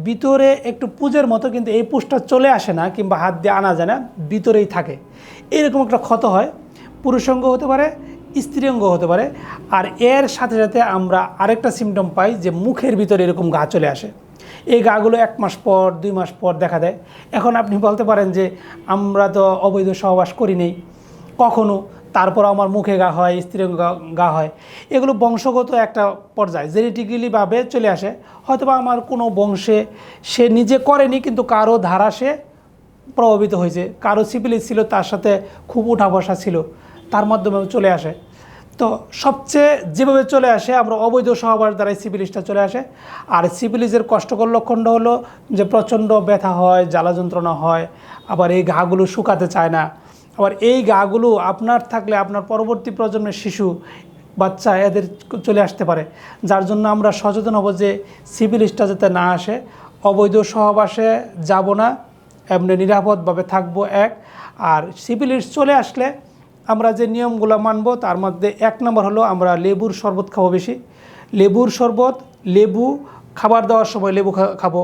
ভিতরে একটু পুজের মতো, কিন্তু এই পুষটা চলে আসে না কিংবা হাত দিয়ে আনা যায় না, ভিতরেই থাকে। এরকম একটা ক্ষত হয়, পুরুষ অঙ্গ হতে পারে, স্ত্রী অঙ্গ হতে পারে। আর এর সাথে সাথে আমরা আরেকটা সিমটম পাই যে মুখের ভিতরে এরকম ঘা চলে আসে। এই ঘাগুলো 1 মাস পর 2 মাস পর দেখা দেয়। এখন আপনি বলতে পারেন যে আমরা তো অবৈধ সহবাস করি নেই কখনো, তারপর আমার মুখে ঘা হয়, স্ত্রী ঘা হয়। এগুলো বংশগত একটা পর্যায়ে জেনেটিক্যালিভাবে চলে আসে। হয়তোবা আমার কোনো বংশে সে নিজে করেনি, কিন্তু কারো ধারা সে প্রভাবিত হয়েছে, কারো সিফিলিস ছিল, তার সাথে খুব উঠা বসা ছিল, তার মাধ্যমে চলে আসে। তো সবচেয়ে যেভাবে চলে আসে আমরা অবৈধ সহবাস দ্বারাই সিফিলিসটা চলে আসে। আর সিফিলিসের কষ্টকর লক্ষণটা হলো যে প্রচণ্ড ব্যথা হয়, জ্বালা যন্ত্রণা হয়, আবার এই ঘাগুলো শুকাতে চায় না। আবার এই ঘাগুলো আপনার থাকলে আপনার পরবর্তী প্রজন্মের শিশু বাচ্চা এদের চলে আসতে পারে। যার জন্য আমরা সচেতন হব যে সিফিলিসটা যাতে না আসে, অবৈধ সহবাসে যাব না, এমনি নিরাপদভাবে থাকবো। আর সিফিলিস চলে আসলে আমরা যে নিয়মগুলো মানব তার মধ্যে 1 নম্বর হলো আমরা লেবুর শরবত খাবো বেশি। লেবুর শরবত, লেবু, খাবার দেওয়ার সময় লেবু খাবো।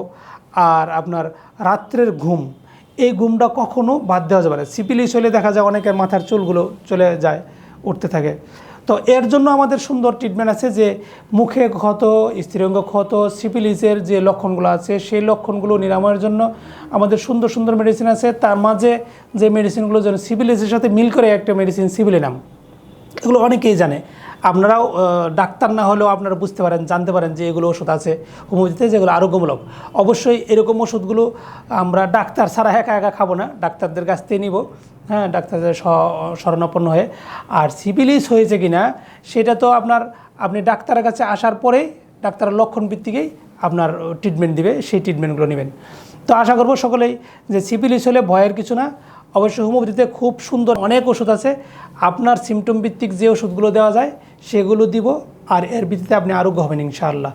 আর আপনার রাত্রের ঘুম, এই ঘুমটা কখনো বাদ দেওয়া যাবে না। সিফিলিস হলে দেখা যায় অনেকের মাথার চুলগুলো চলে যায়, উঠতে থাকে। তো এর জন্য আমাদের সুন্দর ট্রিটমেন্ট আছে যে মুখে ক্ষত, স্ত্রীঅঙ্গ ক্ষত, সিফিলিসের যে লক্ষণগুলো আছে সেই লক্ষণগুলো নিরাময়ের জন্য আমাদের সুন্দর সুন্দর মেডিসিন আছে। তার মাঝে যে মেডিসিনগুলো যেন সিফিলিসের সাথে মিল করে একটা মেডিসিন সিভিলিনাম, এগুলো অনেকেই জানে। আপনারাও ডাক্তার না হলেও আপনারা বুঝতে পারেন, জানতে পারেন যে এগুলো ওষুধ আছে হোমিওপ্যাথিতে যেগুলো আরোগ্যমূলক। অবশ্যই এরকম ওষুধগুলো আমরা ডাক্তার ছাড়া একা একা খাবো না, ডাক্তারদের কাছ থেকে নিব, হ্যাঁ, ডাক্তারদের শরণাপন্ন হয়ে। আর সিফিলিস হয়েছে কিনা সেটা তো আপনি ডাক্তারের কাছে আসার পরেই ডাক্তারের লক্ষণ ভিত্তিকেই আপনার ট্রিটমেন্ট দিবে, সেই ট্রিটমেন্টগুলো নেবেন। তো আশা করব সকলেই যে সিফিলিস হলে ভয়ের কিছু না। অবশ্যই হোমিওপ্যাথিতে খুব সুন্দর অনেক ওষুধ আছে, আপনার সিমটম ভিত্তিক যে ওষুধগুলো দেওয়া যায় সেগুলো দিব, আর এর ভিত্তিতে আপনি আরোগ্য হবেন ইনশাআল্লাহ।